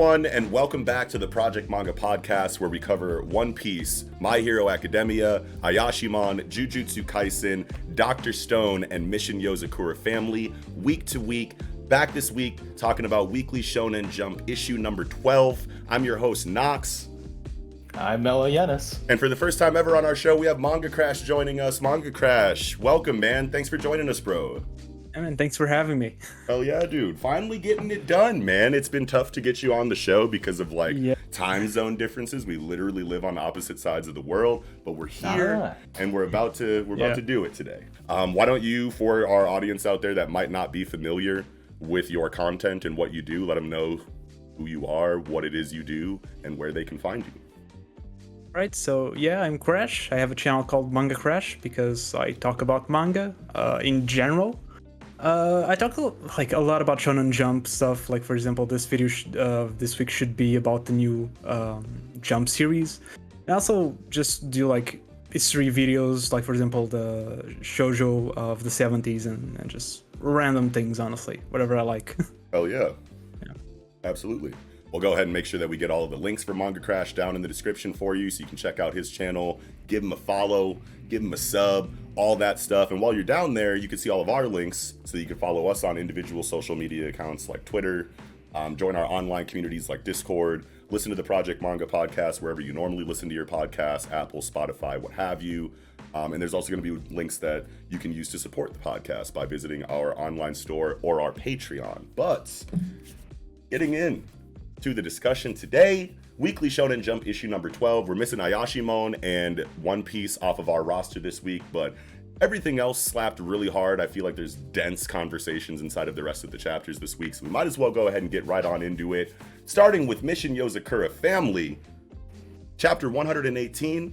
everyone, and welcome back to the Project Manga Podcast, where we cover One Piece, My Hero Academia, Ayashimon, Jujutsu Kaisen, Dr. Stone, and Mission Yozakura Family, week to week. Back this week, talking about Weekly Shonen Jump issue number 12. I'm your host, Nox. I'm Mello Yanis. And for the first time ever on our show, we have Manga Crash joining us. Manga Crash, welcome, man. Thanks for joining us, bro. I mean, thanks for having me. Hell yeah, dude. Finally getting it done, man. It's been tough to get you on the show because of time zone differences. We literally live on opposite sides of the world, but we're here and we're about to do it today. Why don't you, for our audience out there that might not be familiar with your content and what you do, let them know who you are, what it is you do, and where they can find you. Right, so yeah, I'm Crash. I have a channel called Manga Crash because I talk about manga in general. I talk a lot about Shonen Jump stuff. Like, for example, this video this week should be about the new Jump series. I also just do like history videos, like for example the shoujo of the 70s and just random things, honestly, whatever I like. Oh yeah, absolutely. We'll go ahead and make sure that we get all of the links for Manga Crash down in the description for you, so you can check out his channel, give him a follow, give him a sub, all that stuff. And while you're down there, you can see all of our links, so you can follow us on individual social media accounts like Twitter, join our online communities like Discord, listen to the Project Manga Podcast wherever you normally listen to your podcast, Apple, Spotify, what have you. And there's also going to be links that you can use to support the podcast by visiting our online store or our Patreon. But getting in to the discussion today, Weekly Shonen Jump issue number 12. We're missing Ayashimon and One Piece off of our roster this week, but everything else slapped really hard. I feel like there's dense conversations inside of the rest of the chapters this week, so we might as well go ahead and get right on into it. Starting with Mission Yozakura Family, chapter 118,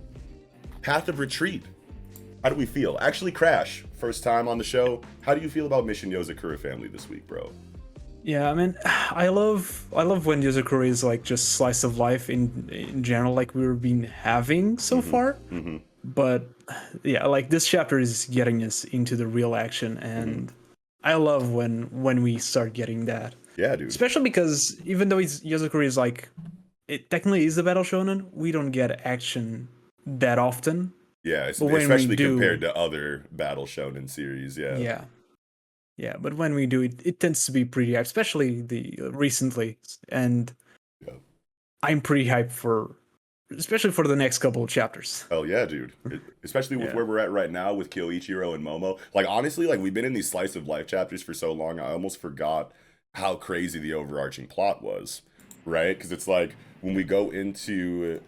Path of Retreat. How do we feel? Actually, Crash, first time on the show. How do you feel about Mission Yozakura Family this week, bro? Yeah, I mean, I love when Yozakura is like just slice of life in general, like we've been having so far. But yeah, like this chapter is getting us into the real action, and I love when we start getting that. Yeah, dude. Especially because even though Yozakura is like, it technically is a battle shonen, we don't get action that often. Yeah, especially compared to other battle shonen series. Yeah, but when we do it tends to be pretty hyped, especially recently, and I'm pretty hyped especially for the next couple of chapters. Oh yeah, dude. Especially with where we're at right now with Kyoichiro and Momo. Like, honestly, like, we've been in these slice of life chapters for so long, I almost forgot how crazy the overarching plot was, right? Because it's like, when we go into,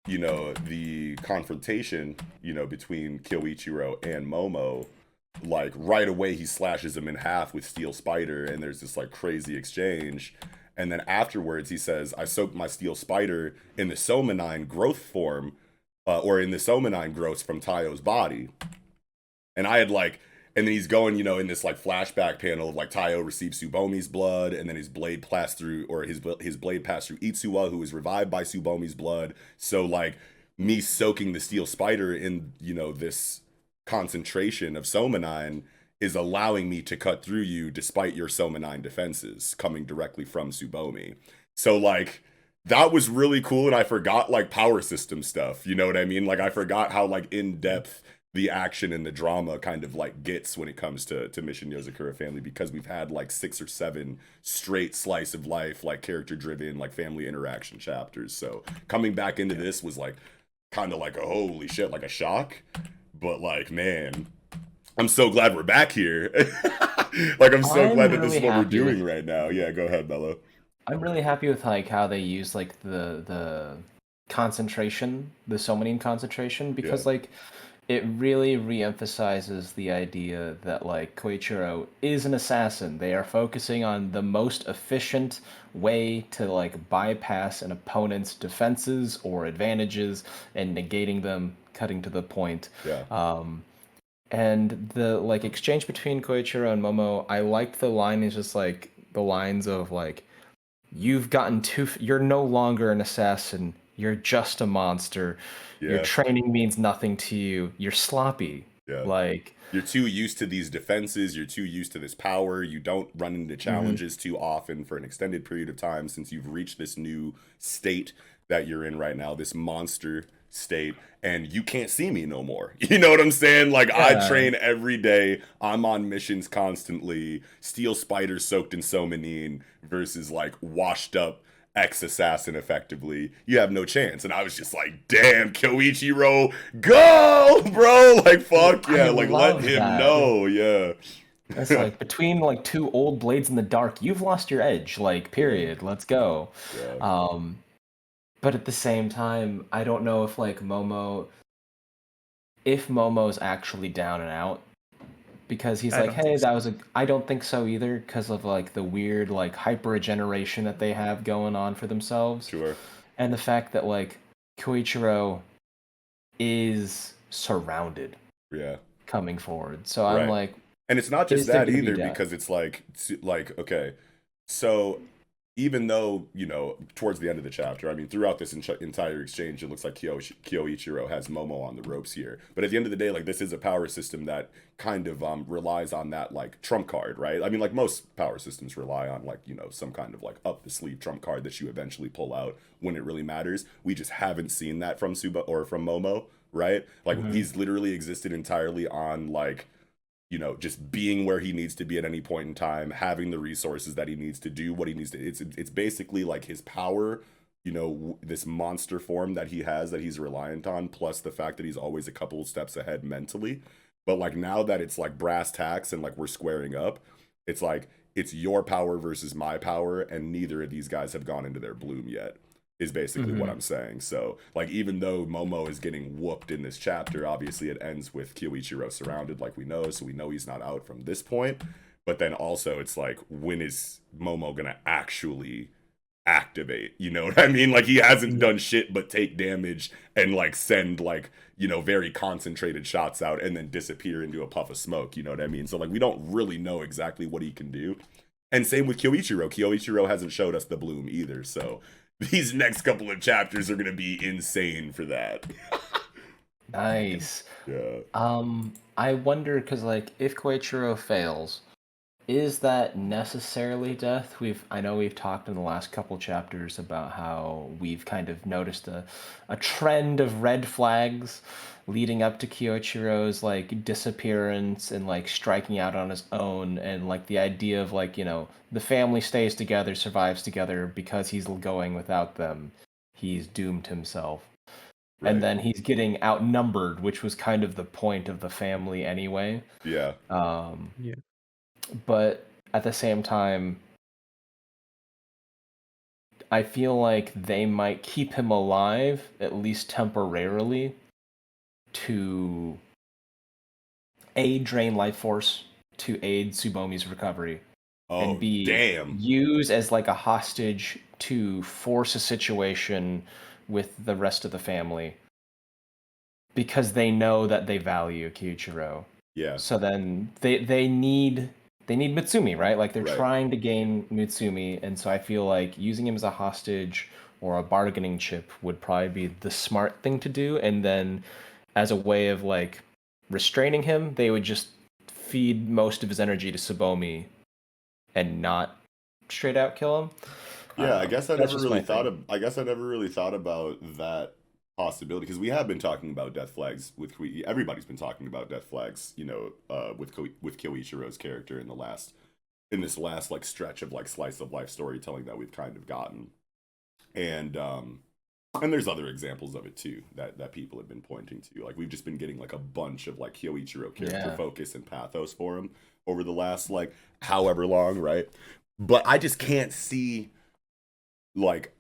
the confrontation, between Kyoichiro and Momo, like, right away he slashes him in half with Steel Spider, and there's this like crazy exchange, and then afterwards he says, I soaked my Steel Spider in the Somanine growth form, or in the Somanine growths from Taio's body. And I had like, and then he's going, in this like flashback panel of like Taio receives Tsubomi's blood, and then his blade passed through Itsuwa, who was revived by Tsubomi's blood. So like, me soaking the Steel Spider in, this concentration of Somanine is allowing me to cut through you despite your Somanine defenses coming directly from Tsubomi. So like, that was really cool, and I forgot like power system stuff, you know what I mean? Like, I forgot how like in-depth the action and the drama kind of like gets when it comes to Mission Yozakura Family, because we've had like 6 or 7 straight slice of life, like character driven, like family interaction chapters. So coming back into this was like kind of like a holy shit, like a shock. But like, man, I'm so glad we're back here. Like, I'm so glad that this is what we're doing right now. Yeah, go ahead, Mello. I'm really happy with like how they use like the concentration, the Somanine concentration, because like it really re-emphasizes the idea that like Koichiro is an assassin. They are focusing on the most efficient way to like bypass an opponent's defenses or advantages and negating them, cutting to the point. And the like exchange between Koichiro and Momo, I liked the line is just like the lines of like, you're no longer an assassin, you're just a monster. Your training means nothing to you, you're sloppy. Yeah. Like, You're too used to these defenses, you're too used to this power, you don't run into challenges too often for an extended period of time since you've reached this new state that you're in right now, this monster state, and you can't see me no more. You know what I'm saying? Like, I yeah, train every day, I'm on missions constantly, steel spiders soaked in somanine versus like washed up ex-assassin effectively. You have no chance. And I was just like, damn, Kyoichiro, go, bro! Like, fuck yeah, I like let love him that. know, yeah. It's like between like two old blades in the dark, you've lost your edge. Like, period. Let's go. Yeah. But at the same time, I don't know if Momo's actually down and out, because he's I like, don't hey, think that so. was a. I don't think so either, because of like the weird like hyper regeneration that they have going on for themselves, Sure. and the fact that like Koichiro is surrounded Yeah. coming forward. So I'm Right. like, And it's not just is there that going to be either, death? because it's like okay, so even though, you know, towards the end of the chapter, I mean, throughout this entire exchange, it looks like Kyoichiro has Momo on the ropes here. But at the end of the day, like, this is a power system that kind of relies on that, like, trump card, right? I mean, like, most power systems rely on, like, you know, some kind of, like, up-the-sleeve trump card that you eventually pull out when it really matters. We just haven't seen that from Suba or from Momo, right? Like, Mhm. he's literally existed entirely on, like, you know, just being where he needs to be at any point in time, having the resources that he needs to do what he needs to. It's basically like his power, you know, this monster form that he has that he's reliant on, plus the fact that he's always a couple steps ahead mentally. But like now that it's like brass tacks and like we're squaring up, it's like it's your power versus my power, and neither of these guys have gone into their bloom yet, is basically what Mhm. I'm saying. So, like, even though Momo is getting whooped in this chapter, obviously it ends with Kyoichiro surrounded, like we know, so we know he's not out from this point. But then also, it's like, when is Momo gonna actually activate? You know what I mean? Like, he hasn't Yeah. done shit but take damage and, like, send, like, you know, very concentrated shots out and then disappear into a puff of smoke. You know what I mean? So, like, we don't really know exactly what he can do. And same with Kyoichiro. Kyoichiro hasn't showed us the bloom either, so these next couple of chapters are gonna be insane for that. Nice. Yeah. I wonder because like if Koichiro fails, is that necessarily death? I know we've talked in the last couple chapters about how we've kind of noticed a trend of red flags leading up to Kyoichiro's like disappearance and like striking out on his own, and like the idea of like, the family stays together, survives together because he's going without them. He's doomed himself. And Right. then he's getting outnumbered, which was kind of the point of the family anyway. Yeah. Um, Yeah. but at the same time, I feel like they might keep him alive, at least temporarily, to drain life force, to aid Tsubomi's recovery, and Oh, B, damn. use as like a hostage to force a situation with the rest of the family, because they know that they value Kyuichiro. Yeah. So then they need Mitsumi, right? Like they're Right. trying to gain Mitsumi, and so I feel like using him as a hostage or a bargaining chip would probably be the smart thing to do. And then as a way of like restraining him, they would just feed most of his energy to Tsubomi and not straight out kill him. Yeah, I guess I That's never just really my thought thing. of I guess I never really thought about that possibility, because we have been talking about death flags with everybody's been talking about death flags, you know, with Kyoichiro's character in this last like stretch of like slice of life storytelling that we've kind of gotten. And there's other examples of it too that people have been pointing to. Like, we've just been getting like a bunch of like Kyoichiro character Yeah. focus and pathos for him over the last like however long, right? But I just can't see like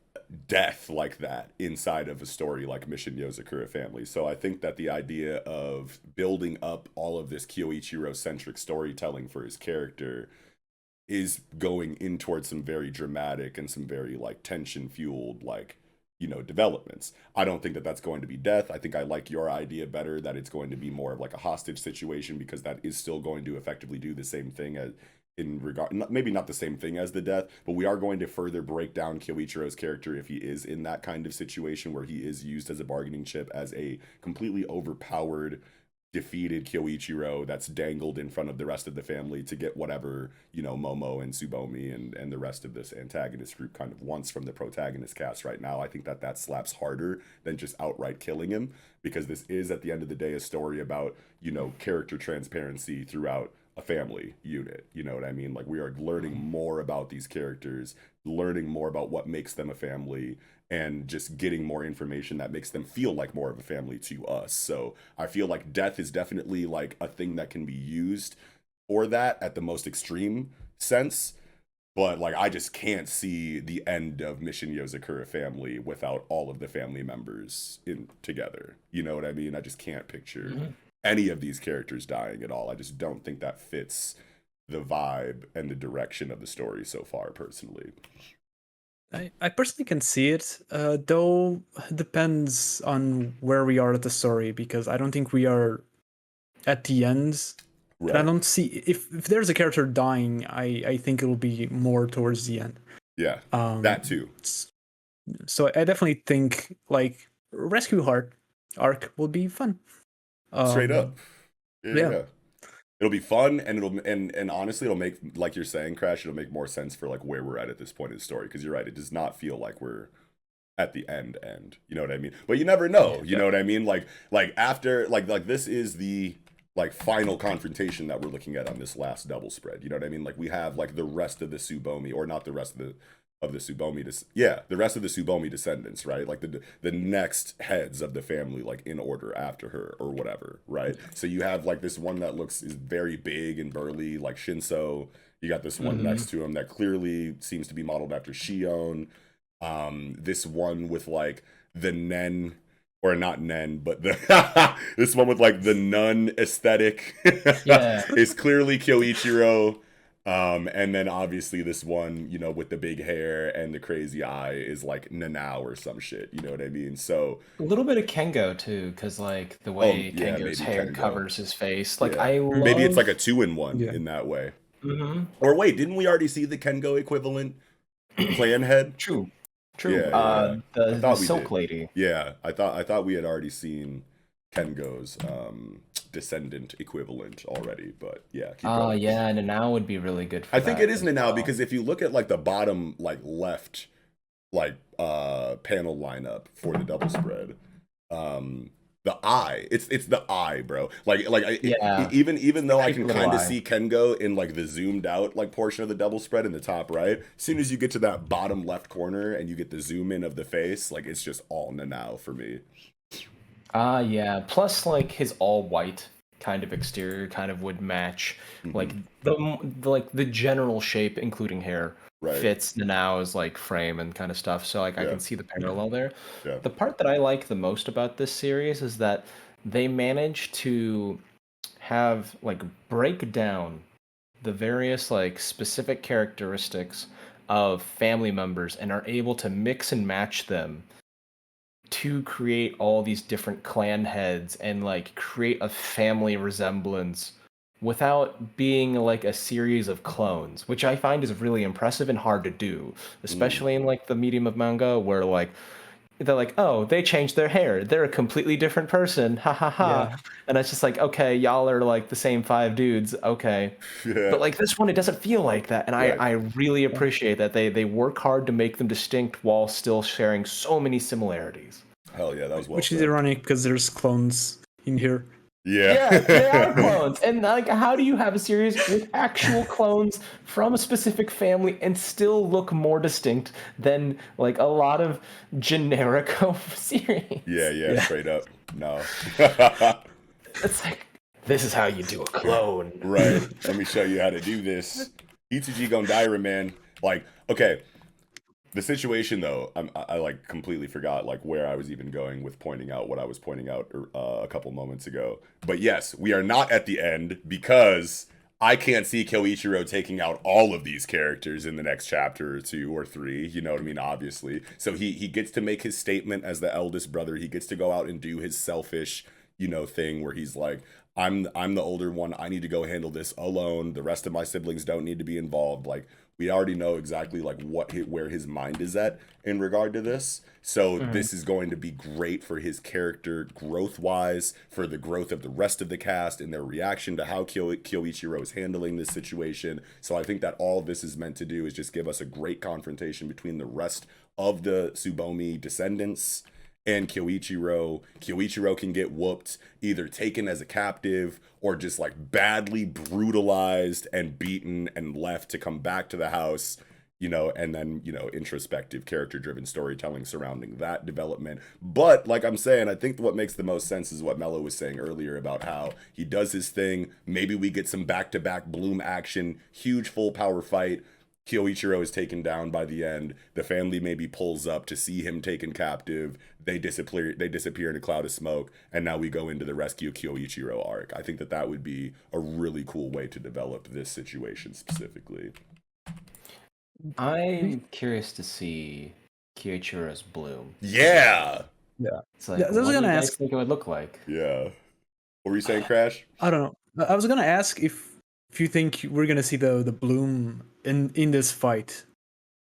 death like that inside of a story like Mission Yozakura Family. So I think that the idea of building up all of this Kyoichiro centric storytelling for his character is going in towards some very dramatic and some very like tension fueled, like, you know, developments. I don't think that that's going to be death. I think I like your idea better, that it's going to be more of like a hostage situation, because that is still going to effectively do the same thing as in regard, maybe not the same thing as the death, but we are going to further break down Kyoichiro's character if he is in that kind of situation where he is used as a bargaining chip, as a completely overpowered defeated Kyoichiro that's dangled in front of the rest of the family to get whatever, Momo and Tsubomi and the rest of this antagonist group kind of wants from the protagonist cast right now. I think that slaps harder than just outright killing him, because this is, at the end of the day, a story about, character transparency throughout a family unit. You know what I mean? Like, we are learning more about these characters, learning more about what makes them a family, and just getting more information that makes them feel like more of a family to us. So I feel like death is definitely like a thing that can be used for that at the most extreme sense. But like, I just can't see the end of Mission Yozakura Family without all of the family members in together. You know what I mean? I just can't picture any of these characters dying at all. I just don't think that fits the vibe and the direction of the story so far, personally. I personally can see it, though it depends on where we are at the story, because I don't think we are at the end. Right. And I don't see, if there's a character dying, I think it'll be more towards the end. Yeah, that too. So I definitely think like Rescue Heart arc will be fun. Straight up. Yeah. It'll be fun, and and honestly, it'll make, like you're saying, Crash, it'll make more sense for like where we're at this point in the story, because you're right, it does not feel like we're at the end. You know what I mean? But you never know. You know what I mean? Like after like this is the like final confrontation that we're looking at on this last double spread. You know what I mean? Like, we have like the rest of the Tsubomi, or not the rest of the Tsubomi, the rest of the Tsubomi descendants, right? Like the next heads of the family, like in order after her or whatever, right? So you have like this one that is very big and burly, like Shinso. You got this one next to him that clearly seems to be modeled after Shion. This one with like the Nen, or not Nen, but the this one with like the nun aesthetic is clearly Kyoichiro. And then obviously this one, with the big hair and the crazy eye is like Nanao or some shit. You know what I mean? So a little bit of Kengo too, because like the way Kengo's hair covers his face. Like maybe it's like a 2-in-1 in that way. Or wait, didn't we already see the Kengo equivalent clan head? True. Yeah, the Silk Lady. Yeah, I thought we had already seen Kengo's descendant equivalent already, but yeah. Yeah, Nanao would be really good for I think it is Nanao, because if you look at like the bottom like left like panel lineup for the double spread, the eye, it's the eye, bro. Even though I can kind of see Kengo in like the zoomed out like portion of the double spread in the top right, as soon as you get to that bottom left corner and you get the zoom in of the face, like it's just all Nanao for me. Yeah. Plus, like his all white kind of exterior kind of would match like the general shape, including hair, fits Nanao's like frame and kind of stuff. So like I can see the parallel there. Yeah. The part that I like the most about this series is that they manage to have like break down the various like specific characteristics of family members and are able to mix and match them to create all these different clan heads and like create a family resemblance without being like a series of clones, which I find is really impressive and hard to do, especially in like the medium of manga where like they're like, oh, they changed their hair, they're a completely different person, ha ha ha. And it's just like, okay, y'all are like the same 5 dudes, okay. But like this one, it doesn't feel like that, and I really appreciate that they work hard to make them distinct while still sharing so many similarities. Hell yeah, that was well which said. Is ironic because there's clones in here. Yeah, they are clones. And like, how do you have a series with actual clones from a specific family and still look more distinct than like a lot of generic series? Yeah, straight up. No. It's like, this is how you do a clone. Right. Let me show you how to do this. Ichiji Gondaira, man. Like, okay. The situation, though, I like completely forgot like where I was even going with pointing out what I was pointing out a couple moments ago. But yes, we are not at the end, because I can't see Kyoichiro taking out all of these characters in the next chapter or 2 or 3. You know what I mean? Obviously. So he gets to make his statement as the eldest brother. He gets to go out and do his selfish, thing where he's like, I'm the older one. I need to go handle this alone. The rest of my siblings don't need to be involved. Like, we already know exactly like where his mind is at in regard to this. So this is going to be great for his character growth wise, for the growth of the rest of the cast and their reaction to how Kyoichiro is handling this situation. So I think that all this is meant to do is just give us a great confrontation between the rest of the Tsubomi descendants and Kyoichiro. Kyoichiro can get whooped, either taken as a captive or just like badly brutalized and beaten and left to come back to the house, you know, and then, you know, introspective character-driven storytelling surrounding that development. But like I'm saying, I think what makes the most sense is what Mello was saying earlier about how he does his thing. Maybe we get some back-to-back Bloom action, huge full power fight. Kyoichiro is taken down by the end. The family maybe pulls up to see him taken captive. They disappear in a cloud of smoke, and now we go into the rescue Kyoichiro arc. I think that would be a really cool way to develop this situation specifically. I'm curious to see Kyoichiro's Bloom. Yeah. It's like, I was what do gonna you guys ask. think it would look like? Yeah. What were you saying, Crash? I don't know. I was gonna ask if you think we're gonna see the Bloom in this fight,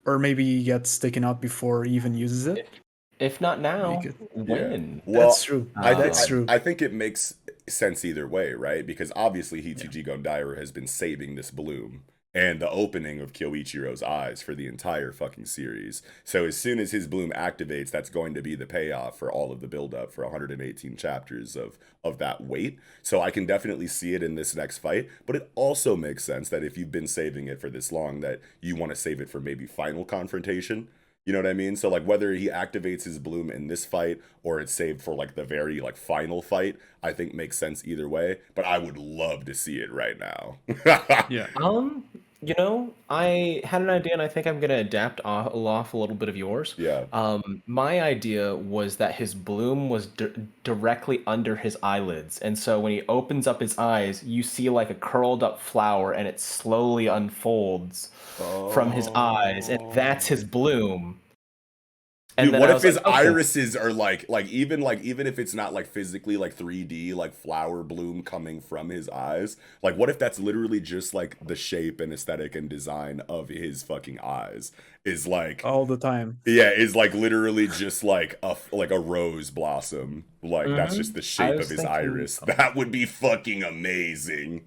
or maybe he gets taken out before he even uses it. If not now, Because- when? Well, That's true. That's true. I think it makes sense either way, right? Because obviously Hitsuji Gondairu has been saving this Bloom and the opening of Kyoichiro's eyes for the entire fucking series. So as soon as his Bloom activates, that's going to be the payoff for all of the buildup for 118 chapters of that weight. So I can definitely see it in this next fight, but it also makes sense that if you've been saving it for this long, that you want to save it for maybe final confrontation. You know what I mean? So like whether he activates his Bloom in this fight or it's saved for like the very like final fight, I think makes sense either way. But I would love to see it right now. Yeah. You know, I had an idea, and I think I'm gonna adapt off a little bit of yours. Yeah. My idea was that his Bloom was directly under his eyelids, and so when he opens up his eyes, you see like a curled up flower, and it slowly unfolds from his eyes, and that's his Bloom. Dude, what if his irises are like even if it's not like physically like 3D like flower bloom coming from his eyes, like what if that's literally just like the shape and aesthetic and design of his fucking eyes is like all the time. Yeah, is like literally just like a rose blossom. Like that's just the shape of his iris. That would be fucking amazing.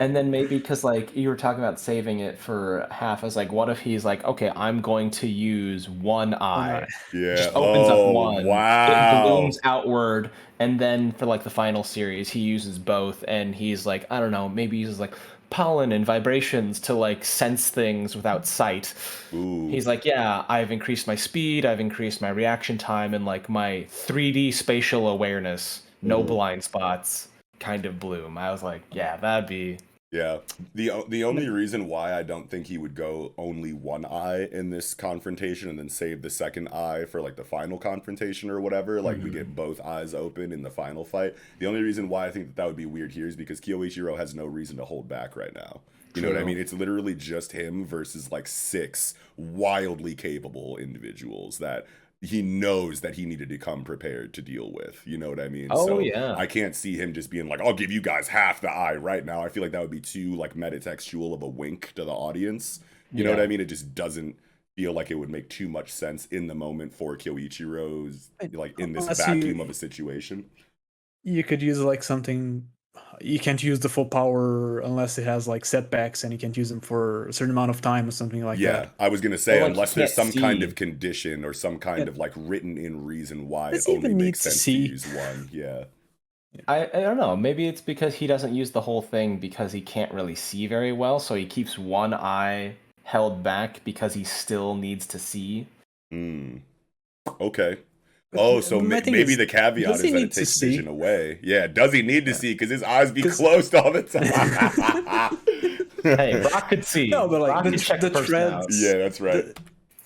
And then maybe because like you were talking about saving it for half, I was like, what if he's like, okay, I'm going to use one eye. Yeah. Just opens up one. Wow. It blooms outward, and then for like the final series, he uses both, and he's like, I don't know, maybe uses like pollen and vibrations to like sense things without sight. Ooh. He's like, yeah, I've increased my speed, I've increased my reaction time, and like my 3D spatial awareness, no blind spots kind of Bloom. I was like, yeah, that'd be... Yeah. The only reason why I don't think he would go only one eye in this confrontation and then save the second eye for like the final confrontation or whatever, like we get both eyes open in the final fight. The only reason why I think that would be weird here is because Kyoichiro has no reason to hold back right now. You know what I mean? It's literally just him versus like 6 wildly capable individuals that he knows that he needed to come prepared to deal with. You know what I mean? So yeah. I can't see him just being like, I'll give you guys half the eye right now. I feel like that would be too like metatextual of a wink to the audience. You know what I mean? It just doesn't feel like it would make too much sense in the moment for Kyoichiro's like in this vacuum of a situation. You could use like something. You can't use the full power unless it has like setbacks, and you can't use them for a certain amount of time or something like that. Yeah, I was gonna say, like, unless there's some see. kind of condition or some kind of like written in reason why Does it he only even makes need to sense to see? use one. Yeah. I don't know. Maybe it's because he doesn't use the whole thing because he can't really see very well, so he keeps one eye held back because he still needs to see. Okay. Oh, so maybe the caveat is that it takes vision see? away. Yeah, does he need to see? Because his eyes be closed all the time. Hey, Brock could see. No, but like Brock could check the person out. threads. Yeah, that's right.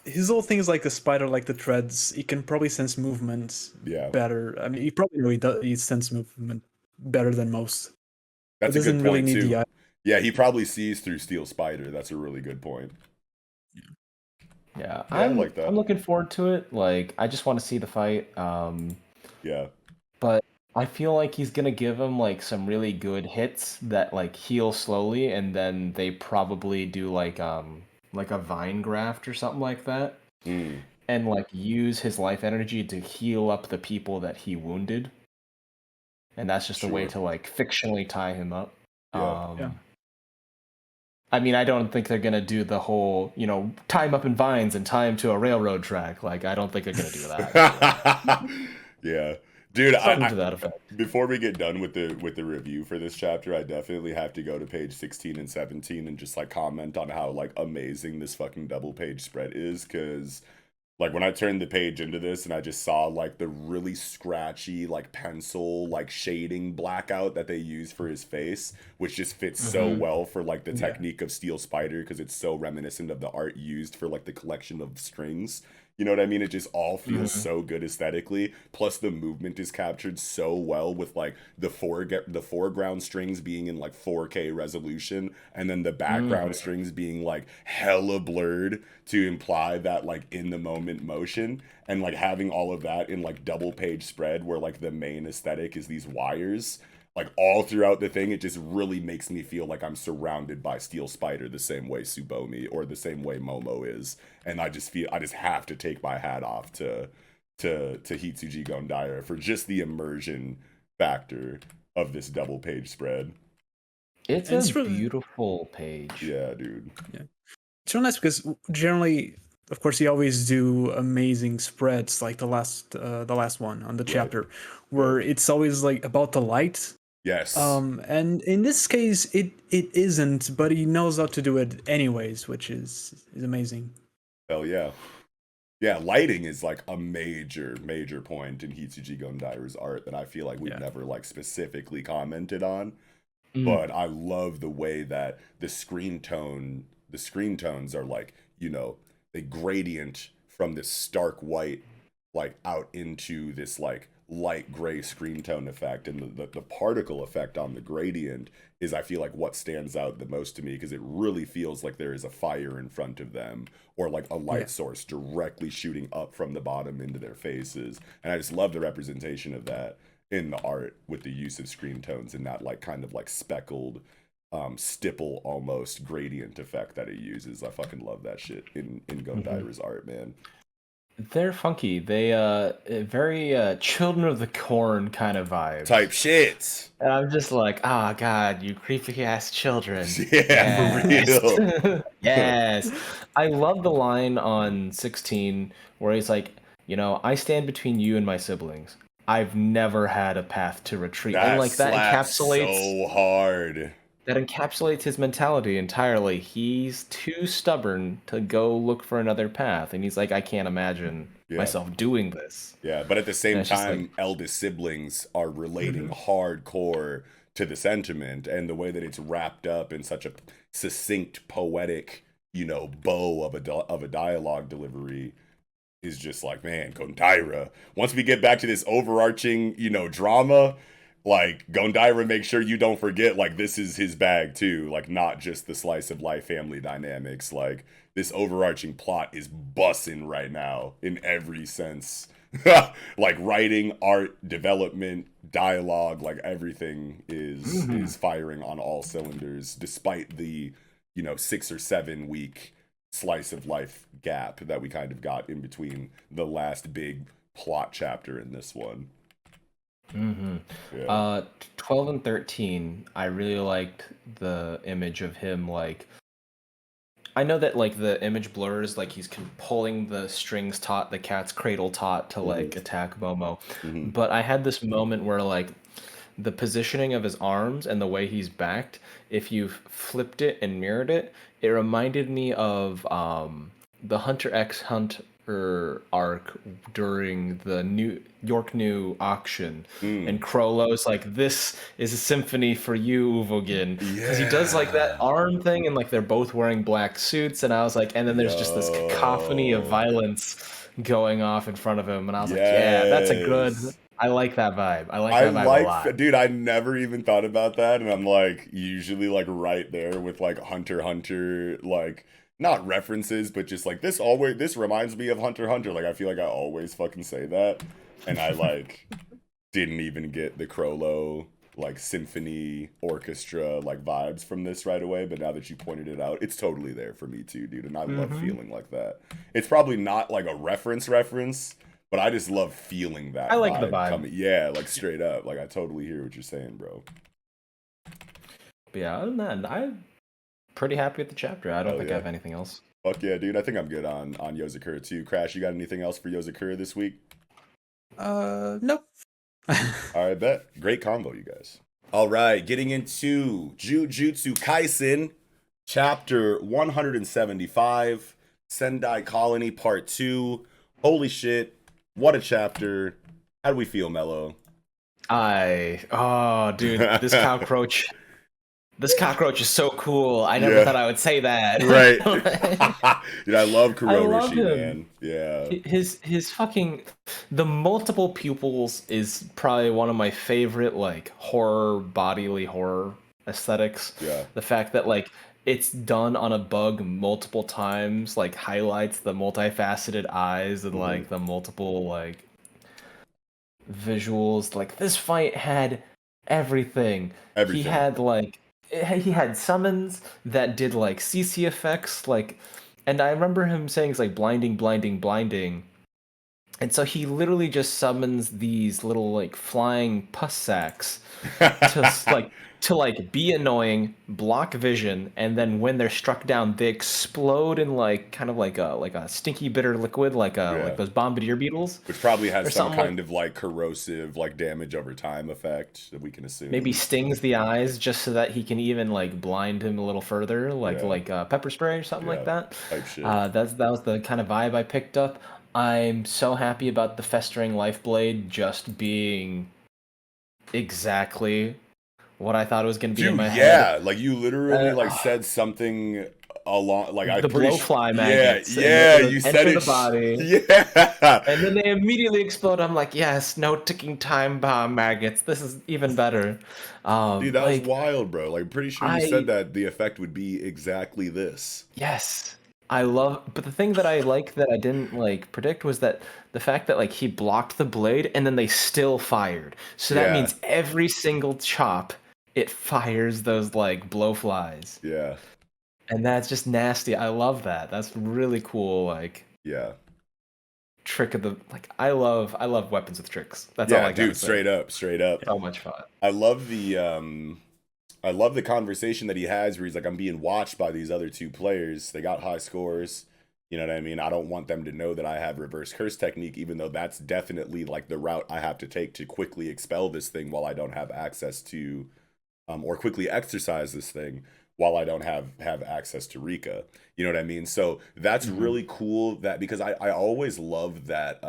His whole thing is like the spider, like the threads. He can probably sense movement better. I mean, he probably know he sense movement better than most. That's He a good doesn't really point need too. the eye. Yeah, he probably sees through Steel Spider. That's a really good point. Yeah, I like that. I'm looking forward to it. Like, I just want to see the fight. Yeah. But I feel like he's gonna give him like some really good hits that like heal slowly, and then they probably do like like a vine graft or something like that, Mm, and like use his life energy to heal up the people that he wounded, and that's just a way sure. to like fictionally tie him up. Yeah. Yeah. I mean, I don't think they're gonna do the whole, tie him up in vines and tie him to a railroad track. Like, I don't think they're gonna do that. Yeah. Dude, Something to that effect. before we get done with the review for this chapter, I definitely have to go to page 16 and 17 and just like comment on how like amazing this fucking double page spread is, because like when I turned the page into this and I just saw like the really scratchy like pencil like shading blackout that they use for his face, which just fits so well for like the technique of Steel Spider, because it's so reminiscent of the art used for like the collection of strings. You know what I mean? It just all feels so good aesthetically. Plus the movement is captured so well with like the foreground strings being in like 4K resolution, and then the background strings being like hella blurred to imply that like in the moment motion, and like having all of that in like double page spread where like the main aesthetic is these wires. Like all throughout the thing, it just really makes me feel like I'm surrounded by Steel Spider the same way Tsubomi or the same way Momo is. And I just have to take my hat off to Hitsuji Gondaira for just the immersion factor of this double page spread. It's a really beautiful page. Yeah, dude. Yeah. It's real nice because generally, of course, you always do amazing spreads like the last one on the chapter, where it's always like about the light. Yes. And in this case, it isn't, but he knows how to do it anyways, which is amazing. Hell yeah. Yeah, lighting is like a major point in Hitsuji Gondaira's art that I feel like we've never like specifically commented on. But I love the way that the screen tones are like, they gradient from this stark white like out into this like light gray screen tone effect, and the particle effect on the gradient is, I feel like, what stands out the most to me, because it really feels like there is a fire in front of them, or like a light source directly shooting up from the bottom into their faces. And I just love the representation of that in the art with the use of screen tones and that like kind of like speckled stipple almost gradient effect that it uses. I fucking love that shit in Gondaira's art, man. They're funky. They very Children of the Corn kind of vibe. Type shit. And I'm just like, oh god, you creepy ass children. Yeah, Yes. for real. Yes. I love the line on 16 where he's like, I stand between you and my siblings. I've never had a path to retreat. That and like that encapsulates so hard. That encapsulates his mentality entirely. He's too stubborn to go look for another path, and he's like, I can't imagine myself doing this. Yeah, but at the same time, like, eldest siblings are relating hardcore to the sentiment, and the way that it's wrapped up in such a succinct, poetic, bow of a dialogue delivery is just like, man, Gondaira. Once we get back to this overarching, drama, like, Gondaira makes sure you don't forget, like, this is his bag too. Like, not just the slice of life family dynamics. Like, this overarching plot is bussin' right now in every sense. Like, writing, art, development, dialogue, like, everything is firing on all cylinders, despite the 6 or 7 week slice of life gap that we kind of got in between the last big plot chapter in this one. 12 and 13, I really liked the image of him. Like, I know that like the image blurs, like he's pulling the strings taut, the cat's cradle taut to like attack Momo. But I had this moment where like the positioning of his arms and the way he's backed, if you flipped it and mirrored it, it reminded me of the Hunter x Hunter arc during the York New auction, and Krollo's like, this is a symphony for you, Uvogin, because he does like that arm thing, and like they're both wearing black suits, and I was like, and then there's just this cacophony of violence going off in front of him, and I was like, yeah, that's a good. I like that vibe. I like that vibe a lot. Dude, I never even thought about that, and I'm like usually like right there with like Hunter x Hunter, like not references, but just like this reminds me of Hunter x Hunter. Like I feel like I always fucking say that, and I like didn't even get the Krollo like symphony orchestra like vibes from this right away, but now that you pointed it out, it's totally there for me too, dude. And I love feeling like that. It's probably not like a reference, but I just love feeling that. I like the vibe. Coming. Yeah, like straight up. Like I totally hear what you're saying, bro. But yeah, other than that, I'm pretty happy with the chapter. I don't think I have anything else. Fuck yeah, dude. I think I'm good on Yozakura too. Crash, you got anything else for Yozakura this week? Nope. All right, bet. Great combo, you guys. All right, getting into Jujutsu Kaisen, chapter 175, Sendai Colony, part 2. Holy shit, what a chapter. How do we feel, Mello? Oh, dude, this cockroach. This cockroach is so cool. I never thought I would say that. Right. Dude, I love Kuroroshi, man. Yeah. His fucking the multiple pupils is probably one of my favorite like horror bodily horror aesthetics. Yeah. The fact that like it's done on a bug multiple times like highlights the multifaceted eyes and like the multiple like visuals. Like this fight had everything. He had like he had summons that did like CC effects, like, and I remember him saying it's like blinding, blinding, blinding, and so he literally just summons these little like flying pus sacks to be annoying, block vision, and then when they're struck down, they explode in like kind of like a stinky bitter liquid, like those bombardier beetles, which probably has some kind of like corrosive like damage over time effect that we can assume. Maybe stings the eyes just so that he can even like blind him a little further, like pepper spray or something like that. Type shit. That was the kind of vibe I picked up. I'm so happy about the festering life blade just being exactly what I thought it was going to be in my head. Yeah, like you literally like said something along like the blowfly maggots. You said it. The body. Yeah, and then they immediately explode. I'm like, yes, no ticking time bomb maggots. This is even better. Dude, that was wild, bro. Like, pretty sure you said that the effect would be exactly this. Yes. But the thing that I like that I didn't like predict was that the fact that like he blocked the blade and then they still fired. So that means every single chop it fires those like blowflies. Yeah. And that's just nasty. I love that. That's really cool. Like trick of the like. I love weapons with tricks. That's all I got. Dude, straight up. So much fun. I love the conversation that he has where he's like, I'm being watched by these other two players. They got high scores. You know what I mean? I don't want them to know that I have reverse curse technique, even though that's definitely like the route I have to take to quickly expel this thing while I don't have access to, or quickly exercise this thing while I don't have access to Rika. You know what I mean? So that's really cool because I always love that,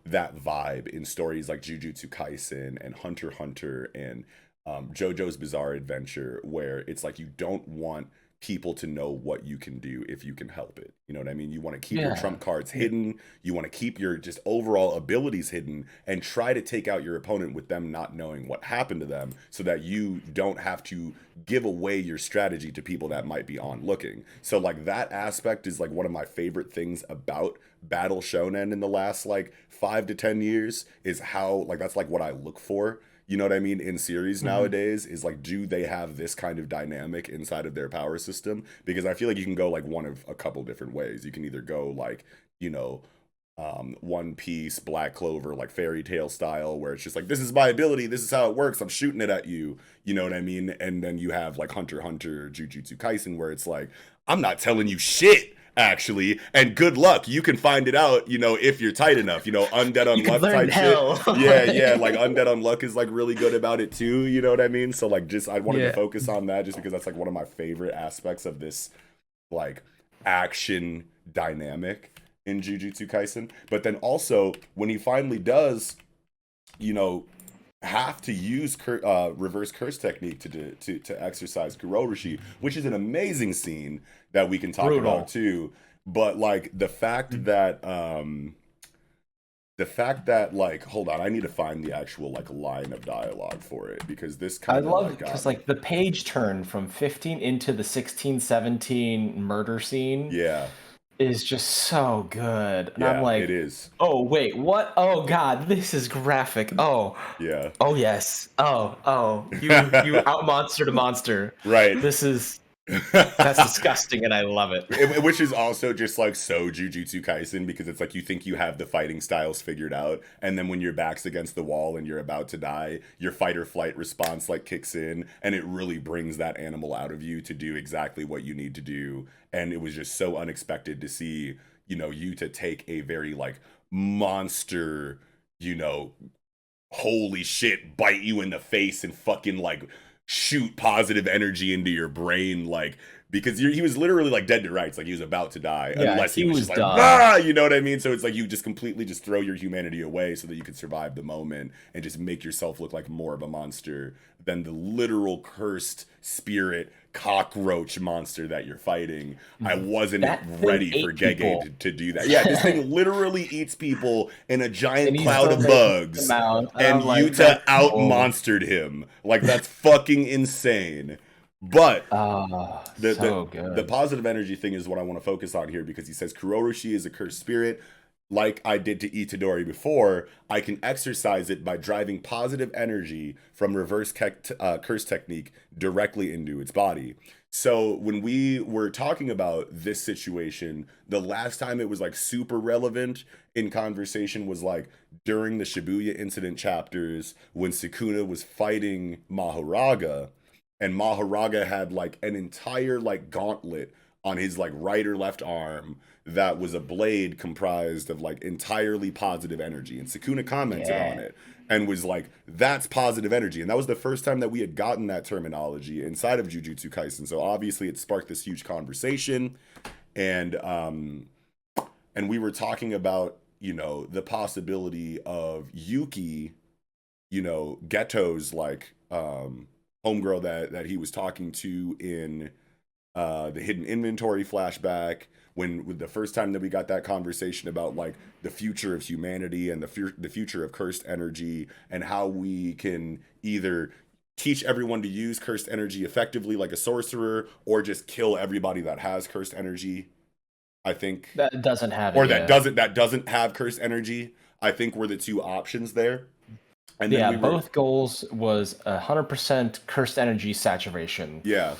that vibe in stories like Jujutsu Kaisen and Hunter x Hunter and JoJo's Bizarre Adventure, where it's like you don't want people to know what you can do if you can help it. You know what I mean? You want to keep your trump cards hidden. You want to keep your just overall abilities hidden and try to take out your opponent with them not knowing what happened to them so that you don't have to give away your strategy to people that might be on looking. So like that aspect is like one of my favorite things about Battle Shonen in the last like 5 to 10 years is how like that's like what I look for. You know what I mean? In series nowadays is like, do they have this kind of dynamic inside of their power system? Because I feel like you can go like one of a couple different ways. You can either go like, you know, One Piece, Black Clover, like fairy tale style, where it's just like, this is my ability, this is how it works, I'm shooting it at you. You know what I mean? And then you have like Hunter x Hunter, Jujutsu Kaisen, where it's like, I'm not telling you shit. Actually, and good luck. You can find it out, you know, if you're tight enough. You know, Undead Unluck type shit. Yeah, like Undead Unluck is like really good about it too. You know what I mean? So like, just I wanted to focus on that just because that's like one of my favorite aspects of this like action dynamic in Jujutsu Kaisen. But then also when he finally does, you know, have to use reverse curse technique to exercise Kuroroshi, which is an amazing scene that we can talk about too. But like the fact that like, hold on, I need to find the actual like line of dialogue for it because this kind of I love it because like the page turn from 15 into the 16-17 murder scene. Yeah. is just so good. And I'm Yeah, it like, is. oh wait, what? Oh god, this is graphic. Oh. Yeah. Oh yes. Oh, you outmonstered a monster. Right. That's disgusting and I love it. Which is also just like so Jujutsu Kaisen, because it's like you think you have the fighting styles figured out, and then when your back's against the wall and you're about to die, your fight or flight response like kicks in, and it really brings that animal out of you to do exactly what you need to do. And it was just so unexpected to see, you to take a very like monster, holy shit, bite you in the face and fucking like shoot positive energy into your brain, like, because he was literally like dead to rights, like he was about to die, Yeah, unless he was just like, done. ah, you know what I mean? So it's like you just completely just throw your humanity away so that you can survive the moment and just make yourself look like more of a monster than the literal cursed spirit cockroach monster that you're fighting. I wasn't ready for Gege to do that. Yeah, this thing literally eats people in a giant cloud of bugs, and Yuta out-monstered him. Like, that's fucking insane. But the positive energy thing is what I want to focus on here, because he says Kuroroshi is a cursed spirit. Like I did to Itadori before, I can exercise it by driving positive energy from reverse curse technique directly into its body. So when we were talking about this situation, the last time it was like super relevant in conversation was like during the Shibuya incident chapters when Sukuna was fighting Mahoraga, and Mahoraga had like an entire like gauntlet on his like right or left arm that was a blade comprised of like entirely positive energy, and Sukuna commented on it and was like, that's positive energy. And that was the first time that we had gotten that terminology inside of Jujutsu Kaisen. So obviously it sparked this huge conversation, and we were talking about, the possibility of Yuki, Geto's like homegirl that he was talking to in the hidden inventory flashback, when the first time that we got that conversation about like the future of humanity and the future of cursed energy, and how we can either teach everyone to use cursed energy effectively like a sorcerer, or just kill everybody that has cursed energy. I think that doesn't have or that doesn't have cursed energy, I think, were the two options there. And then both goals was 100% cursed energy saturation. Yeah.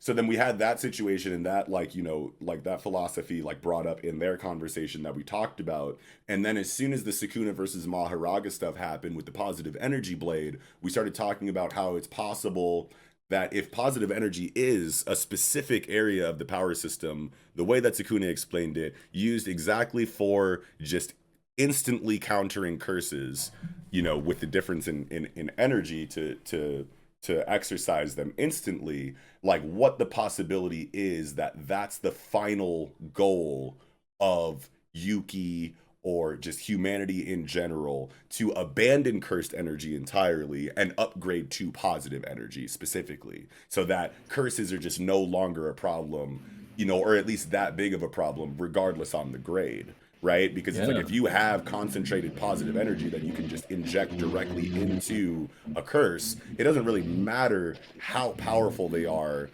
So then we had that situation, and that like, like that philosophy like brought up in their conversation that we talked about. And then as soon as the Sukuna versus Mahoraga stuff happened with the positive energy blade, we started talking about how it's possible that if positive energy is a specific area of the power system, the way that Sukuna explained it, used exactly for just instantly countering curses, with the difference in energy to exercise them instantly, like what the possibility is that's the final goal of Yuki, or just humanity in general, to abandon cursed energy entirely and upgrade to positive energy specifically, so that curses are just no longer a problem, or at least that big of a problem, regardless on the grade. Right? Because it's like, if you have concentrated positive energy that you can just inject directly into a curse, it doesn't really matter how powerful they are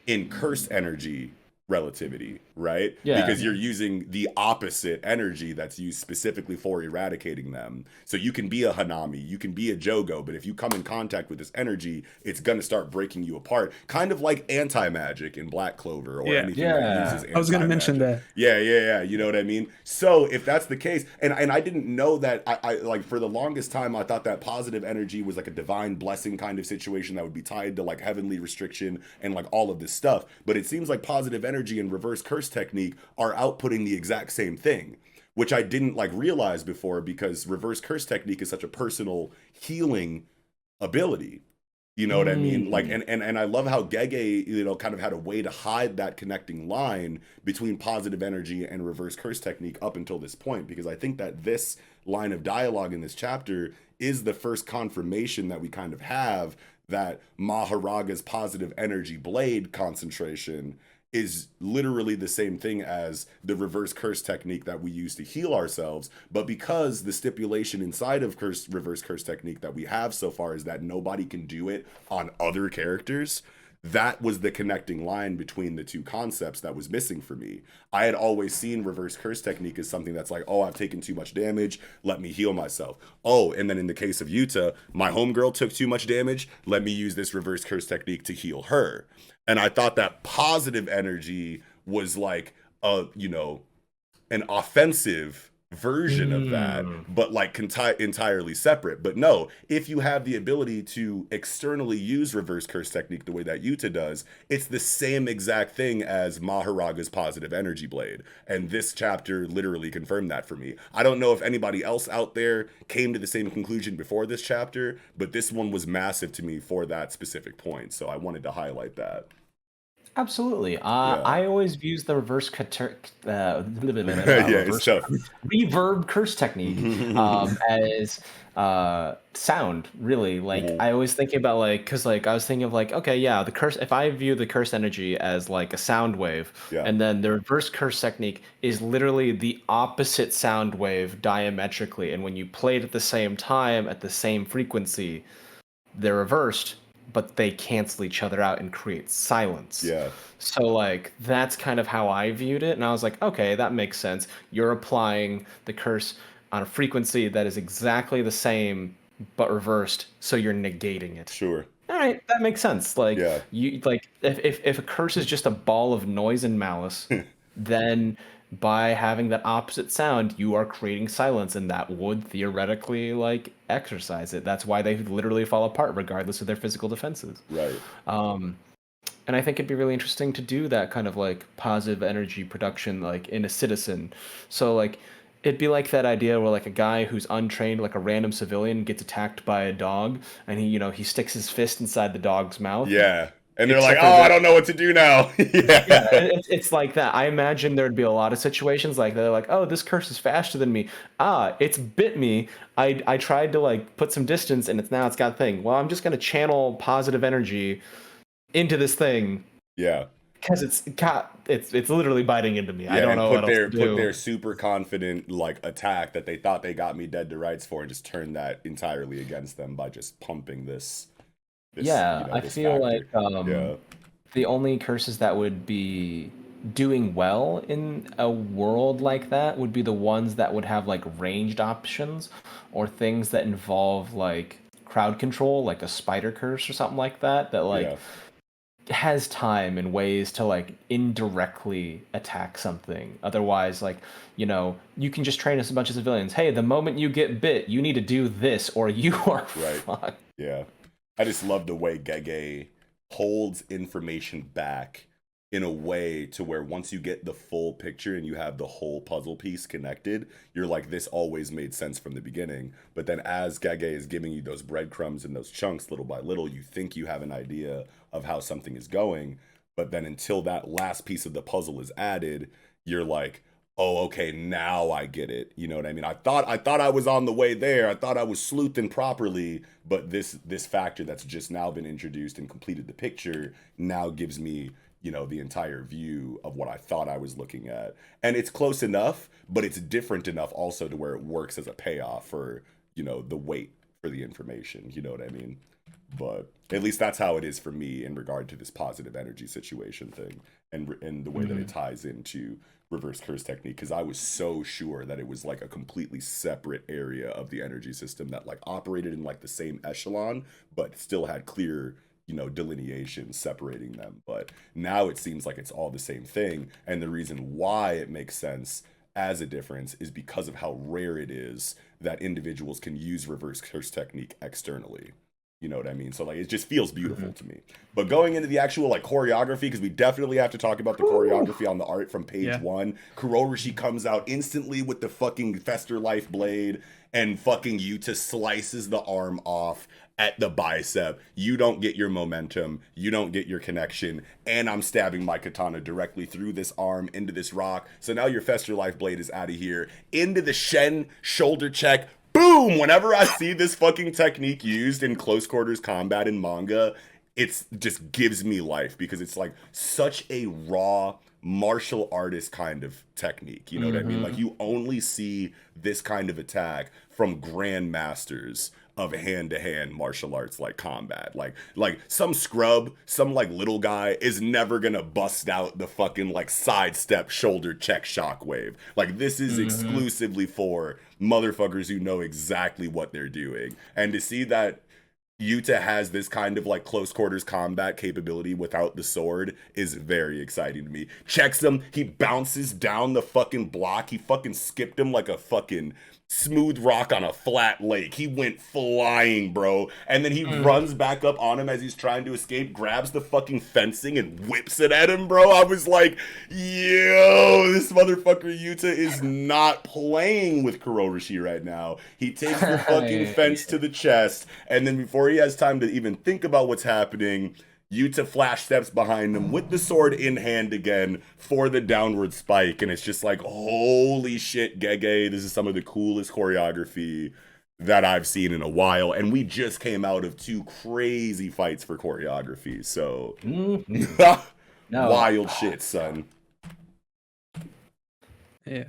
in cursed energy relativity, right? Because you're using the opposite energy that's used specifically for eradicating them. So you can be a Hanami, you can be a Jogo, but if you come in contact with this energy, it's gonna start breaking you apart, kind of like anti-magic in Black Clover, or anything that uses anti-magic. I was gonna mention that. Yeah, you know what I mean? So if that's the case, and I didn't know that, I like, for the longest time I thought that positive energy was like a divine blessing kind of situation that would be tied to like heavenly restriction and like all of this stuff, but it seems like positive energy and reverse curse technique are outputting the exact same thing, which I didn't like realize before, because reverse curse technique is such a personal healing ability. You know what I mean? Like, and I love how Gege, kind of had a way to hide that connecting line between positive energy and reverse curse technique up until this point, because I think that this line of dialogue in this chapter is the first confirmation that we kind of have that Mahoraga's positive energy blade concentration is literally the same thing as the reverse curse technique that we use to heal ourselves. But because the stipulation inside of reverse curse technique that we have so far is that nobody can do it on other characters, that was the connecting line between the two concepts that was missing for me. I had always seen reverse curse technique as something that's like, oh, I've taken too much damage, let me heal myself. Oh, and then in the case of Yuta, my homegirl took too much damage, let me use this reverse curse technique to heal her. And I thought that positive energy was like a, you know, an offensive version of that, but like entirely separate. But no, if you have the ability to externally use reverse curse technique the way that Yuta does, it's the same exact thing as Maharaga's positive energy blade. And this chapter literally confirmed that for me. I don't know if anybody else out there came to the same conclusion before this chapter, but this one was massive to me for that specific point. So I wanted to highlight that. Absolutely. I always use the reverse reverb curse technique as sound, really. Like, I always think about, like, because, like, I was thinking of, like, okay, yeah, the curse, if I view the curse energy as, like, a sound wave, and then the reverse curse technique is literally the opposite sound wave diametrically, and when you play it at the same time, at the same frequency, they're reversed, but they cancel each other out and create silence. Yeah. So, like, that's kind of how I viewed it. And I was like, okay, that makes sense. You're applying the curse on a frequency that is exactly the same, but reversed. So you're negating it. Sure. All right, that makes sense. Like, you, like, if a curse is just a ball of noise and malice, then by having that opposite sound, you are creating silence, and that would theoretically, like, exercise it. That's why they literally fall apart regardless of their physical defenses. Right. And I think it'd be really interesting to do that kind of, like, positive energy production, like, in a citizen. So, like, it'd be like that idea where, like, a guy who's untrained, like a random civilian, gets attacked by a dog, and he, you know, he sticks his fist inside the dog's mouth. Yeah. And they're like, oh, I don't know what to do now. It's like that. I imagine there'd be a lot of situations like that. They're like, oh, this curse is faster than me. It's bit me. I tried to, like, put some distance, and it's got a thing. Well, I'm just going to channel positive energy into this thing. Yeah. Because it's literally biting into me. Yeah, I don't know what else to do. Put their super confident, like, attack that they thought they got me dead to rights for, and just turn that entirely against them by just pumping this. I feel like the only curses that would be doing well in a world like that would be the ones that would have, like, ranged options, or things that involve, like, crowd control, like a spider curse or something like that, like has time and ways to, like, indirectly attack something. Otherwise, like, you know, you can just train us a bunch of civilians. Hey, the moment you get bit, you need to do this, or you are fucked. Yeah. I just love the way Gege holds information back in a way to where once you get the full picture and you have the whole puzzle piece connected, you're like, this always made sense from the beginning. But then as Gege is giving you those breadcrumbs and those chunks little by little, you think you have an idea of how something is going. But then until that last piece of the puzzle is added, you're like, oh, okay, now I get it. You know what I mean? I thought I was on the way there. I thought I was sleuthing properly, but this factor that's just now been introduced and completed the picture now gives me, you know, the entire view of what I thought I was looking at. And it's close enough, but it's different enough also to where it works as a payoff for, you know, the wait for the information. You know what I mean? But at least that's how it is for me in regard to this positive energy situation thing, and the way that it ties into reverse curse technique, because I was so sure that it was like a completely separate area of the energy system that, like, operated in, like, the same echelon but still had clear, you know, delineation separating them. But now it seems like it's all the same thing, and the reason why it makes sense as a difference is because of how rare it is that individuals can use reverse curse technique externally. You know what I mean? So, like, it just feels beautiful to me. But going into the actual, like, choreography, because we definitely have to talk about the choreography on the art from page 1. Kuroroshi comes out instantly with the fucking Fester Life blade, and fucking Yuta slices the arm off at the bicep. You don't get your momentum. You don't get your connection. And I'm stabbing my katana directly through this arm into this rock. So now your Fester Life blade is out of here. Into the Shen shoulder check. Boom! Whenever I see this fucking technique used in close quarters combat in manga, it's just gives me life, because it's like such a raw martial artist kind of technique. You know what I mean? Like, you only see this kind of attack from grandmasters of hand-to-hand martial arts like combat. Like some scrub, some like little guy is never gonna bust out the fucking like sidestep shoulder check shockwave. Like, this is exclusively for motherfuckers who know exactly what they're doing. And to see that Yuta has this kind of like close quarters combat capability without the sword is very exciting to me. Checks him, he bounces down the fucking block, he fucking skipped him like a fucking smooth rock on a flat lake. He went flying, bro. And then he runs back up on him as he's trying to escape, grabs the fucking fencing and whips it at him, bro. I was like, yo, this motherfucker Yuta is not playing with Kuroroshi right now. He takes the fucking fence to the chest, and then before he has time to even think about what's happening, Yuta flash steps behind him with the sword in hand again for the downward spike, and it's just like, holy shit, Gege, this is some of the coolest choreography that I've seen in a while, and we just came out of 2 crazy fights for choreography, so wild shit, son. Yeah.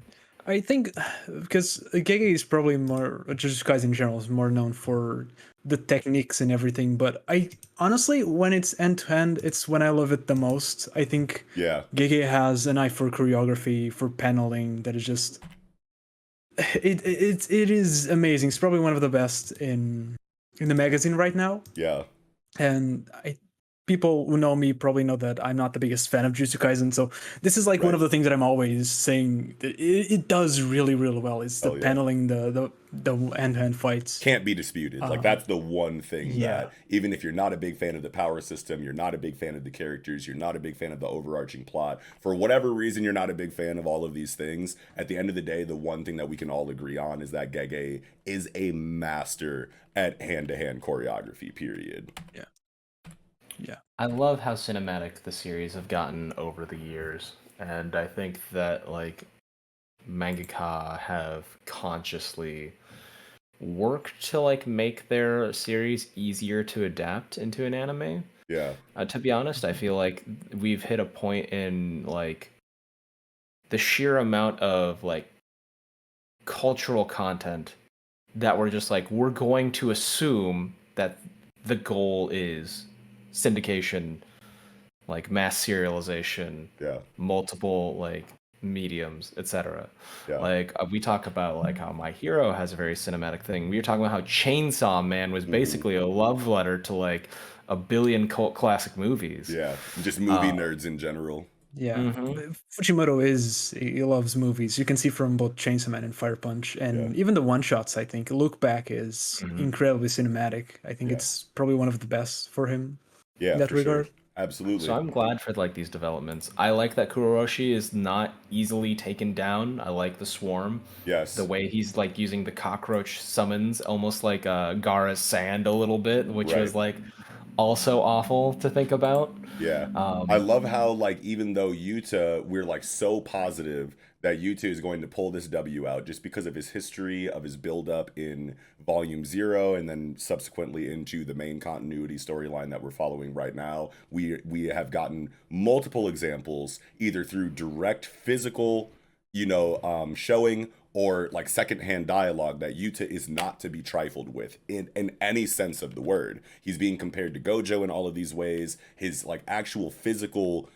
I think because Gege is probably more, Jujutsu Kaisen in general is more known for the techniques and everything, but I honestly, when it's end to end, it's when I love it the most. I think Gege has an eye for choreography, for paneling that is just it is amazing. It's probably one of the best in the magazine right now. Yeah. And people who know me probably know that I'm not the biggest fan of Jujutsu Kaisen, so this is like one of the things that I'm always saying that it does really, really well. It's the paneling, the hand-to-hand fights. Can't be disputed. Like, that's the one thing that, even if you're not a big fan of the power system, you're not a big fan of the characters, you're not a big fan of the overarching plot, for whatever reason you're not a big fan of all of these things, at the end of the day, the one thing that we can all agree on is that Gege is a master at hand-to-hand choreography, period. Yeah. Yeah. I love how cinematic the series have gotten over the years, and I think that like mangaka have consciously worked to like make their series easier to adapt into an anime. Yeah. To be honest, I feel like we've hit a point in like the sheer amount of like cultural content that we're just like, we're going to assume that the goal is syndication, like mass serialization, multiple like mediums, etc. Like we talk about like how My Hero has a very cinematic thing. We were talking about how Chainsaw Man was basically a love letter to like a billion cult classic movies. Yeah, just movie nerds in general. Yeah, Fujimoto he loves movies. You can see from both Chainsaw Man and Fire Punch, and even the one shots. I think Look Back is incredibly cinematic. I think it's probably one of the best for him. Yeah, in that regard. Sure. Absolutely. So I'm glad for like these developments. I like that Kuroroshi is not easily taken down. I like the swarm. Yes. The way he's like using the cockroach summons, almost like Gaara's sand a little bit, which was like also awful to think about. Yeah. I love how like even though Yuta, we're like so positive that Yuta is going to pull this W out just because of his history, of his build-up in Volume 0, and then subsequently into the main continuity storyline that we're following right now. We have gotten multiple examples, either through direct physical, showing, or like secondhand dialogue, that Yuta is not to be trifled with in any sense of the word. He's being compared to Gojo in all of these ways. His like actual physical,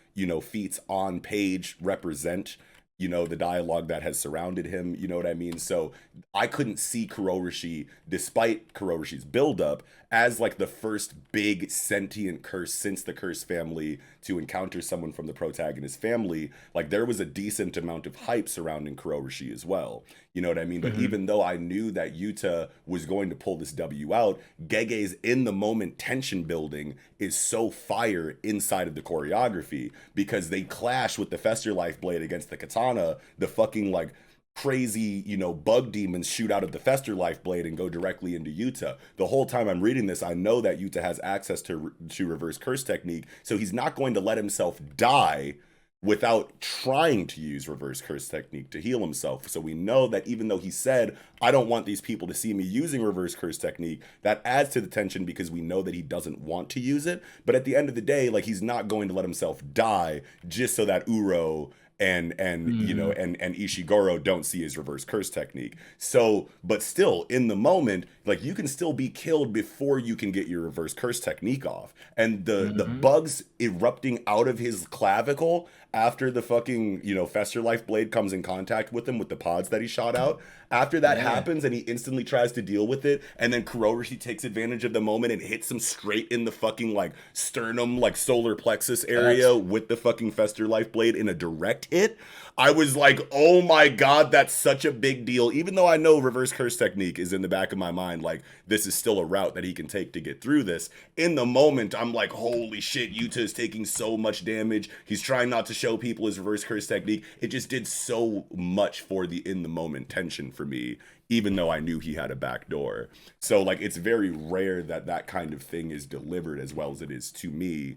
feats on page represent the dialogue that has surrounded him, you know what I mean? So I couldn't see Kuroroshi, despite Kuroroshi's buildup, as like the first big sentient curse since the Curse family to encounter someone from the protagonist family. Like, there was a decent amount of hype surrounding Kuroroshi as well. You know what I mean? But even though I knew that Yuta was going to pull this W out, Gege's in the moment tension building is so fire inside of the choreography, because they clash with the Fester Life Blade against the katana. The fucking like crazy, bug demons shoot out of the Fester Life Blade and go directly into Yuta. The whole time I'm reading this, I know that Yuta has access to reverse curse technique, so he's not going to let himself die without trying to use reverse curse technique to heal himself. So we know that even though he said, I don't want these people to see me using reverse curse technique, that adds to the tension because we know that he doesn't want to use it. But at the end of the day, like, he's not going to let himself die just so that Uro and you know, and Ishiguro don't see his reverse curse technique. So, but still, in the moment, like, you can still be killed before you can get your reverse curse technique off. And the bugs erupting out of his clavicle after the fucking, you know, Fester Life blade comes in contact with him with the pods that he shot out. After that happens and he instantly tries to deal with it, and then Kuroishi takes advantage of the moment and hits him straight in the fucking, like, sternum, like, solar plexus area with the fucking Fester Life blade in a direct hit. I was like, oh my god, that's such a big deal. Even though I know reverse curse technique is in the back of my mind, like, this is still a route that he can take to get through this. In the moment, I'm like, holy shit, Yuta is taking so much damage. He's trying not to show people his reverse curse technique. It just did so much for the in the moment tension for me, even though I knew he had a back door. So, like, it's very rare that that kind of thing is delivered as well as it is to me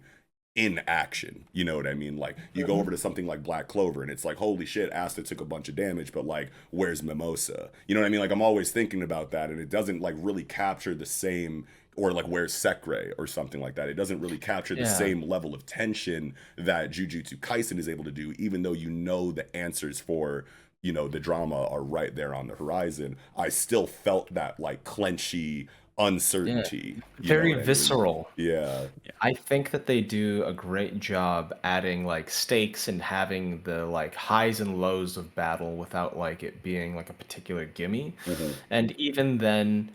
in action. You know what I mean? Like, you go over to something like Black Clover and it's like, holy shit, Asta took a bunch of damage, but, like, where's Mimosa? You know what I mean? Like, I'm always thinking about that, and it doesn't, like, really capture the same, or like, where's Sekre or something like that. It doesn't really capture the same level of tension that Jujutsu Kaisen is able to do, even though you know the answers for, you know, the drama are right there on the horizon. I still felt that, like, clenchy uncertainty. Very visceral. I mean? Yeah. I think that they do a great job adding, like, stakes and having the, like, highs and lows of battle without, like, it being like a particular gimme. And even then,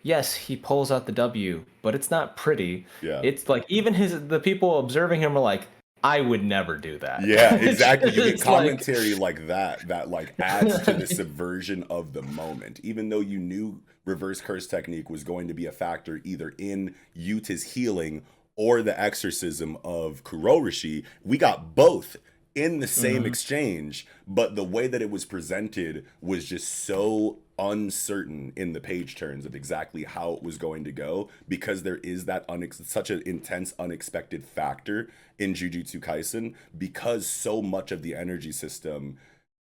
yes, he pulls out the W, but it's not pretty. Yeah. It's like, even the people observing him are like, I would never do that. Yeah, exactly. You get commentary like that like adds to the subversion of the moment. Even though you knew reverse curse technique was going to be a factor either in Yuta's healing or the exorcism of Kuroishi, we got both in the same exchange, but the way that it was presented was just so uncertain in the page turns of exactly how it was going to go, because there is that such an intense unexpected factor in Jujutsu Kaisen, because so much of the energy system,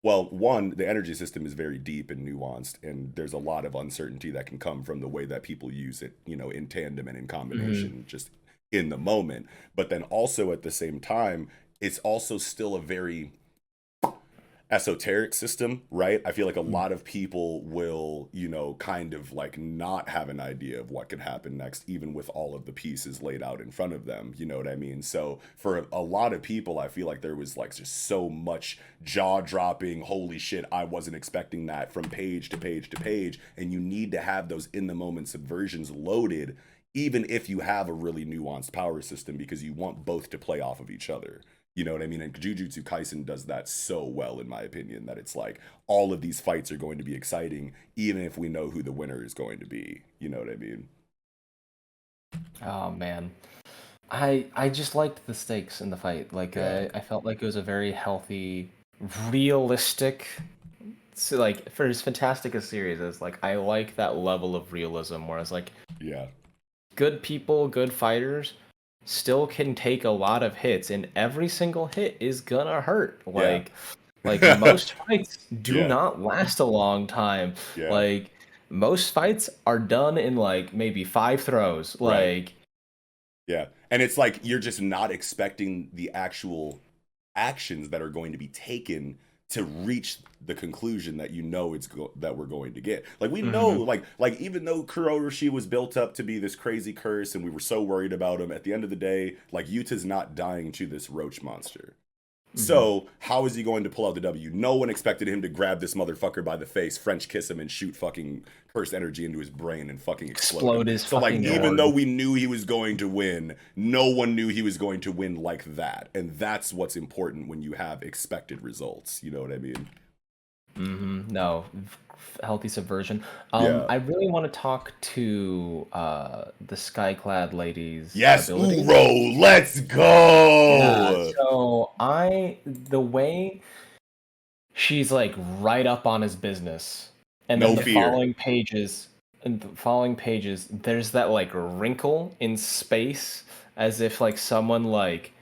well, one, the energy system is very deep and nuanced, and there's a lot of uncertainty that can come from the way that people use it, you know, in tandem and in combination, just in the moment. But then also at the same time, it's also still a very esoteric system, right? I feel like a lot of people will, you know, kind of like not have an idea of what could happen next, even with all of the pieces laid out in front of them. You know what I mean? So for a lot of people, I feel like there was like just so much jaw-dropping, holy shit, I wasn't expecting that, from page to page to page. And you need to have those in-the-moment subversions loaded, even if you have a really nuanced power system, because you want both to play off of each other. You know what I mean? And Jujutsu Kaisen does that so well, in my opinion, that it's like all of these fights are going to be exciting, even if we know who the winner is going to be. You know what I mean? Oh, man. I just liked the stakes in the fight. Like, I felt like it was a very healthy, realistic... So, like, for as fantastic a series as, like, I like that level of realism, whereas, like... good people, good fighters... still can take a lot of hits, and every single hit is gonna hurt. Like most fights do not last a long time. Like, most fights are done in like maybe 5 throws. Like, and it's like you're just not expecting the actual actions that are going to be taken to reach the conclusion that you know that we're going to get. Like, we know, like even though Kuroishi was built up to be this crazy curse and we were so worried about him, at the end of the day, like, Yuta's not dying to this roach monster. So how is he going to pull out the W? No one expected him to grab this motherfucker by the face, French kiss him, and shoot fucking cursed energy into his brain and fucking explode his so, like, even though we knew he was going to win, no one knew he was going to win like that. And that's what's important when you have expected results. You know what I mean? No, healthy subversion. I really want to talk to the Skyclad lady's ability. Uro, let's go! So the way she's like right up on his business, and then the following pages, there's that like wrinkle in space, as if like someone like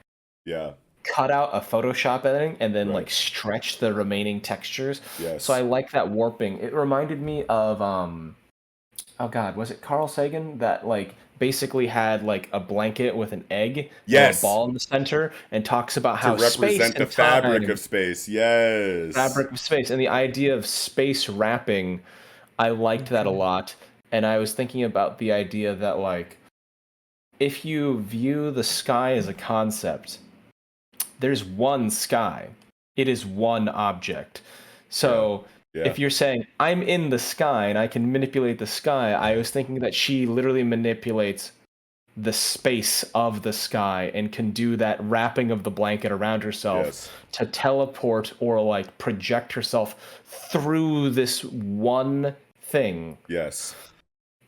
cut out a Photoshop editing and then Right. like stretch the remaining textures. Yes. So I like that warping. It reminded me of oh god, was it Carl Sagan that like basically had like a blanket with an egg or a Yes. ball in the center and talks about To how space represent the and fabric time, of space. Yes. fabric of space, and the idea of space wrapping, I liked that a Okay. lot. And I was thinking about the idea that like if you view the sky as a concept, there's one sky. It is one object. So Yeah. if you're saying I'm in the sky and I can manipulate the sky, I was thinking that she literally manipulates the space of the sky and can do that wrapping of the blanket around herself Yes. to teleport or like project herself through this one thing. Yes.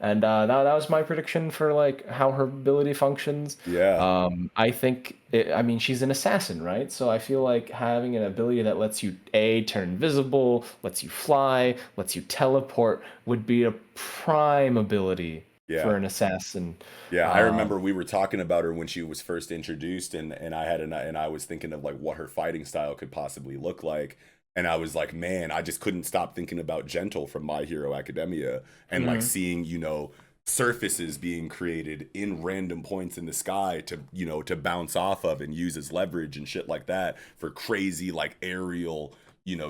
And that was my prediction for like how her ability functions. Yeah. I think I mean she's an assassin, right? So I feel like having an ability that lets you turn invisible, lets you fly, lets you teleport would be a prime ability Yeah. for an assassin. Yeah, I remember we were talking about her when she was first introduced, and I was thinking of like what her fighting style could possibly look like, and I was like, man, I just couldn't stop thinking about Gentle from My Hero Academia, and like seeing surfaces being created in random points in the sky to bounce off of and use as leverage and shit like that for crazy like aerial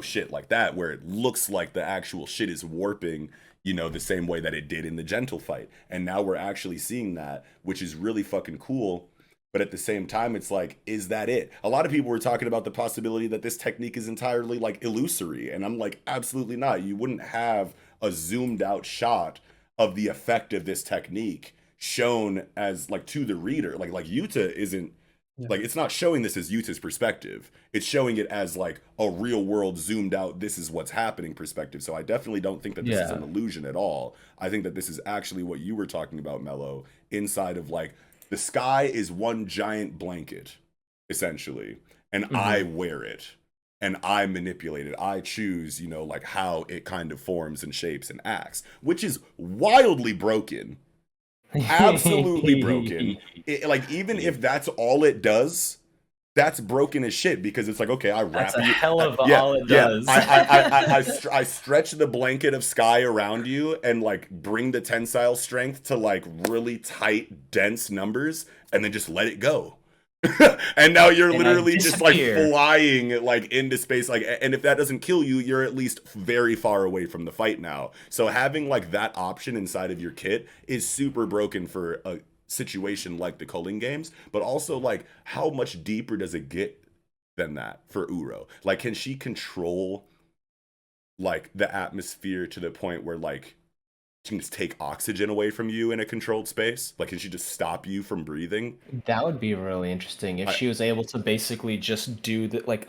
shit like that, where it looks like the actual shit is warping the same way that it did in the Gentle fight. And now we're actually seeing that, which is really fucking cool. But at the same time, it's like, is that it? A lot of people were talking about the possibility that this technique is entirely like illusory. And I'm like, absolutely not. You wouldn't have a zoomed out shot of the effect of this technique shown as like to the reader. Like Yuta isn't like, it's not showing this as Yuta's perspective. It's showing it as like a real world zoomed out, this is what's happening perspective. So I definitely don't think that this is an illusion at all. I think that this is actually what you were talking about, Mello, inside of like the sky is one giant blanket, essentially, and I wear it and I manipulate it. I choose, like how it kind of forms and shapes and acts, which is wildly broken. Absolutely broken. Like even if that's all it does, that's broken as shit, because it's like, okay, I wrap That's a you. hell of all it does. I stretch the blanket of sky around you and like bring the tensile strength to like really tight, dense numbers, and then just let it go. And now you're literally just like flying like into space, like, and if that doesn't kill you, you're at least very far away from the fight now. So having like that option inside of your kit is super broken for a situation like the Culling games, but also like how much deeper does it get than that for Uro? Like, can she control like the atmosphere to the point where like she can just take oxygen away from you in a controlled space? Like, can she just stop you from breathing? That would be really interesting if she was able to basically just do that. Like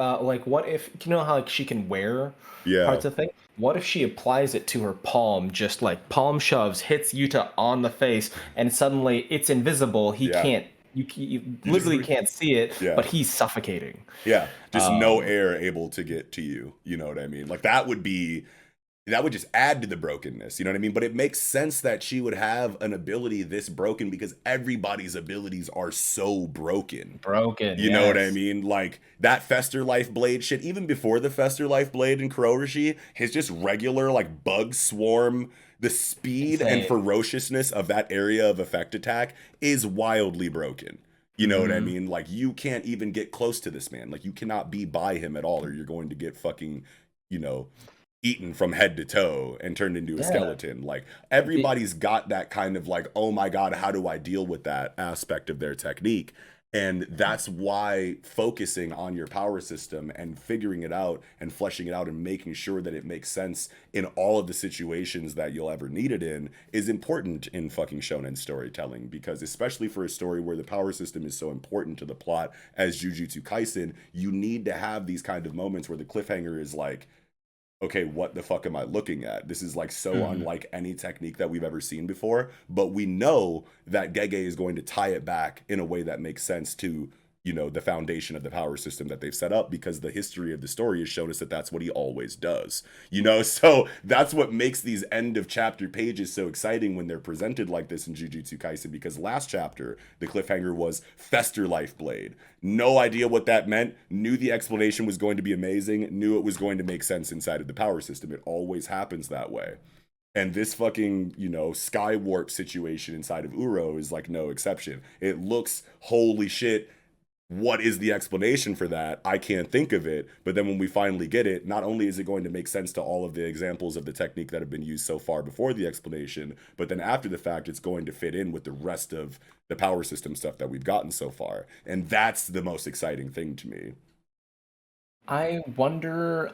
what if, how like she can wear parts of things? What if she applies it to her palm, just like palm shoves, hits Yuta on the face, and suddenly it's invisible. He can't, you literally can't see it, but he's suffocating. Yeah, just no air able to get to you. You know what I mean? Like that would just add to the brokenness, you know what I mean? But it makes sense that she would have an ability this broken because everybody's abilities are so broken. You know what I mean? Like that Fester Life Blade shit, even before the Fester Life Blade in Kuroishi, his just regular like bug swarm, the speed and ferociousness of that area of effect attack is wildly broken. You know what I mean? Like you can't even get close to this man. Like you cannot be by him at all, or you're going to get fucking, eaten from head to toe and turned into a skeleton. Like everybody's got that kind of like, oh my god, how do I deal with that aspect of their technique? And that's why focusing on your power system and figuring it out and fleshing it out and making sure that it makes sense in all of the situations that you'll ever need it in is important in fucking shonen storytelling. Because especially for a story where the power system is so important to the plot as Jujutsu Kaisen, you need to have these kind of moments where the cliffhanger is like, okay, what the fuck am I looking at? This is like so unlike any technique that we've ever seen before, but we know that Gege is going to tie it back in a way that makes sense to the foundation of the power system that they've set up, because the history of the story has shown us that that's what he always does. So that's what makes these end of chapter pages so exciting when they're presented like this in Jujutsu Kaisen, because last chapter, the cliffhanger was Fester Life Blade. No idea what that meant, knew the explanation was going to be amazing, knew it was going to make sense inside of the power system. It always happens that way. And this fucking, sky warp situation inside of Uro is like no exception. It looks, holy shit, what is the explanation for that? I can't think of it. But then when we finally get it, not only is it going to make sense to all of the examples of the technique that have been used so far before the explanation, but then after the fact, it's going to fit in with the rest of the power system stuff that we've gotten so far. And that's the most exciting thing to me. I wonder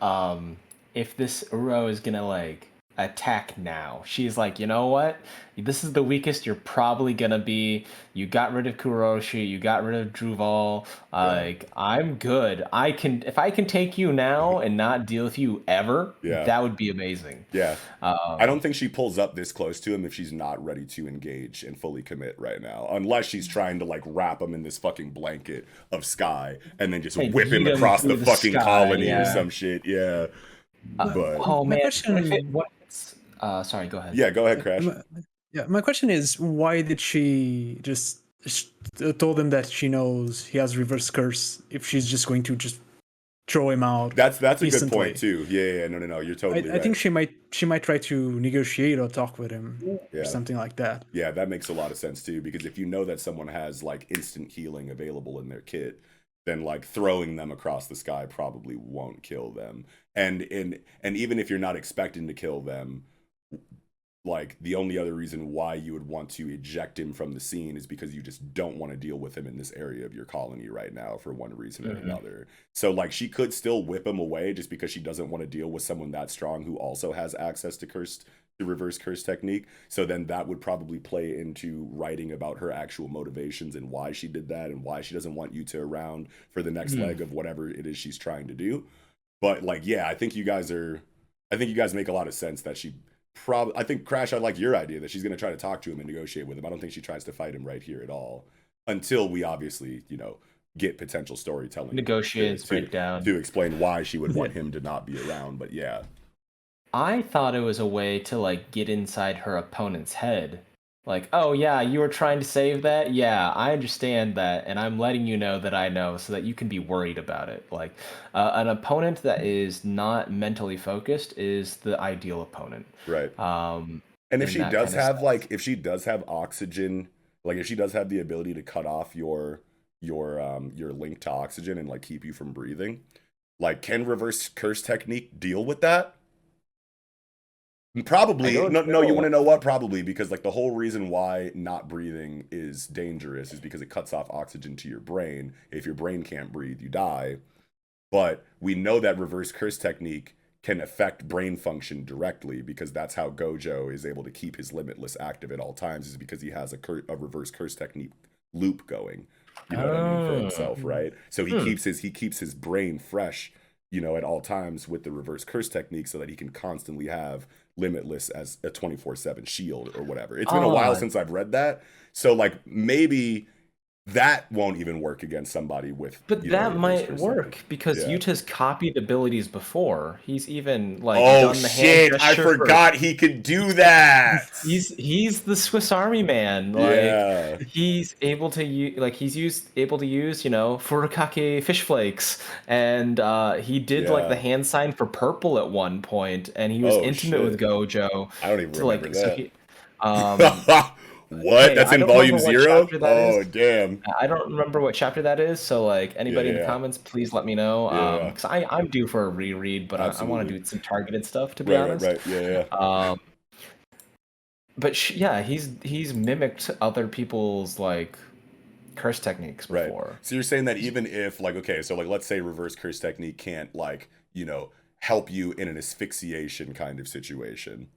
if this Uro is gonna like attack now. She's like, you know what? This is the weakest you're probably gonna be. You got rid of Kuroshi, you got rid of Druval. Like, I'm good. If I can take you now and not deal with you ever, that would be amazing. Yeah. I don't think she pulls up this close to him if she's not ready to engage and fully commit right now. Unless she's trying to like wrap him in this fucking blanket of sky and then just whip him across the fucking colony or some shit. Yeah. But oh man, sorry, go ahead. Yeah, go ahead, Crash. My question is, why did she just told him that she knows he has reverse curse if she's just going to just throw him out? That's a good point too. Yeah, no, you're totally right. I think she might try to negotiate or talk with him or something like that. Yeah, that makes a lot of sense too, because if you know that someone has like instant healing available in their kit, then like throwing them across the sky probably won't kill them. And even if you're not expecting to kill them, like the only other reason why you would want to eject him from the scene is because you just don't want to deal with him in this area of your colony right now for one reason or another. So like she could still whip him away just because she doesn't want to deal with someone that strong who also has access to reverse curse technique. So then that would probably play into writing about her actual motivations and why she did that and why she doesn't want Yuta around for the next leg of whatever it is she's trying to do. But like, yeah, I think you guys make a lot of sense that she I think, Crash, I like your idea that she's going to try to talk to him and negotiate with him. I don't think she tries to fight him right here at all until we obviously, get potential storytelling. Negotiates, break down. To explain why she would want him to not be around. But yeah. I thought it was a way to like get inside her opponent's head. Like, oh yeah, you were trying to save that? Yeah, I understand that, and I'm letting you know that I know so that you can be worried about it. Like, an opponent that is not mentally focused is the ideal opponent. Right. And if she does have if she does have oxygen, like if she does have the ability to cut off your link to oxygen and like keep you from breathing, like can reverse curse technique deal with that? Probably. No, you want to know what? Probably because like the whole reason why not breathing is dangerous is because it cuts off oxygen to your brain. If your brain can't breathe, you die. But we know that reverse curse technique can affect brain function directly because that's how Gojo is able to keep his limitless active at all times, is because he has a reverse curse technique loop going. You know what I mean, for himself, right? So he keeps his brain fresh, at all times with the reverse curse technique so that he can constantly have limitless as a 24/7 shield or whatever. It's been a while since I've read that. So like maybe that won't even work against somebody with. But that might work because Yuta's copied abilities before. He's even like done the hand gesture. I forgot he could do that. He's the Swiss Army man. Like he's able to use furikake fish flakes, and he did like the hand sign for purple at one point, and he was intimate with Gojo. I don't even remember that. What? That's in volume 0? Oh, damn. I don't remember what chapter that is, so like anybody in the comments, please let me know. Because I'm due for a reread, but I want to do some targeted stuff, to be honest. Right, yeah. But he's mimicked other people's like curse techniques before. Right. So you're saying that even if like, okay, so like let's say reverse curse technique can't like, help you in an asphyxiation kind of situation.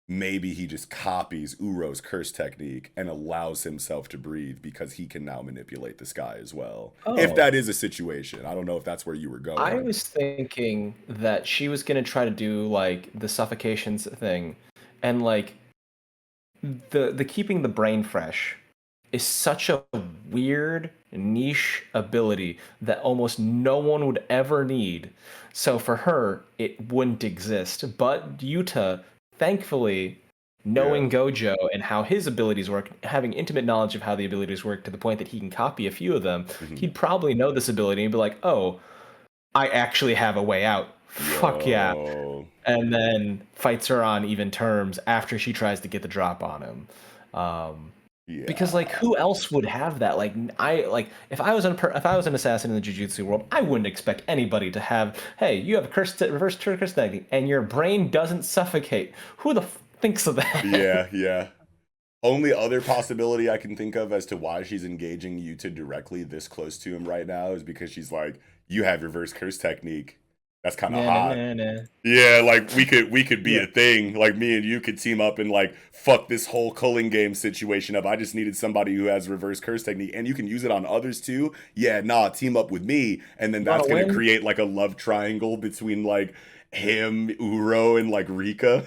Maybe he just copies Uro's curse technique and allows himself to breathe because he can now manipulate the sky as well. If that is a situation. I don't know if that's where you were going. I was thinking that she was going to try to do like the suffocations thing and like the keeping the brain fresh is such a weird niche ability that almost no one would ever need. So for her, it wouldn't exist. But Yuta, thankfully, Yeah. knowing Gojo and how his abilities work, having intimate knowledge of how the abilities work to the point that he can copy a few of them, Mhm. he'd probably know this ability and be like, "Oh, I actually have a way out. Fuck yeah." Yo. And then fights her on even terms after she tries to get the drop on him. Because like Yeah. who else would have that? If I was if I was an assassin in the Jujutsu world, I wouldn't expect anybody to have, hey, you have a reverse curse technique and your brain doesn't suffocate. Who the thinks of that? Yeah, yeah. Only other possibility I can think of as to why she's engaging Yuta directly this close to him right now is because she's like, you have reverse curse technique. That's kind of Nah, nah, hot. nah, nah. Yeah, like we could be Yeah. a thing. Like me and you could team up and like fuck this whole culling game situation up. I just needed somebody who has reverse curse technique and you can use it on others too. Yeah, nah, team up with me. And then You that's wanna gonna win? create like a love triangle between like him, Uro, and like Rika.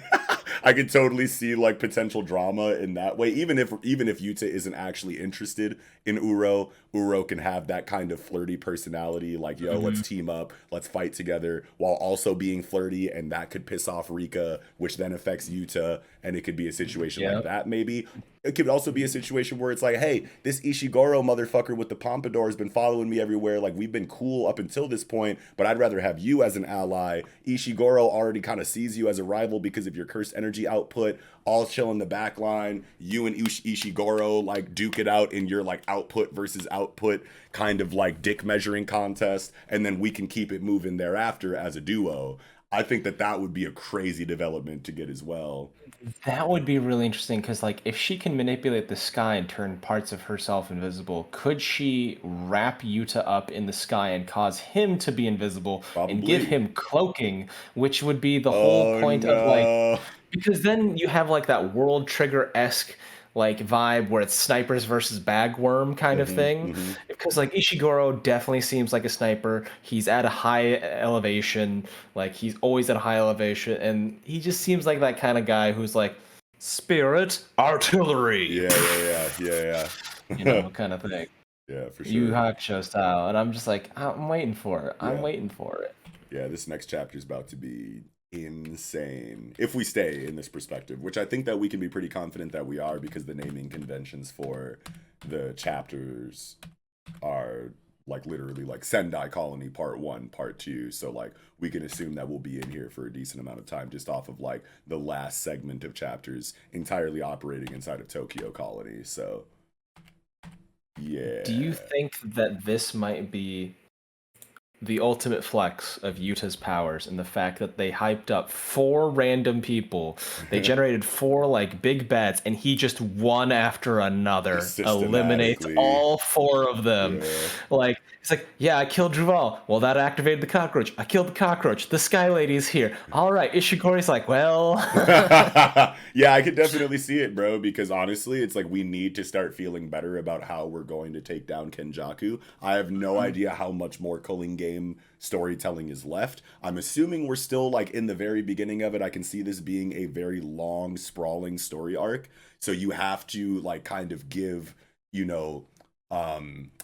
I could totally see like potential drama in that way. Even if Yuta isn't actually interested in Uro, Uro can have that kind of flirty personality, like, yo, let's Mhm. team up, let's fight together, while also being flirty, and that could piss off Rika, which then affects Yuta, and it could be a situation like Yep. that, maybe. It could also be a situation where it's like, hey, this Ishiguro motherfucker with the pompadour has been following me everywhere. Like, we've been cool up until this point, but I'd rather have you as an ally. Ishiguro already kind of sees you as a rival because of your cursed energy output. All chill in the back line. You and Ishiguro, like, duke it out in your, like, output versus output kind of, like, dick measuring contest. And then we can keep it moving thereafter as a duo. I think that would be a crazy development to get as well. That would be really interesting because, like, if she can manipulate the sky and turn parts of herself invisible, could she wrap Yuta up in the sky and cause him to be invisible and give Probably. him cloaking, which would be the whole Oh point of like, no. because then you have like that World Trigger-esque like vibe where it's snipers versus bagworm kind of Hmm, thing. hmm. Because like Ishiguro definitely seems like a sniper. He's at a high elevation, like he's always at a high elevation, and he just seems like that kind of guy who's like spirit artillery, Yeah, yeah, yeah, you yeah. know, kind of thing. Yeah, for Yu sure. Hakusho style, and I'm just like, I'm waiting for it. I'm Yeah. waiting for it. Yeah, this next chapter is about to be insane. If we stay in this perspective, which I think that we can be pretty confident that we are because the naming conventions for the chapters are like literally like Sendai Colony Part 1, Part 2. So like we can assume that we'll be in here for a decent amount of time just off of like the last segment of chapters entirely operating inside of Tokyo Colony. So yeah. Do you think that this might be the ultimate flex of Utah's powers and the fact that they hyped up 4 random people? They generated 4 like big bets, and he just one after another eliminates Systematically. all 4 of them. Yeah. Like it's like, yeah, I killed Druval. Well, that activated the cockroach. I killed the cockroach. The Sky Lady's here. All right, Ishigori's like, well, Yeah, I could definitely see it, bro, because honestly, it's like we need to start feeling better about how we're going to take down Kenjaku. I have no idea how much more culling game storytelling is left. I'm assuming we're still like in the very beginning of it. I can see this being a very long, sprawling story arc. So you have to like kind of give, you know,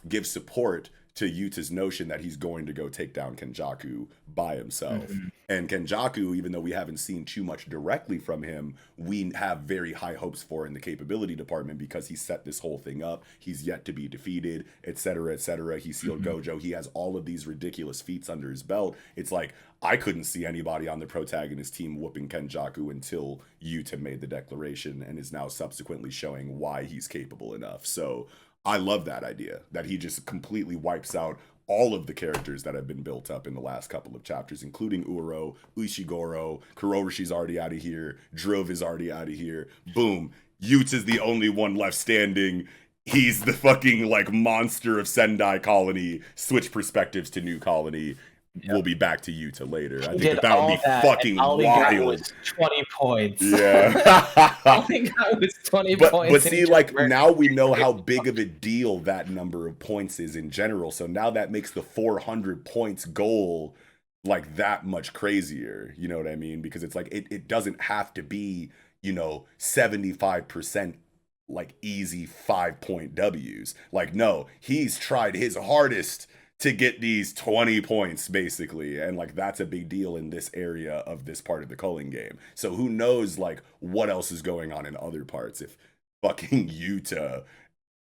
give support to Yuta's notion that he's going to go take down Kenjaku by himself. And Kenjaku, even though we haven't seen too much directly from him, we have very high hopes for in the capability department because he set this whole thing up. He's yet to be defeated, etc., etc. He sealed Gojo. He has all of these ridiculous feats under his belt. It's like I couldn't see anybody on the protagonist team whooping Kenjaku until Yuta made the declaration and is now subsequently showing why he's capable enough. So I love that idea that he just completely wipes out all of the characters that have been built up in the last couple of chapters, including Uro, Ishiguro, Kuroroshi's already out of here, Drove is already out of here. Boom. Yuta's the only one left standing. He's the fucking like monster of Sendai Colony. Switch perspectives to New Colony. We'll be back to Yuta later. I think that would be fucking all he got wild. was 20 points. Yeah. All he got was 20 But points. see, like now we know how big of a deal that number of points is in general. So now that makes the 400 points goal like that much crazier. You know what I mean? Because it's like it doesn't have to be, you know, 75% like easy 5-point W's. Like, no, he's tried his hardest to get these 20 points basically, and like that's a big deal in this area of this part of the culling game. So who knows like what else is going on in other parts if fucking Yuta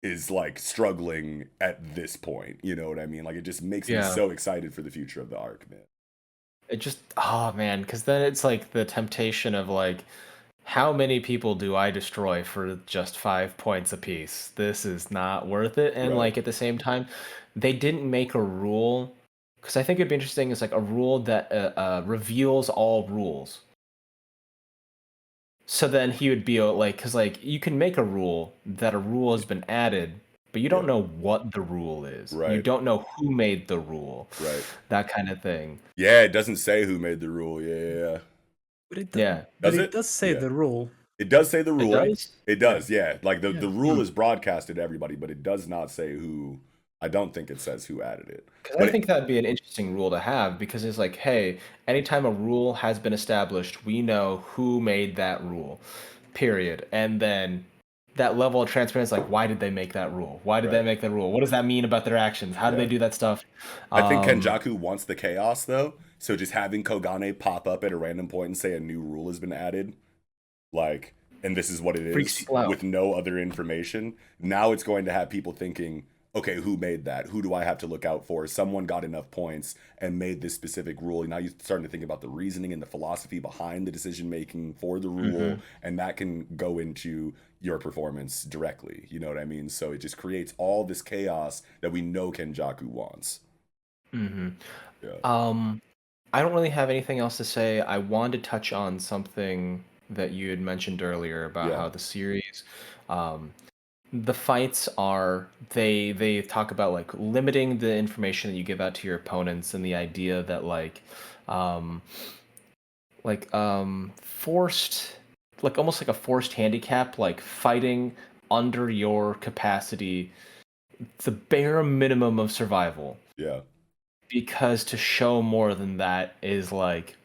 is like struggling at this point, you know what I mean? Like it just makes me so excited for the future of the arc, man. It just, oh man, because then it's like the temptation of like, how many people do I destroy for just 5 points apiece? This is not worth it. And like at the same time, they didn't make a rule, because I think it'd be interesting. It's like a rule that reveals all rules. So then he would be like, because like you can make a rule that a rule has been added, but you don't know what the rule is. Right. You don't know who made the rule. Right. That kind of thing. Yeah, it doesn't say who made the rule. Yeah. But it does say the rule. It does say the rule. It does, yeah. Like the rule is broadcasted to everybody, but it does not say who. I don't think it says who added it. I think that'd be an interesting rule to have, because it's like, hey, anytime a rule has been established, we know who made that rule, period. And then that level of transparency, like, why did they make that rule? Why did they make that rule? What does that mean about their actions? How do they do that stuff? I think Kenjaku wants the chaos, though. So just having Kogane pop up at a random point and say a new rule has been added, like, and this is what it is, with no other information. Now it's going to have people thinking, okay, who made that? Who do I have to look out for? Someone got enough points and made this specific rule. Now you're starting to think about the reasoning and the philosophy behind the decision making for the rule, and that can go into your performance directly. You know what I mean? So it just creates all this chaos that we know Kenjaku wants. I don't really have anything else to say. I wanted to touch on something that you had mentioned earlier about how the series, the fights are, they talk about like limiting the information that you give out to your opponents, and the idea that forced, like almost like a forced handicap, like fighting under your capacity, the bare minimum of survival. Yeah. Because to show more than that is like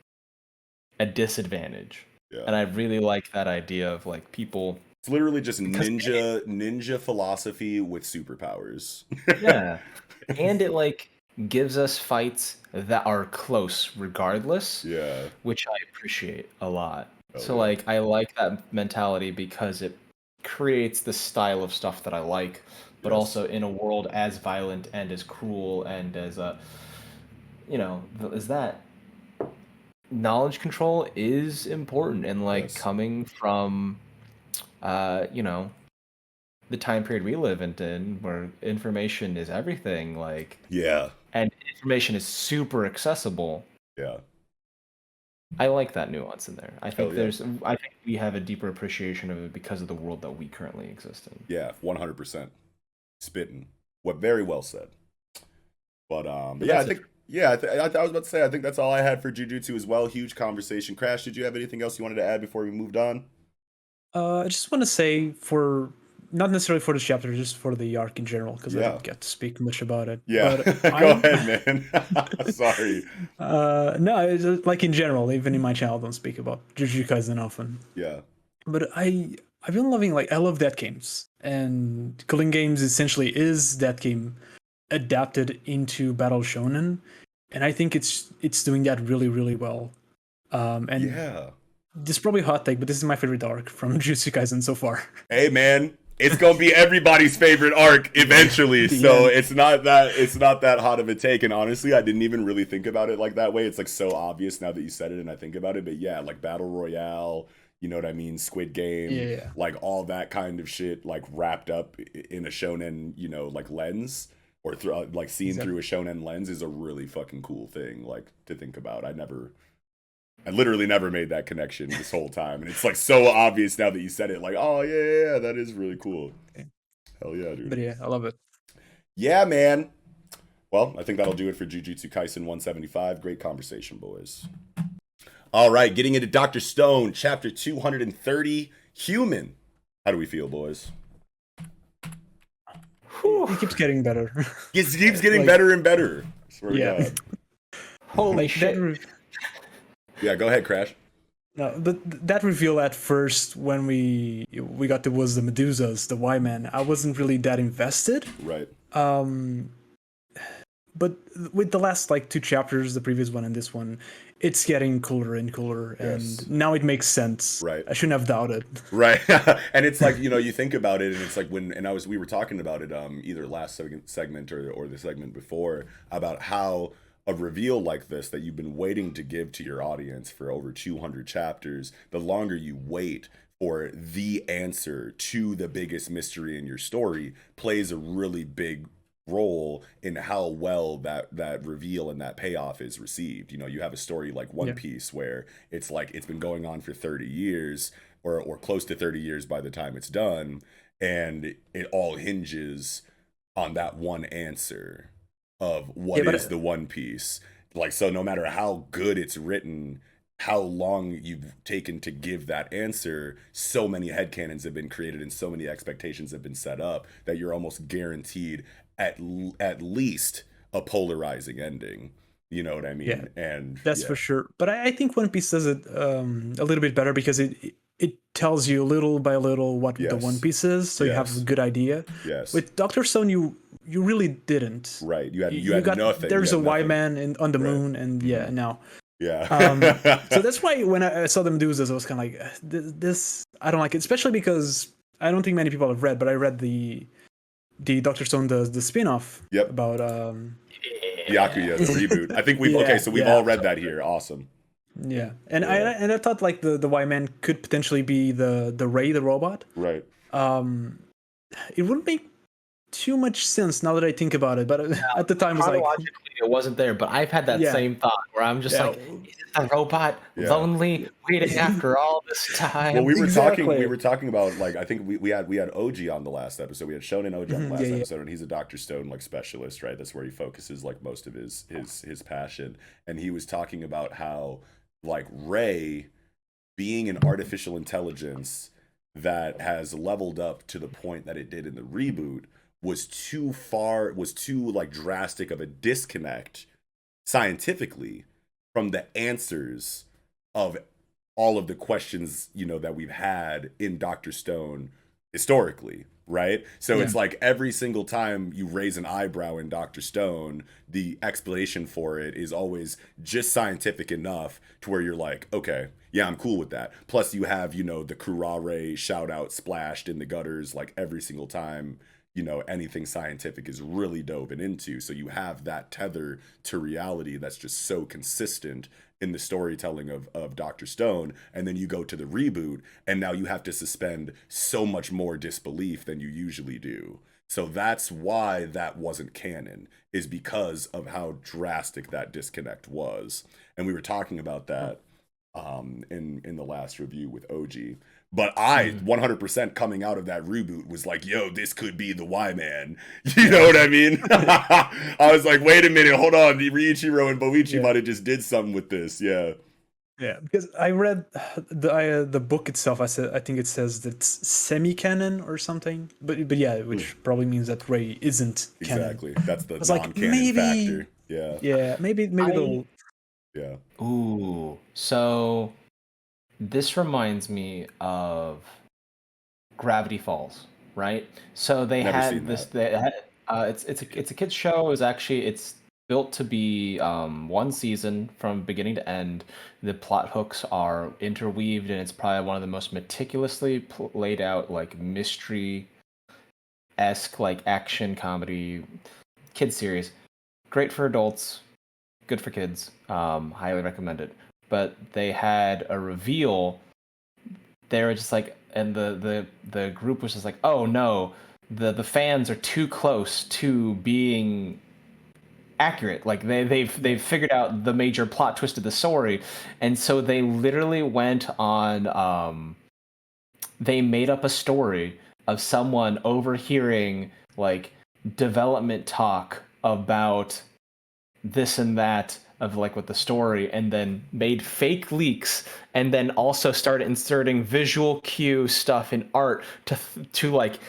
a disadvantage. Yeah. And I really like that idea of like people. It's literally just ninja philosophy with superpowers. Yeah. And it like gives us fights that are close regardless. Yeah. Which I appreciate a lot. Like I like that mentality because it creates the style of stuff that I like, but also in a world as violent and as cruel and as is that knowledge control is important, and like coming from the time period we live in where information is everything, like and information is super accessible. I like that nuance in there. I think I think we have a deeper appreciation of it because of the world that we currently exist in. 100%. Spitting. What very well said. But I think I was about to say, I think that's all I had for Jujutsu as well. Huge conversation. Crash, did you have anything else you wanted to add before we moved on? I just want to say, for not necessarily for this chapter, just for the arc in general, because I don't get to speak much about it. But go ahead, man. Sorry. No, it's like in general, even in my channel, I don't speak about Jujutsu Kaisen often. Yeah. But I've been loving, I love that games, and Culling Games essentially is that game adapted into Battle Shonen, and I think it's doing that really, really well. This is probably a hot take, but this is my favorite arc from Jujutsu Kaisen so far. Hey man, it's gonna be everybody's favorite arc eventually, so it's not that hot of a take. And honestly, I didn't even really think about it like that way. It's like so obvious now that you said it and I think about it. But yeah, like Battle Royale, you know what I mean? Squid Game, like all that kind of shit, like wrapped up in a shonen, like lens, or like seen through a shonen lens is a really fucking cool thing, like to think about. I literally never made that connection this whole time, and it's like so obvious now that you said it. Like, oh yeah, that is really cool. Hell yeah, dude. But yeah, I love it. Yeah, man. Well, I think that'll do it for Jujutsu Kaisen 175. Great conversation, boys. All right, getting into Dr. Stone, chapter 230, Human. How do we feel, boys? It keeps getting better. It keeps getting better and better. I swear to God. Holy shit. Yeah, go ahead, Crash. No, but that reveal at first when we got was the Medusas, the Y-Man, I wasn't really that invested. Right. But with the last like 2 chapters, the previous one and this one, it's getting cooler and cooler, and now it makes sense. Right. I shouldn't have doubted. Right. And it's like, you think about it, and it's like we were talking about it either last segment or the segment before, about how a reveal like this that you've been waiting to give to your audience for over 200 chapters, the longer you wait for the answer to the biggest mystery in your story, plays a really big role in how well that reveal and that payoff is received. You have a story like One Piece where it's like it's been going on for 30 years or close to 30 years by the time it's done, and it all hinges on that one answer of what is the One Piece. Like, so no matter how good it's written, how long you've taken to give that answer, so many headcanons have been created and so many expectations have been set up that you're almost guaranteed at least a polarizing ending. You know what I mean? Yeah, and that's for sure. But I think One Piece does it a little bit better because it tells you little by little what the One Piece is, so you have a good idea. Yes. With Dr. Stone, you really didn't. Right. You had got nothing. There's a Y-Man on the moon, and now. Yeah. So that's why when I saw the Medusas, I was kind of like, this I don't like it, especially because I don't think many people have read, but I read the Dr. Stone the spin-off about Byakuya, the reboot. I think we've we've all read that here. Awesome. Yeah. And I thought like the Y-Man could potentially be the Ray, the robot. Right. It wouldn't make too much sense now that I think about it, but at the time it was like it wasn't there. But I've had that same thought where I'm just like, is a robot lonely waiting after all this time? Well, we were talking about, like, I think we had OG on the last episode. We had Shonen OG on the last episode, and he's a Dr. Stone like specialist, right? That's where he focuses like most of his passion. And he was talking about how like Ray being an artificial intelligence that has leveled up to the point that it did in the reboot was too like drastic of a disconnect scientifically from the answers of all of the questions, that we've had in Dr. Stone historically, right? So it's like every single time you raise an eyebrow in Dr. Stone, the explanation for it is always just scientific enough to where you're like, okay, yeah, I'm cool with that. Plus you have, the Kurare shout out splashed in the gutters like every single time anything scientific is really dove into. So you have that tether to reality that's just so consistent in the storytelling of Dr. Stone. And then you go to the reboot, and now you have to suspend so much more disbelief than you usually do. So that's why that wasn't canon, is because of how drastic that disconnect was. And we were talking about that in the last review with OG. But I 100% coming out of that reboot was like, yo, this could be the Y-Man. You know what I mean? I was like, wait a minute, hold on. Riichiro and Boichi might have just did something with this. Yeah. Yeah, because I read the book itself. I think it says that it's semi-canon or something. But yeah, which probably means that Ray isn't canon. Exactly. That's the non-canon factor. Yeah. Yeah, maybe they'll... Yeah. Ooh. So this reminds me of Gravity Falls, right? So they had this. It's a kids show. It's built to be one season from beginning to end. The plot hooks are interweaved, and it's probably one of the most meticulously laid out, like mystery-esque, like action comedy kids series. Great for adults, good for kids. Highly recommended. But they had a reveal. They were just like, and the group was just like, oh no, the fans are too close to being accurate. Like they've figured out the major plot twist of the story, and so they literally went on. They made up a story of someone overhearing like development talk about this and that of like with the story, and then made fake leaks, and then also started inserting visual cue stuff in art to like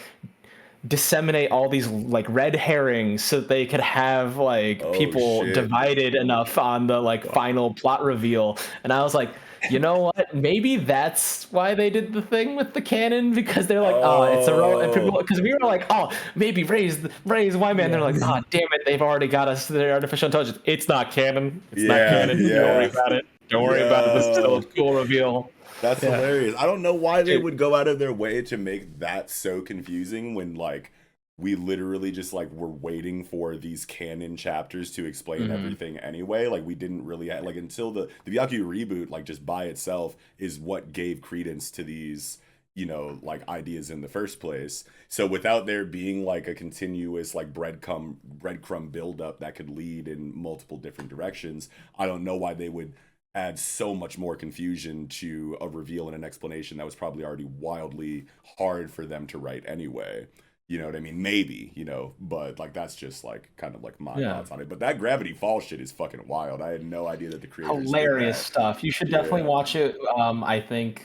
disseminate all these like red herrings so that they could have like people divided enough on the like final plot reveal. And I was like, you know what? Maybe that's why they did the thing with the canon, because they're like, it's a because we were like, maybe Ray's Y-Man. They're like, damn it, they've already got us their artificial intelligence. It's not canon. It's not canon. Don't worry about it. Don't worry about it. This is still a cool reveal. That's hilarious. I don't know why they would go out of their way to make that so confusing when like we literally just like were waiting for these canon chapters to explain everything anyway. Like we didn't really have, like until the Byakuya reboot, like just by itself is what gave credence to these, you know, like ideas in the first place. So without there being like a continuous like breadcrumb buildup that could lead in multiple different directions, I don't know why they would add so much more confusion to a reveal and an explanation that was probably already wildly hard for them to write anyway. You know what I mean? Maybe, you know, but like that's just like kind of like my thoughts on it. But that Gravity Falls shit is fucking wild. I had no idea that the creators hilarious stuff. You should definitely watch it. I think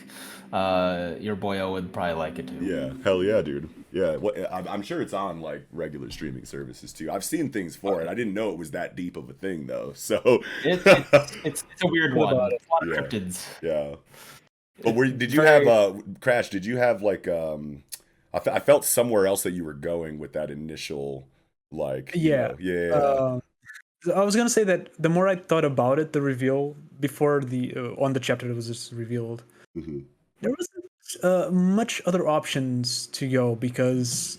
your boyo would probably like it too. Yeah, hell yeah, dude. Yeah, I'm sure it's on like regular streaming services too. I've seen things for it. I didn't know it was that deep of a thing though. So it's a weird one. A lot of cryptids. Yeah. But did you have Crash? Did you have like I felt somewhere else that you were going with that initial like I was gonna say that the more I thought about it, the reveal before the on the chapter that was just revealed, there wasn't much other options to go, because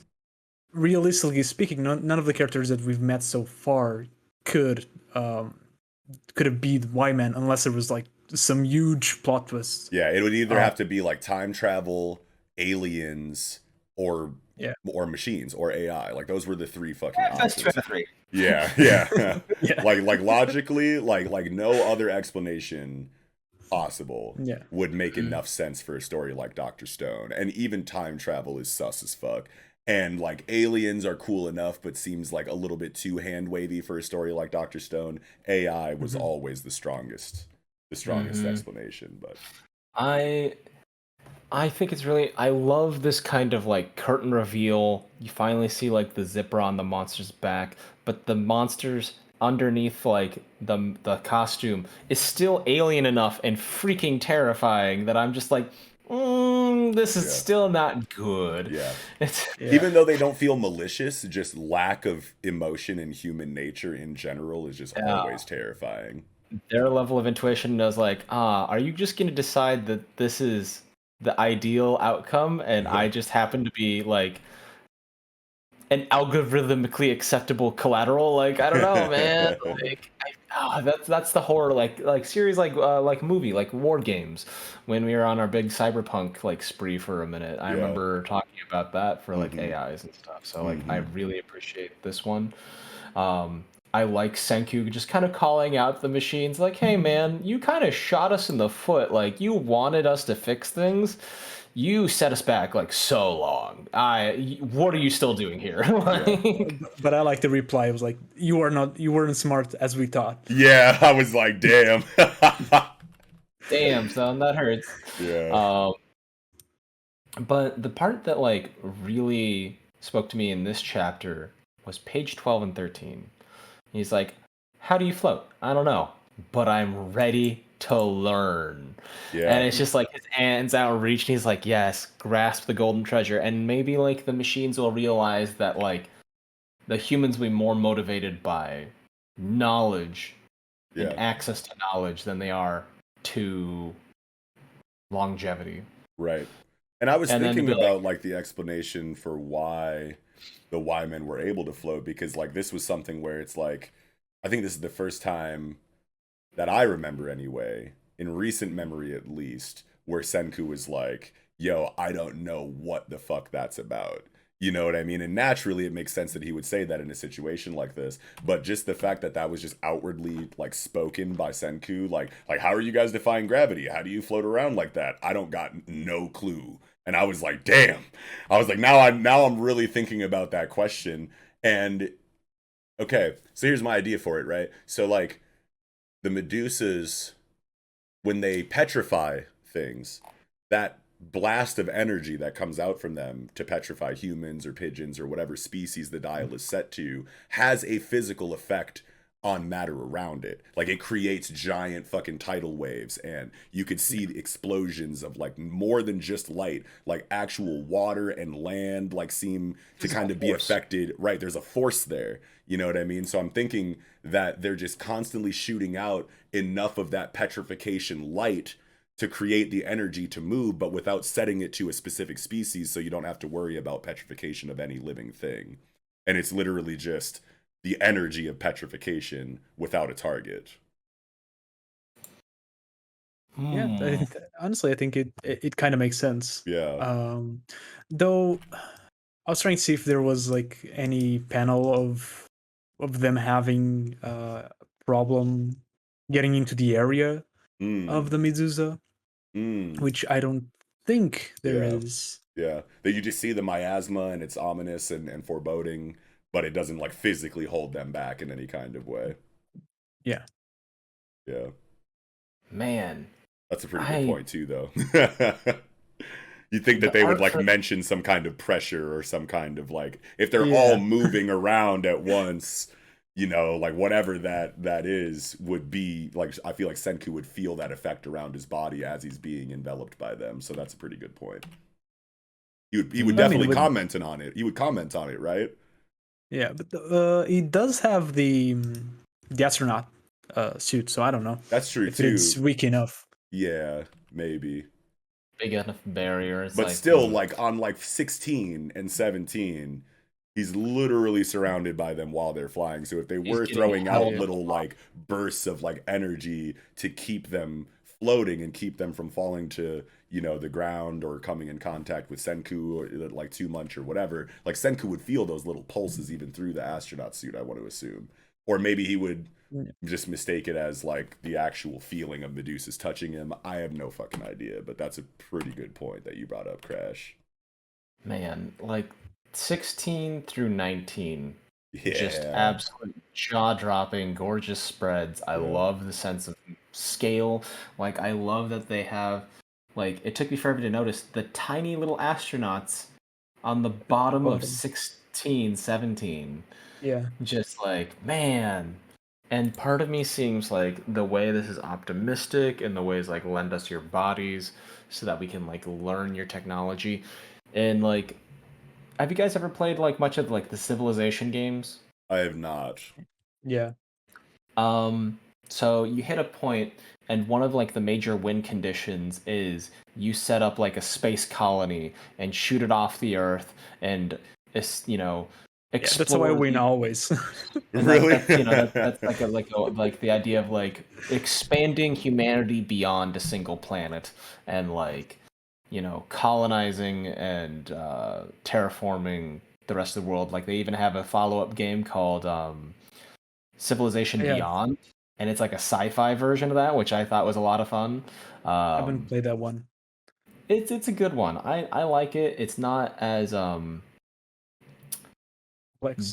realistically speaking, none of the characters that we've met so far could have beat Y-Man unless there was like some huge plot twist. Yeah, it would either have to be like time travel, aliens, or machines or AI. Like those were the three fucking options. Yeah. Like logically, like no other explanation possible would make enough sense for a story like Dr. Stone. And even time travel is sus as fuck. And like aliens are cool enough, but seems like a little bit too hand wavy for a story like Dr. Stone. AI was always the strongest explanation. But I think it's really, I love this kind of like curtain reveal. You finally see like the zipper on the monster's back, but the monsters underneath like the costume is still alien enough and freaking terrifying that I'm just like, this is still not good. Even though they don't feel malicious, just lack of emotion and human nature in general is just always terrifying. Their level of intuition knows like, are you just going to decide that this is the ideal outcome and I just happen to be like an algorithmically acceptable collateral? Like, I don't know, man. Like that's the horror like series like movie like War Games, when we were on our big cyberpunk like spree for a minute. I remember talking about that for like AIs and stuff. So like I really appreciate this one. I like Senku just kind of calling out the machines like, hey man, you kind of shot us in the foot. Like, you wanted us to fix things. You set us back like so long. What are you still doing here? But I like the reply. It was like, you weren't smart as we thought. Yeah, I was like, damn. Damn, son, that hurts. Yeah. But the part that like really spoke to me in this chapter was page 12 and 13. He's like, how do you float? I don't know, but I'm ready to learn. Yeah. And it's just like his hands outreach, and he's like, yes, grasp the golden treasure. And maybe like the machines will realize that like the humans will be more motivated by knowledge and access to knowledge than they are to longevity. Right. And I was thinking about like the explanation for why the Y-Men were able to float, because like this was something where it's like, I think this is the first time that I remember anyway, in recent memory at least, where Senku was like, yo, I don't know what the fuck that's about. You know what I mean? And naturally it makes sense that he would say that in a situation like this, but just the fact that that was just outwardly like spoken by Senku, like how are you guys defying gravity? How do you float around like that? I don't got no clue. And I was like, damn. I was like, now I'm really thinking about that question. And okay, so here's my idea for it, right? So like the Medusas, when they petrify things, that blast of energy that comes out from them to petrify humans or pigeons or whatever species the dial is set to has a physical effect on matter around it. Like it creates giant fucking tidal waves, and you could see the explosions of like more than just light, like actual water and land like seem to kind of be affected. Right, there's a force there. You know what I mean? So I'm thinking that they're just constantly shooting out enough of that petrification light to create the energy to move, but without setting it to a specific species, so you don't have to worry about petrification of any living thing. And it's literally just the energy of petrification without a target. Yeah, honestly, I think it kind of makes sense. Yeah. Though I was trying to see if there was like any panel of them having problem getting into the area of the Medusa, which I don't think there is. Yeah, that you just see the miasma and it's ominous and foreboding, but it doesn't like physically hold them back in any kind of way. Yeah. Yeah. Man. That's a pretty good point too, though. You'd think that they would like mention some kind of pressure or some kind of like, if they're all moving around at once, you know, like whatever that is would be like, I feel like Senku would feel that effect around his body as he's being enveloped by them. So that's a pretty good point. He would definitely comment on it. He would comment on it, right? Yeah, but he does have the astronaut suit, so I don't know. That's true if too. It's weak enough. Yeah, maybe. Big enough barrier. But like, still, like on like 16 and 17, he's literally surrounded by them while they're flying. So if they were throwing out little like bursts of like energy to keep them floating and keep them from falling to, you know, the ground or coming in contact with Senku or like too much or whatever, like Senku would feel those little pulses even through the astronaut suit, I want to assume. Or maybe he would just mistake it as like the actual feeling of Medusa's touching him. I have no fucking idea, but that's a pretty good point that you brought up, Crash. Man, like 16 through 19, just absolute jaw-dropping, gorgeous spreads. I love the sense of scale. Like, I love that they have, like, it took me forever to notice the tiny little astronauts on the bottom of 16, 17. Yeah. Just like, man. And part of me seems like the way this is optimistic and the ways like lend us your bodies so that we can like learn your technology. And like, have you guys ever played like much of like the Civilization games? I have not. Yeah. So you hit a point, and one of like the major win conditions is you set up like a space colony and shoot it off the Earth, and it's, you know, that's how I win always. Really? That's like the idea of like expanding humanity beyond a single planet and like, you know, colonizing and terraforming the rest of the world. Like they even have a follow-up game called Civilization Beyond, and it's like a sci-fi version of that, which I thought was a lot of fun. I haven't played that one. It's a good one. I like it. It's not as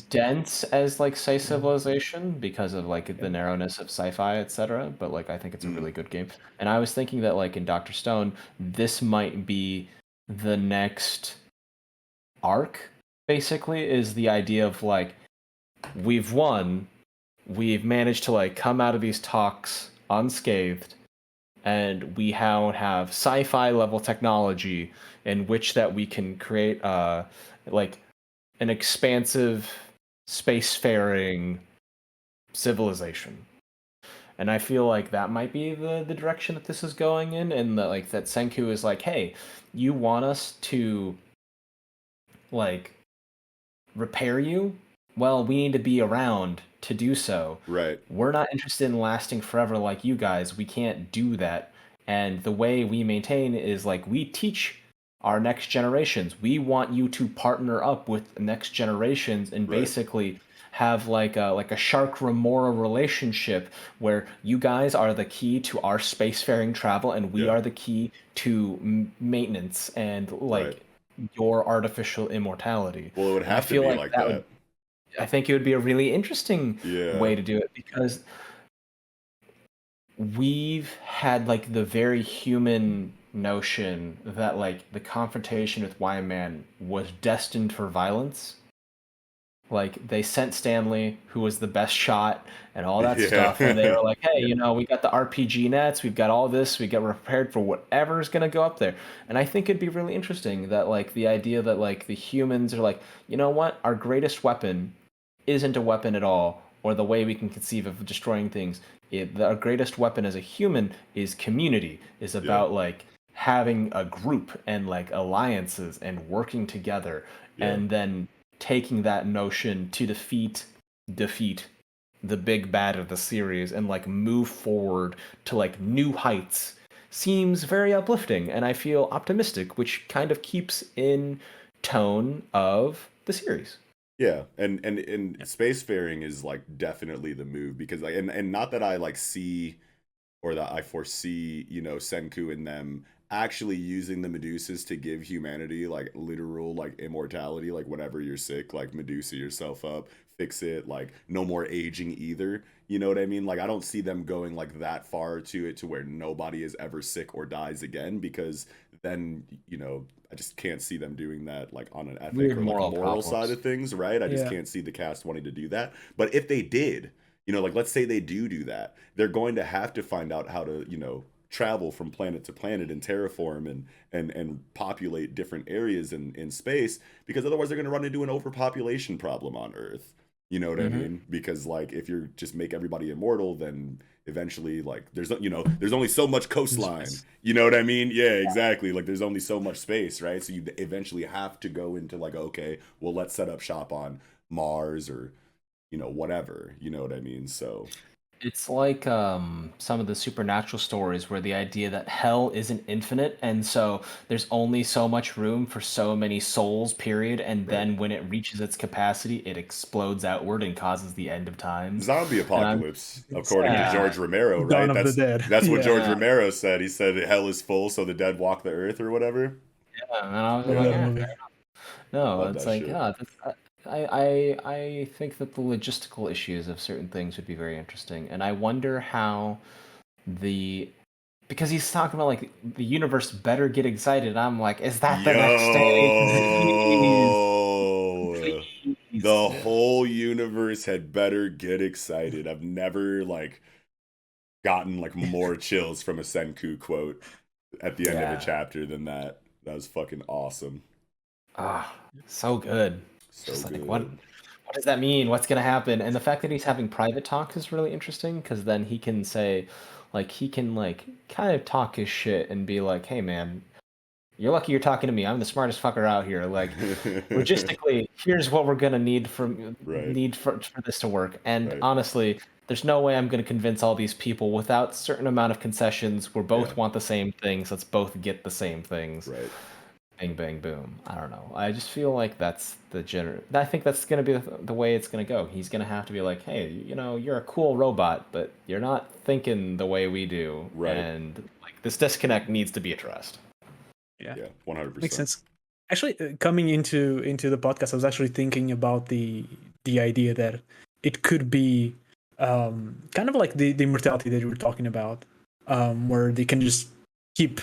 dense as like say Civilization because of like the narrowness of sci-fi, etc. But like I think it's a really good game. And I was thinking that like in Dr. Stone, this might be the next arc. Basically, is the idea of like we've won, we've managed to like come out of these talks unscathed, and we have sci-fi level technology in which that we can create like an expansive spacefaring civilization. And I feel like that might be the direction that this is going in, and that like that Senku is like, hey, you want us to like repair you? Well, we need to be around to do so. Right. We're not interested in lasting forever like you guys. We can't do that. And the way we maintain is like we teach our next generations. We want you to partner up with next generations and basically have like a Shark Remora relationship where you guys are the key to our spacefaring travel and we are the key to maintenance and like your artificial immortality. Well, it would have to be like that. I think it would be a really interesting way to do it, because we've had like the very human notion that like the confrontation with Y-Man was destined for violence. Like they sent Stanley, who was the best shot and all that stuff, and they Yeah. were like, "Hey, we got the RPG nets, we've got all this, we're prepared for whatever's gonna go up there." And I think it'd be really interesting that like the idea that like the humans are like, you know what, our greatest weapon isn't a weapon at all, or the way we can conceive of destroying things. Our greatest weapon as a human is community, is Yeah. about like having a group and like alliances and working together, Yeah. and then taking that notion to defeat the big bad of the series and like move forward to like new heights seems very uplifting, and I feel optimistic, which kind of keeps in tone of the series. Yeah, and spacefaring is like definitely the move because like and not that I like see or that I foresee, Senku and them actually using the Medusas to give humanity like literal like immortality, like whenever you're sick, like Medusa yourself up, fix it, like no more aging either. You know what I mean? Like I don't see them going like that far to it to where nobody is ever sick or dies again because then, I just can't see them doing that like on an ethic Weird or like moral moral side problems. of things, right? I just Yeah. can't see the cast wanting to do that. But if they did, like let's say they do that, they're going to have to find out how to, travel from planet to planet and terraform and populate different areas in space because otherwise they're going to run into an overpopulation problem on Earth. You know what I Hmm. mean? Because like if you just make everybody immortal, then eventually like there's only so much coastline. You know what I mean? Yeah, exactly. Like there's only so much space, right? So you eventually have to go into like okay, well let's set up shop on Mars or whatever. You know what I mean? So It's like some of the supernatural stories where the idea that hell isn't infinite, and so there's only so much room for so many souls, period. And right. then when it reaches its capacity, it explodes outward and causes the end of times. Zombie And I'm, apocalypse, It's according to like yeah, George Romero, Dawn right? of the That's Dead. that's what Yeah. George yeah, Romero said. He said hell is full, so the dead walk the earth or whatever. yeah. And I was Yeah, just like, that yeah, movie. fair. No, Love it's that like, shit. yeah, I think that the logistical issues of certain things would be very interesting, and I wonder how the because he's talking about like the universe better get excited. I'm like, is that the next stage? Please, Yo, the please. whole universe had better get excited. I've never like gotten like more chills from a Senku quote at the end of a Yeah. chapter than that. That was fucking awesome. Ah, so good. It's So just like what good. what does that mean? What's gonna happen? And the fact that he's having private talks is really interesting because then he can say, like, he can like kind of talk his shit and be like, hey man, you're lucky you're talking to me. I'm the smartest fucker out here. Like, logistically, here's what we're gonna Right, for this to work. And right. honestly, there's no way I'm gonna convince all these people without certain amount of concessions. We Yeah, both want the same things. Let's both get the same things. right. Bang bang boom. I don't know. I just feel like that's the I think that's gonna be the way it's gonna go. He's gonna have to be like, hey, you're a cool robot, but you're not thinking the way we do, Right. and like this disconnect needs to be addressed. Yeah, Yeah, makes 100%. sense. Actually, coming into the podcast, I was actually thinking about the idea that it could be kind of like the immortality that you were talking about, where they can just keep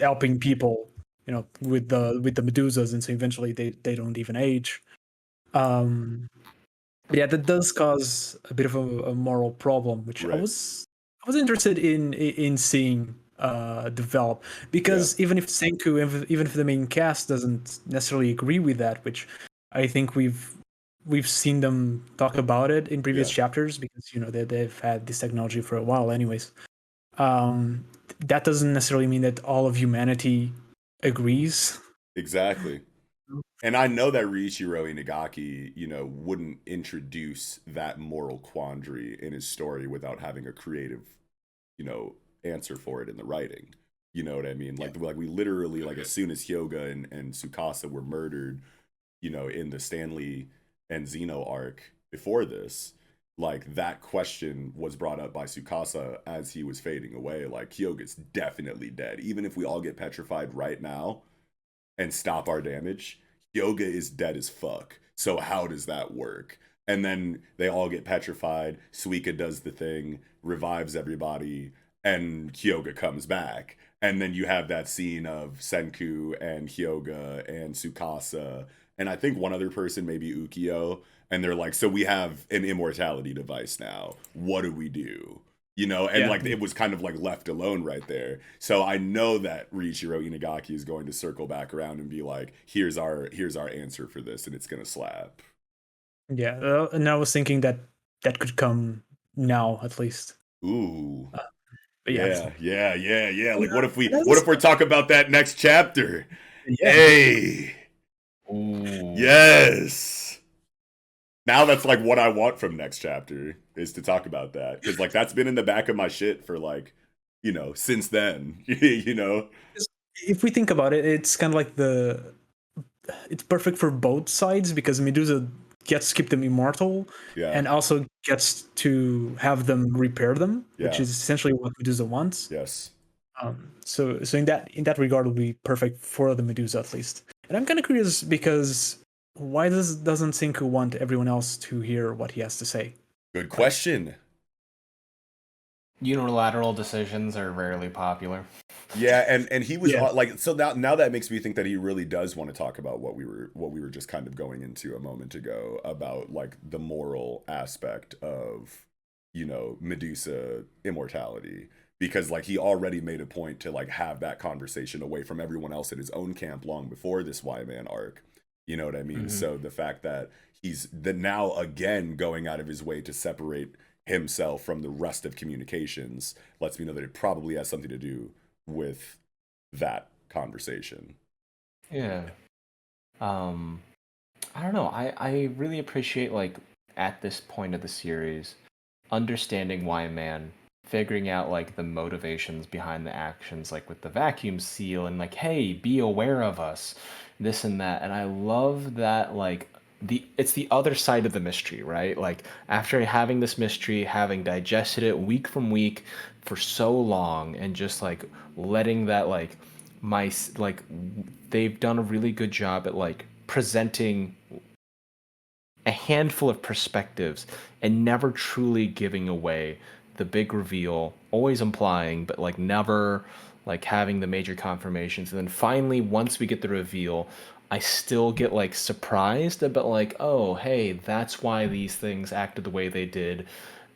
helping people, with the Medusas, and so eventually they don't even age. Um, but yeah, that does cause a bit of a moral problem, which I Right. was interested in seeing develop, Yeah. because even if Senku, even if the main cast doesn't necessarily agree with that, which I think we've seen them talk about it in previous Yeah. chapters, because they've had this technology for a while, anyways. Um, that doesn't necessarily mean that all of humanity agrees. Exactly. And I know that Riichiro Inagaki, wouldn't introduce that moral quandary in his story without having a creative, you know, answer for it in the writing. You know what I mean? Like we literally like as soon as Hyoga and Tsukasa were murdered, in the Stanley and Zeno arc before this, like that question was brought up by Tsukasa as he was fading away. Like Hyoga's definitely dead. Even if we all get petrified right now and stop our damage, Hyoga is dead as fuck. So how does that work? And then they all get petrified. Suika does the thing, revives everybody, and Hyoga comes back. And then you have that scene of Senku and Hyoga and Tsukasa, and I think one other person, maybe Ukyo, and they're like, so we have an immortality device now. What do we do? You know, and like it was kind of like left alone right there. So I know that Riichiro Inagaki is going to circle back around and be like, here's our answer for this, and it's gonna slap. Yeah, and I was thinking that could come now at least. Ooh. But Yeah. Like, what if we're talking about that next chapter? Yeah. Hey. Ooh. Yes. Now that's like what I want from next chapter, is to talk about that, because like that's been in the back of my shit for like, you know, since then. You know, if we think about it, it's kind of like it's perfect for both sides, because Medusa gets to keep them immortal, and also gets to have them repair them, which is essentially what Medusa wants. Yes. So in that regard, it will be perfect for the Medusa at least. And I'm kind of curious, because why doesn't Senku want everyone else to hear what he has to say? Good question. Unilateral decisions are rarely popular. Yeah, and he was like, so now that makes me think that he really does want to talk about what we were just kind of going into a moment ago, about like the moral aspect of, you know, Medusa immortality, because like he already made a point to like have that conversation away from everyone else at his own camp long before this Y-Man arc. You know what I mean? Mm-hmm. So the fact that he's now again going out of his way to separate himself from the rest of communications lets me know that it probably has something to do with that conversation. Yeah. I don't know. I really appreciate, like, at this point of the series, understanding why man, figuring out like the motivations behind the actions, like with the vacuum seal, and like, hey, be aware of us, this and that. And I love that, like, it's the other side of the mystery, right? Like, after having this mystery, having digested it week from week for so long, and just like letting that, like, they've done a really good job at like presenting a handful of perspectives and never truly giving away the big reveal, always implying, but like never like having the major confirmations. And then finally, once we get the reveal, I still get like surprised about like, oh, hey, that's why these things acted the way they did.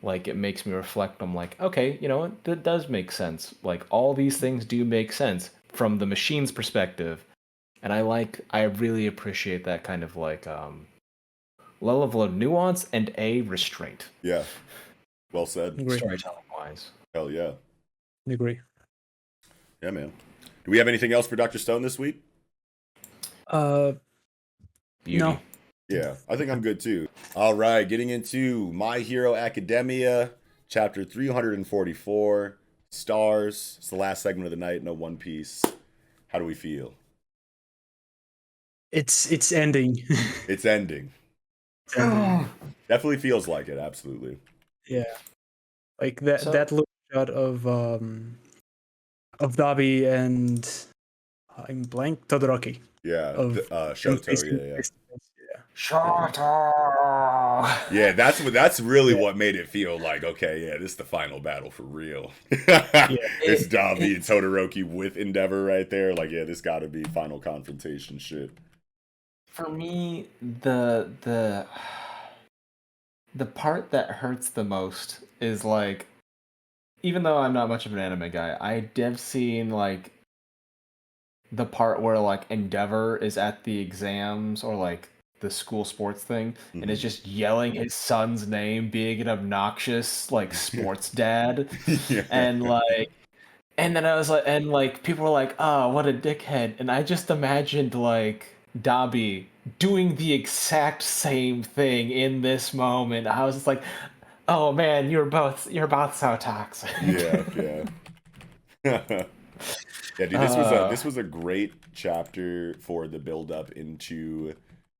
Like, it makes me reflect. I'm like, okay, you know what? That does make sense. Like, all these things do make sense from the machine's perspective. And I really appreciate that kind of like level of nuance and a restraint. Yeah. Well said. Storytelling wise. Hell yeah. I agree. Yeah, man. Do we have anything else for Dr. Stone this week? Beauty. No. Yeah, I think I'm good too. All right, getting into My Hero Academia, chapter 344, Stars. It's the last segment of the night, no One Piece. How do we feel? It's ending. It's ending. Definitely feels like it, absolutely. Yeah. Like that little shot of Dabi and I'm blank, Todoroki. Yeah, Shoto, yeah. Shoto! Yeah, that's really what made it feel like, okay, yeah, this is the final battle for real. It's Dabi and Todoroki with Endeavor right there. Like, yeah, this gotta be final confrontation shit. For me, the part that hurts the most is like, even though I'm not much of an anime guy, I have seen like the part where like Endeavor is at the exams or like the school sports thing and is just yelling his son's name, being an obnoxious like sports dad. And like, and then I was like, and like people were like, oh, what a dickhead. And I just imagined like Dabi doing the exact same thing in this moment. I was just like, oh man, you're both so toxic. Yeah. Yeah, dude, this was a great chapter for the build up into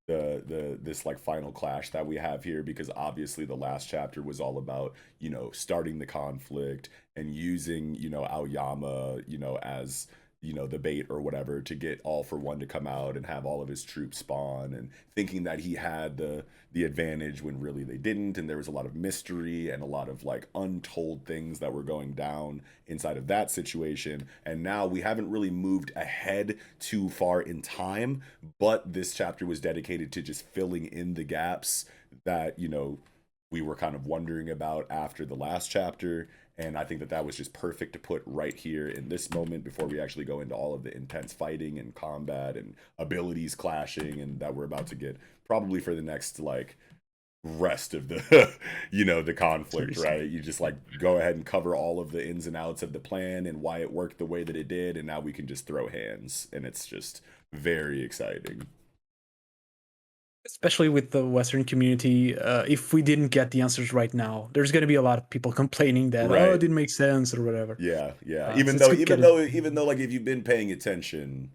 this like final clash that we have here, because obviously the last chapter was all about, you know, starting the conflict and using, you know, Aoyama, you know, as the bait or whatever to get All for One to come out and have all of his troops spawn, and thinking that he had the advantage when really they didn't, and there was a lot of mystery and a lot of like untold things that were going down inside of that situation. And now we haven't really moved ahead too far in time, but this chapter was dedicated to just filling in the gaps that we were kind of wondering about after the last chapter. And I think that was just perfect to put right here in this moment before we actually go into all of the intense fighting and combat and abilities clashing, and that we're about to get probably for the next like rest of the the conflict, right? You just like go ahead and cover all of the ins and outs of the plan and why it worked the way that it did, and now we can just throw hands, and it's just very exciting. Especially with the Western community, if we didn't get the answers right now, there's going to be a lot of people complaining that Right. it didn't make sense or whatever. Yeah. Even though like if you've been paying attention,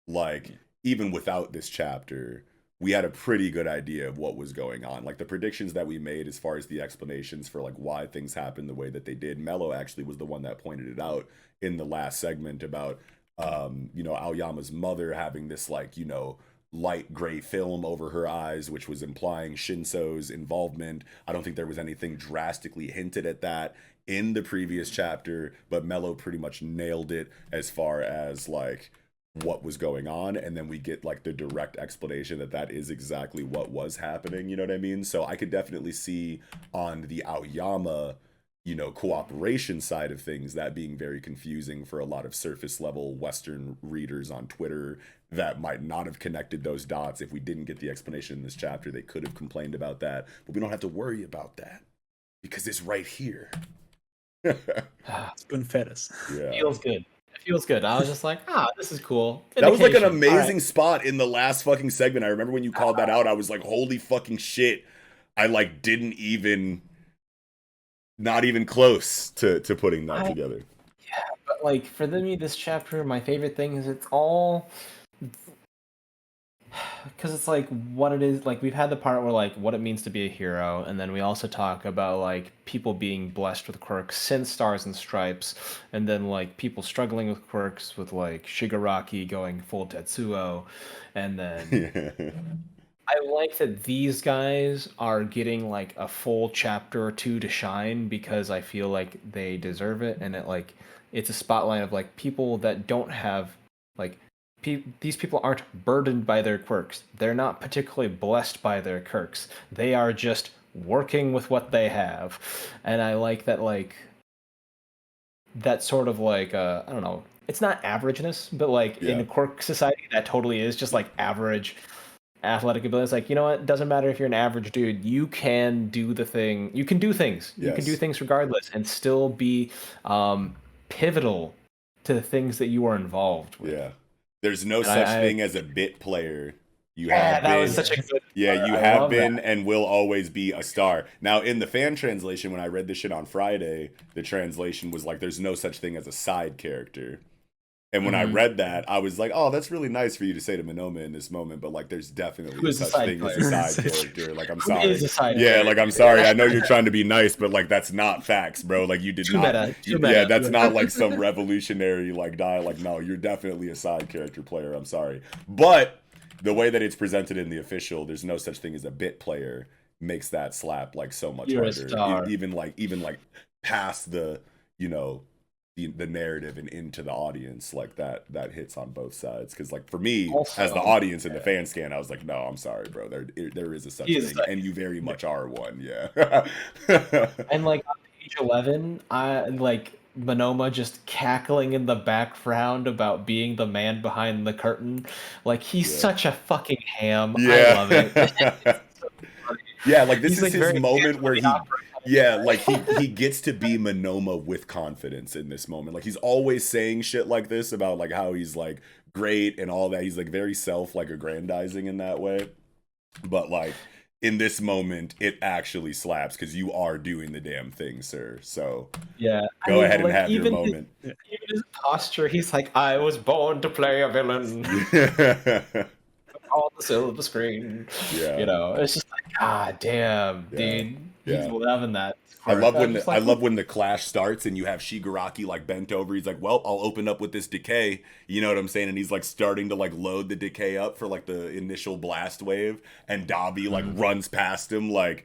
like even without this chapter, we had a pretty good idea of what was going on. Like the predictions that we made as far as the explanations for like why things happened the way that they did. Mello actually was the one that pointed it out in the last segment about Aoyama's mother having this like light gray film over her eyes, which was implying Shinso's involvement. I don't think there was anything drastically hinted at that in the previous chapter, but Mello pretty much nailed it as far as like what was going on, and then we get like the direct explanation that is exactly what was happening, you know what I mean? So I could definitely see on the Aoyama cooperation side of things, that being very confusing for a lot of surface level Western readers on Twitter that might not have connected those dots. If we didn't get the explanation in this chapter, they could have complained about that, but we don't have to worry about that because it's right here. Spoon fed us. Yeah. Feels good. It feels good. I was just like, this is cool. That was like an Vindication. amazing spot in the last fucking segment. I remember when you called that out, I was like, holy fucking shit. I like didn't even, not even close to putting that together. Yeah, but like for me, this chapter, my favorite thing is it's all because it's like what it is. Like we've had the part where like what it means to be a hero, and then we also talk about like people being blessed with quirks since Stars and Stripes, and then like people struggling with quirks with like Shigaraki going full Tetsuo, and then I like that these guys are getting like a full chapter or two to shine because I feel like they deserve it, and it's a spotlight of like people that don't have like these people aren't burdened by their quirks. They're not particularly blessed by their quirks. They are just working with what they have, and I like that that sort of like I don't know. It's not averageness, but like in a quirk society, that totally is just like average athletic ability. It's like, you know what? It doesn't matter if you're an average dude. You can do the thing. You can do things. You can do things regardless and still be pivotal to the things that you are involved with. Yeah. There's no such thing as a bit player. You have that been, was such a good. you have been and will always be a star. Now, in the fan translation, when I read this shit on Friday, the translation was like, "There's no such thing as a side character." And when I read that, I was like, "Oh, that's really nice for you to say to Monoma in this moment." But like, there's definitely such thing as a side character. Like, I'm sorry. Like, I'm sorry. I know you're trying to be nice, but like, that's not facts, bro. Like, you did not. That's not like some revolutionary like dialogue. No, you're definitely a side character player. I'm sorry, but the way that it's presented in the official, there's no such thing as a bit player, makes that slap like so much harder. Even like past the the narrative and into the audience, like that hits on both sides. Because like for me, also, as the audience in the fan scan, I was like, no, I'm sorry, bro. There is a such thing, and you very much are one. Yeah. And like on page 11, I like Monoma just cackling in the background about being the man behind the curtain. Like he's such a fucking ham. I love it. Yeah, like this is his moment where he gets to be Monoma with confidence in this moment. Like he's always saying shit like this about like how he's like great and all that. He's like very aggrandizing in that way. But like in this moment, it actually slaps because you are doing the damn thing, sir. So go ahead and have your moment. Even his posture, he's like, I was born to play a villain. on the silver screen. Yeah. You know, it's just like, God damn, dude. Yeah. He's loving that. I love when the clash starts and you have Shigaraki like bent over. He's like, "Well, I'll open up with this decay." You know what I'm saying? And he's like starting to like load the decay up for like the initial blast wave, and Dabi like runs past him like,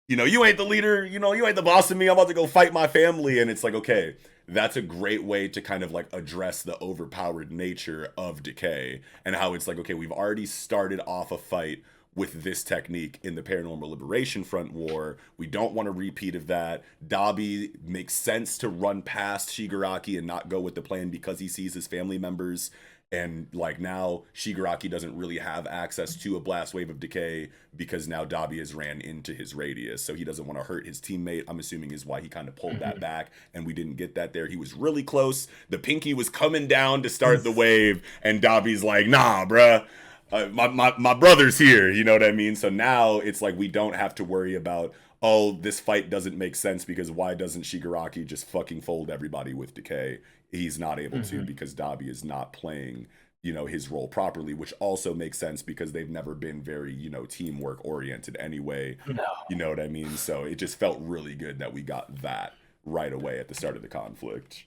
you ain't the leader. You ain't the boss of me. I'm about to go fight my family. And it's like, okay, that's a great way to kind of like address the overpowered nature of decay and how it's like, okay, we've already started off a fight with this technique in the Paranormal Liberation Front War. We don't want a repeat of that. Dabi makes sense to run past Shigaraki and not go with the plan because he sees his family members. And like now Shigaraki doesn't really have access to a blast wave of decay because now Dabi has ran into his radius. So he doesn't want to hurt his teammate, I'm assuming is why he kind of pulled that back. And we didn't get that there. He was really close. The pinky was coming down to start the wave. And Dabi's like, nah, bruh. My brother's here, you know what I mean? So now it's like we don't have to worry about, oh, this fight doesn't make sense because why doesn't Shigaraki just fucking fold everybody with decay? He's not able to because Dabi is not playing, his role properly, which also makes sense because they've never been very, teamwork oriented anyway. No. You know what I mean? So it just felt really good that we got that right away at the start of the conflict.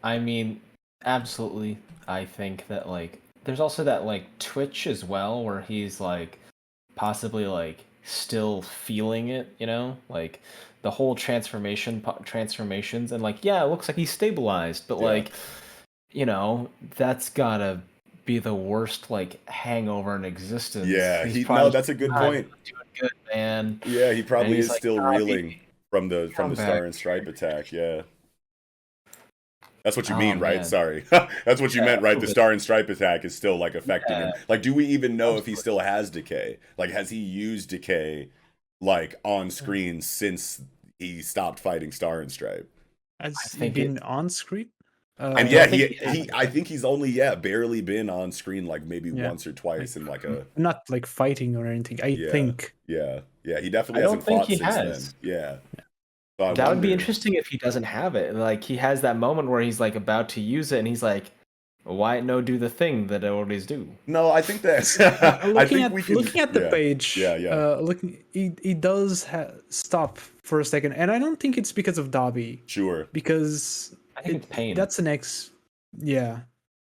I mean, absolutely. I think that like there's also that like twitch as well where he's like possibly like still feeling it, like the whole transformations and like, yeah, it looks like he's stabilized, but like, that's gotta be the worst like hangover in existence. Yeah, that's a good point. Doing good, man. Yeah, he probably is like, still reeling from the Star and Stripe attack. Yeah. That's what you mean, right? Man. Sorry. That's what you meant, right? The Star and Stripe attack is still like affecting him. Like, do we even know if he still has decay? Like, has he used decay like on screen since he stopped fighting Star and Stripe? Has he been on screen? And yeah, I think he's only barely been on screen like maybe once or twice in like a not like fighting or anything. I think. Yeah, he definitely hasn't fought since then. Yeah. So that would be interesting if he doesn't have it. Like he has that moment where he's like about to use it, and he's like, "Why no do the thing that I always do?" No, I think that's looking at the page. He does stop for a second, and I don't think it's because of Dabi. Sure. Because I think it's pain. That's the next. Yeah,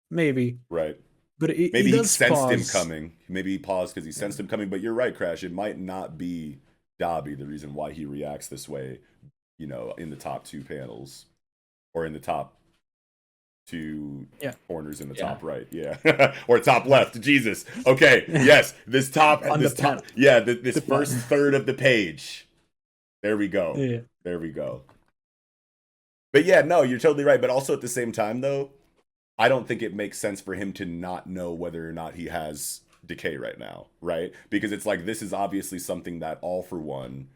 maybe. Right. But maybe he sensed him coming. Maybe he paused because he sensed him coming. But you're right, Crash. It might not be Dabi the reason why he reacts this way. In the top two panels or in the top two corners in the top right. Yeah. Or top left. Jesus. Okay. Yes. This first third of the page. There we go. Yeah. There we go. But yeah, no, you're totally right. But also at the same time though, I don't think it makes sense for him to not know whether or not he has decay right now. Right. Because it's like, this is obviously something that All For One,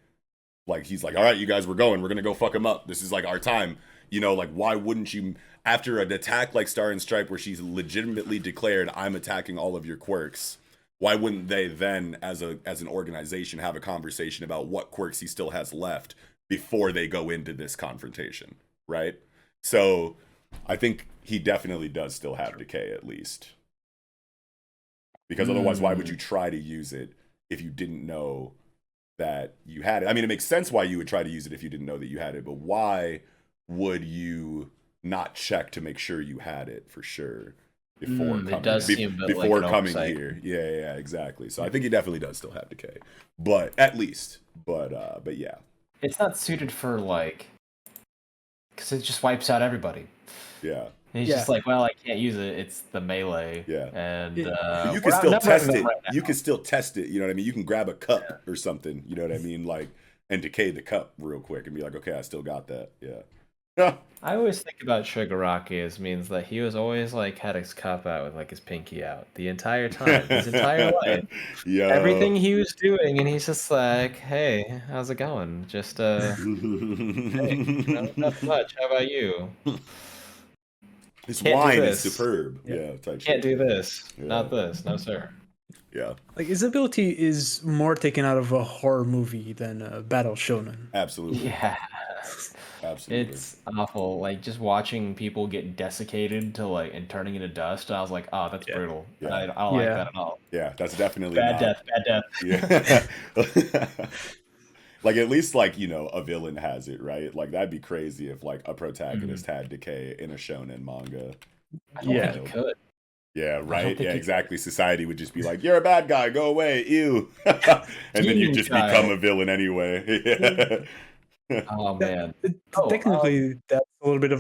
like, he's like, all right, you guys, we're going to go fuck him up. This is like our time. Like, why wouldn't you, after an attack like Star and Stripe where she's legitimately declared, I'm attacking all of your quirks, why wouldn't they then, as an organization, have a conversation about what quirks he still has left before they go into this confrontation, right? So I think he definitely does still have decay, at least. Because otherwise, why would you try to use it if you didn't know that you had it? I mean, it makes sense why you would try to use it if you didn't know that you had it, but why would you not check to make sure you had it for sure before coming here? Yeah, exactly. So I think he definitely does still have decay, but yeah, it's not suited for like, because it just wipes out everybody. Yeah. And he's just like, well, I can't use it. It's the melee. Yeah. And you can still test it. You can still test it. You know what I mean? You can grab a cup or something. You know what I mean? Like, and decay the cup real quick and be like, okay, I still got that. Yeah. I always think about Shigaraki as means that he was always like had his cup out with like his pinky out the entire time, his entire life. Yeah. Everything he was doing, and he's just like, hey, how's it going? Just hey, not much. How about you? This wine is superb. Can't do this. Yeah. Not this. No, sir. Yeah. Like, his ability is more taken out of a horror movie than a battle shonen. Absolutely. Yeah. Absolutely. It's awful. Like just watching people get desiccated to like and turning into dust. I was like, oh, that's brutal. Yeah. I don't like that at all. Yeah, that's definitely Bad not. death. Bad death. Yeah. Like at least like, you know, a villain has it, right? Like that'd be crazy if like a protagonist had decay in a shonen manga. I don't think it could. Yeah, right. Yeah, exactly. Society would just be like, "You're a bad guy. Go away. Ew," and then you just become a villain anyway. Oh man. Technically, that's a little bit of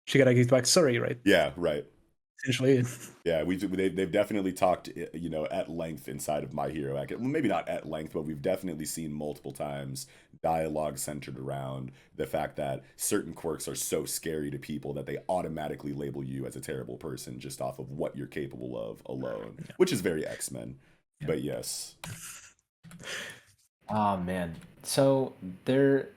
Shigaragi's backstory, right? Yeah, right. Essentially. Yeah, they've definitely talked, you know, at length inside of My Hero Academia. Well, maybe not at length, but we've definitely seen multiple times dialogue centered around the fact that certain quirks are so scary to people that they automatically label you as a terrible person just off of what you're capable of alone, which is very X-Men. Yeah. But yes. Oh man. So remember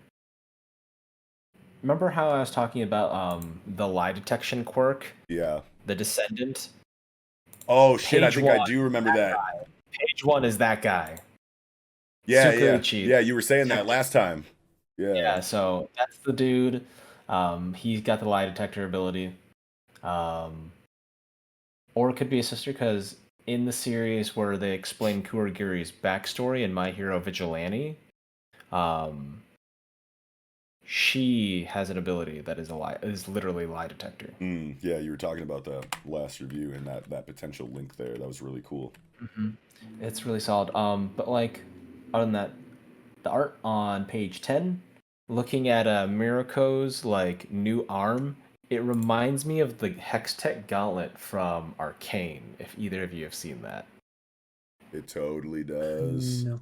how I was talking about the lie detection quirk? Yeah. The Descendant. Oh shit! I think I do remember that. Page 1 is that guy. Yeah, yeah. You were saying that last time. Yeah. Yeah. So that's the dude. He's got the lie detector ability. Or it could be a sister, because in the series where they explain Kurogiri's backstory in My Hero Vigilante, she has an ability that is literally lie detector. Yeah, you were talking about the last review and that potential link there. That was really cool. It's really solid. But like, other than that, the art on page 10, looking at Miriko's like new arm, it reminds me of the Hextech Gauntlet from Arcane. If either of you have seen that, it totally does. No.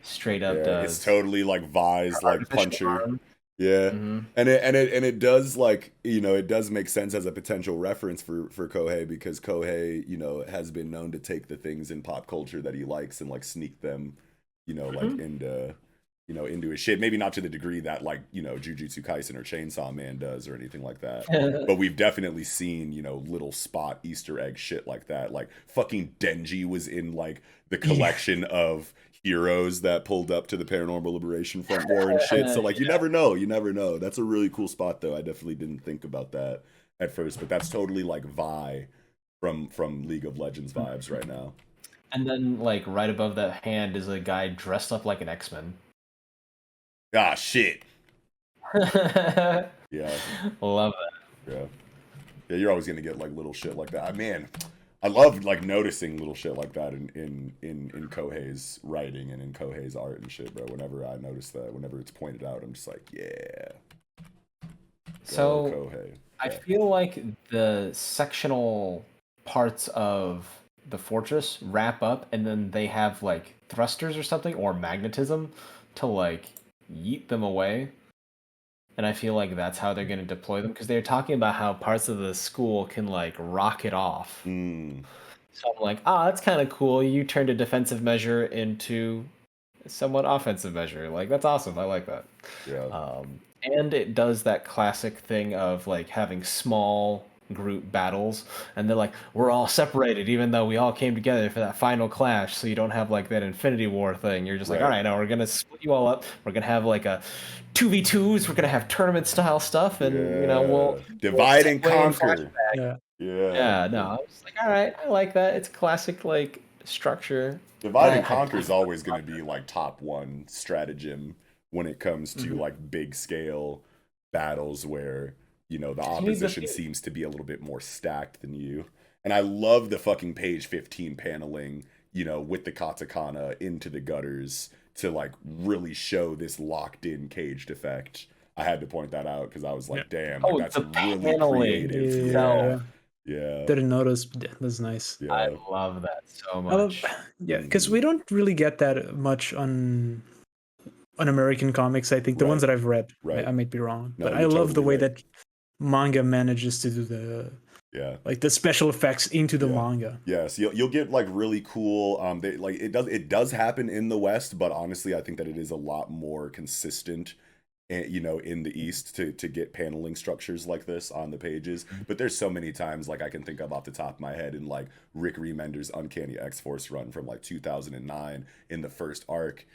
Straight up does. It's totally like Vi's like puncher. Arm. Yeah, and it does, like, you know, it does make sense as a potential reference for Kohei, because Kohei, you know, has been known to take the things in pop culture that he likes and like sneak them, you know, like into his shit. Maybe not to the degree that like, you know, Jujutsu Kaisen or Chainsaw Man does or anything like that. But we've definitely seen, you know, little spot Easter egg shit like that. Like fucking Denji was in like the collection of heroes that pulled up to the Paranormal Liberation Front War and shit. So like, you never know. That's a really cool spot though. I definitely didn't think about that at first, but that's totally like Vi from League of Legends vibes right now. And then like right above that hand is a guy dressed up like an X-Men. Ah, shit. Yeah. Love that. Yeah, you're always gonna get like little shit like that. Man, I love like noticing little shit like that in Kohei's writing and in Kohei's art and shit, bro. Whenever I notice that, whenever it's pointed out, I'm just like, yeah. So Kohei. I feel like the sectional parts of the fortress wrap up, and then they have like thrusters or something, or magnetism to like yeet them away. And I feel like that's how they're going to deploy them, because they're talking about how parts of the school can like rocket off. So I'm like, that's kind of cool. You turned a defensive measure into a somewhat offensive measure. Like, that's awesome. I like that. Yeah. And it does that classic thing of like having small group battles, and they're like, we're all separated even though we all came together for that final clash, so you don't have like that Infinity War thing. You're just like, all right, now we're gonna split you all up, we're gonna have like a 2v2s, we're gonna have tournament style stuff, and you know, we'll divide and conquer. No, I was like, all right, I like that. It's classic like structure. Divide and conquer is always going to be like top one stratagem when it comes to like big scale battles where, you know, the opposition seems to be a little bit more stacked than you. And I love the fucking page 15 paneling, you know, with the katakana into the gutters to like really show this locked in caged effect. I had to point that out because I was like, damn, like, that's really creative. Yeah. Didn't notice. That's nice. Yeah. I love that so much. Because we don't really get that much on American comics. I think the ones that I've read, I might be wrong, but I love the way that manga manages to do the like the special effects into the manga. Yes, you'll get like really cool. Like it does happen in the West, but honestly, I think that it is a lot more consistent, you know, in the East to get paneling structures like this on the pages. But there's so many times, like I can think of off the top of my head, in like Rick Remender's Uncanny X-Force run from like 2009 in the first arc,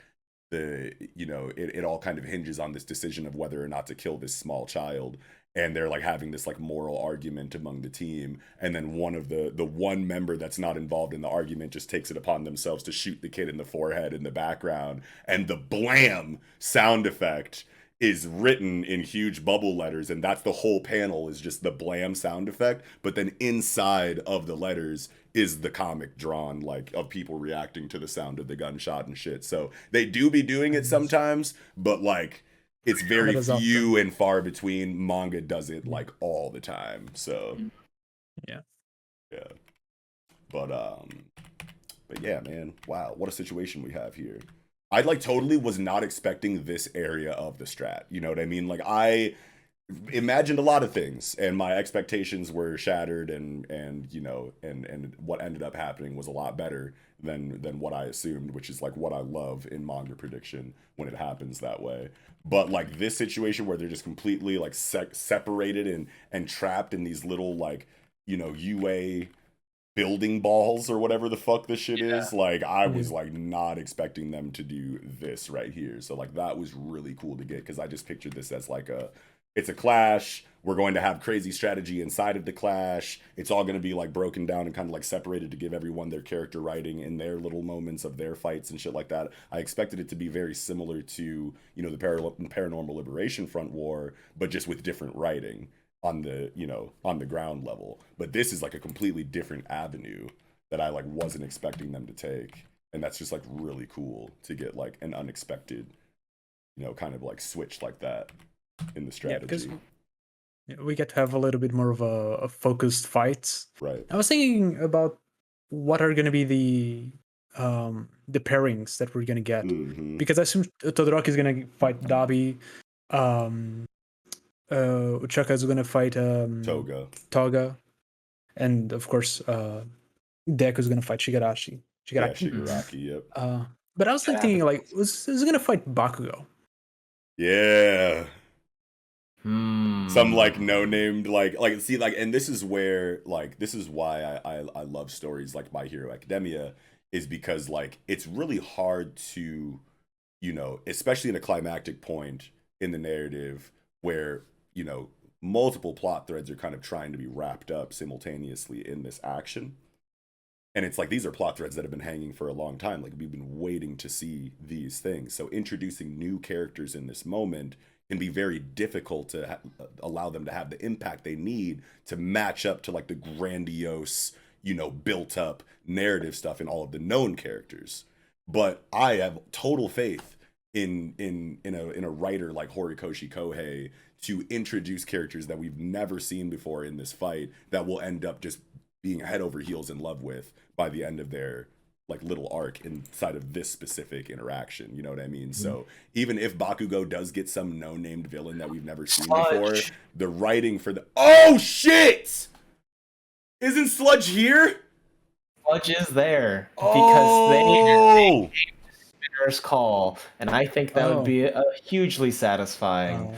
it all kind of hinges on this decision of whether or not to kill this small child, and they're like having this like moral argument among the team, and then one of the one member that's not involved in the argument just takes it upon themselves to shoot the kid in the forehead in the background, and the blam sound effect is written in huge bubble letters, and that's the whole panel is just the blam sound effect, but then inside of the letters is the comic drawn like of people reacting to the sound of the gunshot and shit. So they do be doing it sometimes, but like it's very few and far between. Manga does it like all the time. So yeah. But yeah, man, wow, what a situation we have here. I like totally was not expecting this area of the strat. You know what I mean? Like I imagined a lot of things, and my expectations were shattered, and you know, and what ended up happening was a lot better than what I assumed, which is like what I love in manga prediction when it happens that way. But like this situation where they're just completely like separated and trapped in these little like, you know, UA building balls or whatever the fuck this shit is, like I was like not expecting them to do this right here. So like that was really cool to get, because I just pictured this as like it's a clash, we're going to have crazy strategy inside of the clash, it's all going to be like broken down and kind of like separated to give everyone their character writing in their little moments of their fights and shit like that. I expected it to be very similar to, you know, the Paranormal Liberation Front War, but just with different writing on the, you know, on the ground level. But this is like a completely different avenue that I like wasn't expecting them to take, and that's just like really cool to get like an unexpected, you know, kind of like switch like that in the strategy. We get to have a little bit more of a focused fight. Right. I was thinking about what are going to be the pairings that we're going to get, because I assume Todoroki is going to fight Dabi, Uchaka is going to fight Toga, and of course Deku is going to fight Shigaraki. Yeah, Shigaraki, yep. But I was thinking, like, who's going to fight Bakugo? Yeah. Some like no named like see like, and this is where like this is why I love stories like My Hero Academia, is because like it's really hard to, you know, especially in a climactic point in the narrative where, you know, multiple plot threads are kind of trying to be wrapped up simultaneously in this action. And it's like, these are plot threads that have been hanging for a long time. Like, we've been waiting to see these things. So introducing new characters in this moment can be very difficult to allow them to have the impact they need to match up to like the grandiose, you know, built up narrative stuff in all of the known characters. But I have total faith in a writer like Horikoshi Kohei to introduce characters that we've never seen before in this fight that will end up just being head over heels in love with by the end of their like little arc inside of this specific interaction. You know what I mean? So even if Bakugo does get some no-named villain that we've never seen before, the writing for the oh shit, isn't Sludge here? Sludge is there because they came to Spinner's call, and I think that would be a hugely satisfying.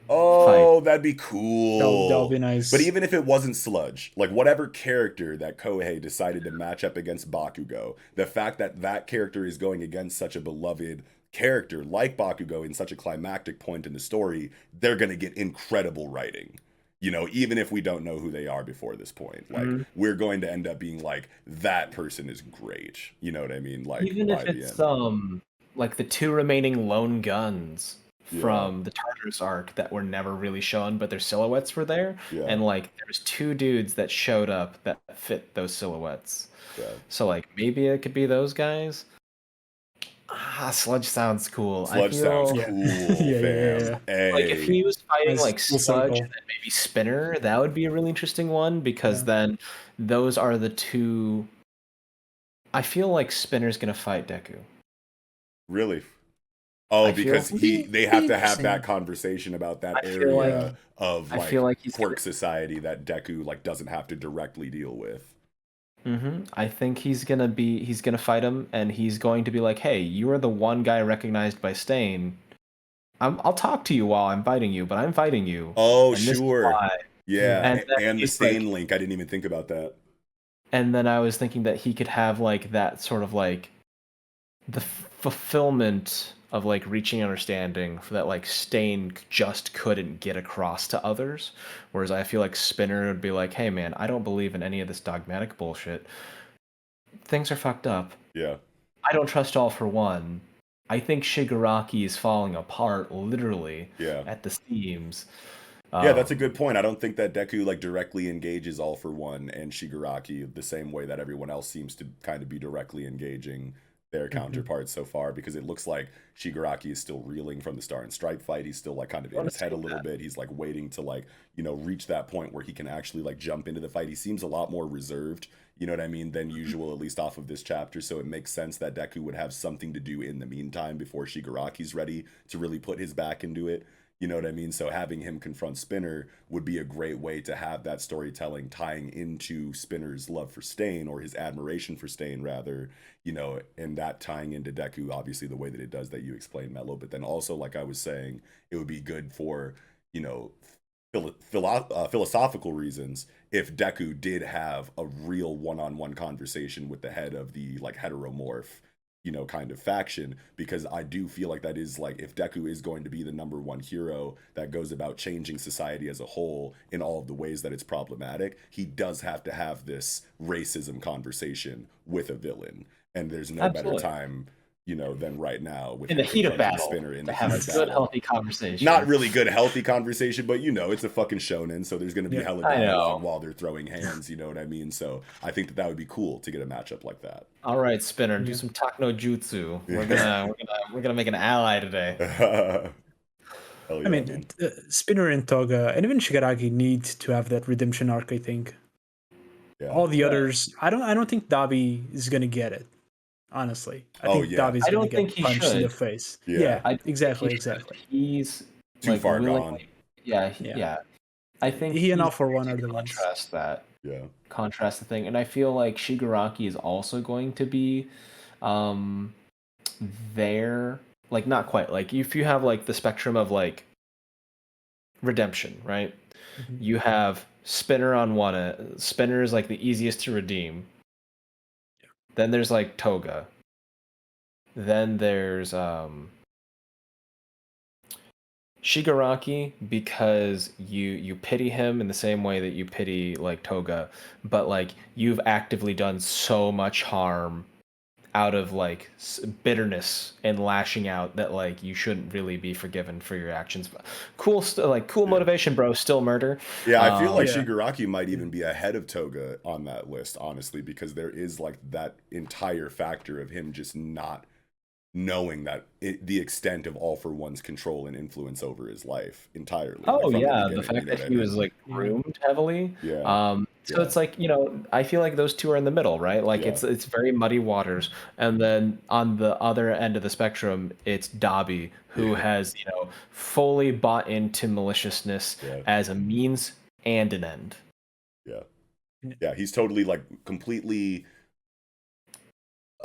Fight. That'd be cool. That would be nice. But even if it wasn't Sludge, like whatever character that Kohei decided to match up against Bakugo, the fact that that character is going against such a beloved character like Bakugo in such a climactic point in the story, they're going to get incredible writing. You know, even if we don't know who they are before this point, like we're going to end up being like, that person is great. You know what I mean? Like, even if it's like the two remaining lone guns from the Tartarus arc that were never really shown, but their silhouettes were there, and like there was two dudes that showed up that fit those silhouettes. So like maybe it could be those guys. Sludge sounds cool. Sludge sounds cool. Yeah. Hey. Like if he was fighting like Sludge and then maybe Spinner, that would be a really interesting one, because then those are the two. I feel like Spinner's gonna fight Deku. Really? Oh, because they have to have that conversation about that area of like quirk society that Deku like doesn't have to directly deal with. I think he's gonna fight him, and he's going to be like, "Hey, you are the one guy recognized by Stain. I'll talk to you while I'm fighting you, but I'm fighting you." Oh, sure. Yeah, and the Stain link. I didn't even think about that. And then I was thinking that he could have like that sort of like the fulfillment of like reaching understanding for that like Stain just couldn't get across to others, whereas I feel like Spinner would be like, hey man, I don't believe in any of this dogmatic bullshit. Things are fucked up. Yeah. I don't trust All for One. I think Shigaraki is falling apart literally Yeah. at the seams. Yeah, that's a good point. I don't think that Deku like directly engages All for One and Shigaraki the same way that everyone else seems to kind of be directly engaging their counterparts so far, because it looks like Shigaraki is still reeling from the Star and Stripe fight. He's still like kind of in his head a little bit. He's like waiting to like, reach that point where he can actually like jump into the fight. He seems a lot more reserved, you know what I mean, than usual, at least off of this chapter. So it makes sense that Deku would have something to do in the meantime before Shigaraki's ready to really put his back into it. You know what I mean? So having him confront Spinner would be a great way to have that storytelling tying into Spinner's love for Stain, or his admiration for Stain, rather, and that tying into Deku, obviously, the way that it does that you explained, Mello. But then also, like I was saying, it would be good for, philosophical reasons if Deku did have a real one-on-one conversation with the head of the, like, heteromorph, kind of faction, because I do feel like that is like, if Deku is going to be the number one hero that goes about changing society as a whole in all of the ways that it's problematic, he does have to have this racism conversation with a villain. And there's no better time, than right now with in the heat of battle Spinner in to the have a good, healthy conversation. Not really good, healthy conversation, but it's a fucking shonen, so there's going to be hella dialogue while they're throwing hands. You know what I mean? So I think that would be cool to get a matchup like that. All right, Spinner, do some Takno Jutsu. We're gonna make an ally today. I mean, Spinner and Toga and even Shigaraki need to have that redemption arc, I think. Yeah. All the others, I don't think Dabi is gonna get it. Honestly, I think Dabi's gonna get punched in the face. Yeah, exactly. He's too like, far gone. Yeah. I think he and All for One are the ones. Contrast that. Yeah. Contrast the thing, and I feel like Shigaraki is also going to be, there. Like not quite. Like if you have like the spectrum of like redemption, right? Mm-hmm. You have Spinner on one. Spinner is like the easiest to redeem. Then there's like Toga. Then there's Shigaraki, because you pity him in the same way that you pity like Toga, but like you've actively done so much harm out of like bitterness and lashing out that like you shouldn't really be forgiven for your actions. Cool motivation, bro. Still murder. Yeah, I feel like Shigaraki might even be ahead of Toga on that list, honestly, because there is like that entire factor of him just not knowing that the extent of All for One's control and influence over his life entirely. Oh yeah, the fact that he was like groomed heavily. Yeah. So it's like, I feel like those two are in the middle, right? Like it's very muddy waters. And then on the other end of the spectrum, it's Dabi, who has, fully bought into maliciousness as a means and an end. Yeah. Yeah, he's totally like completely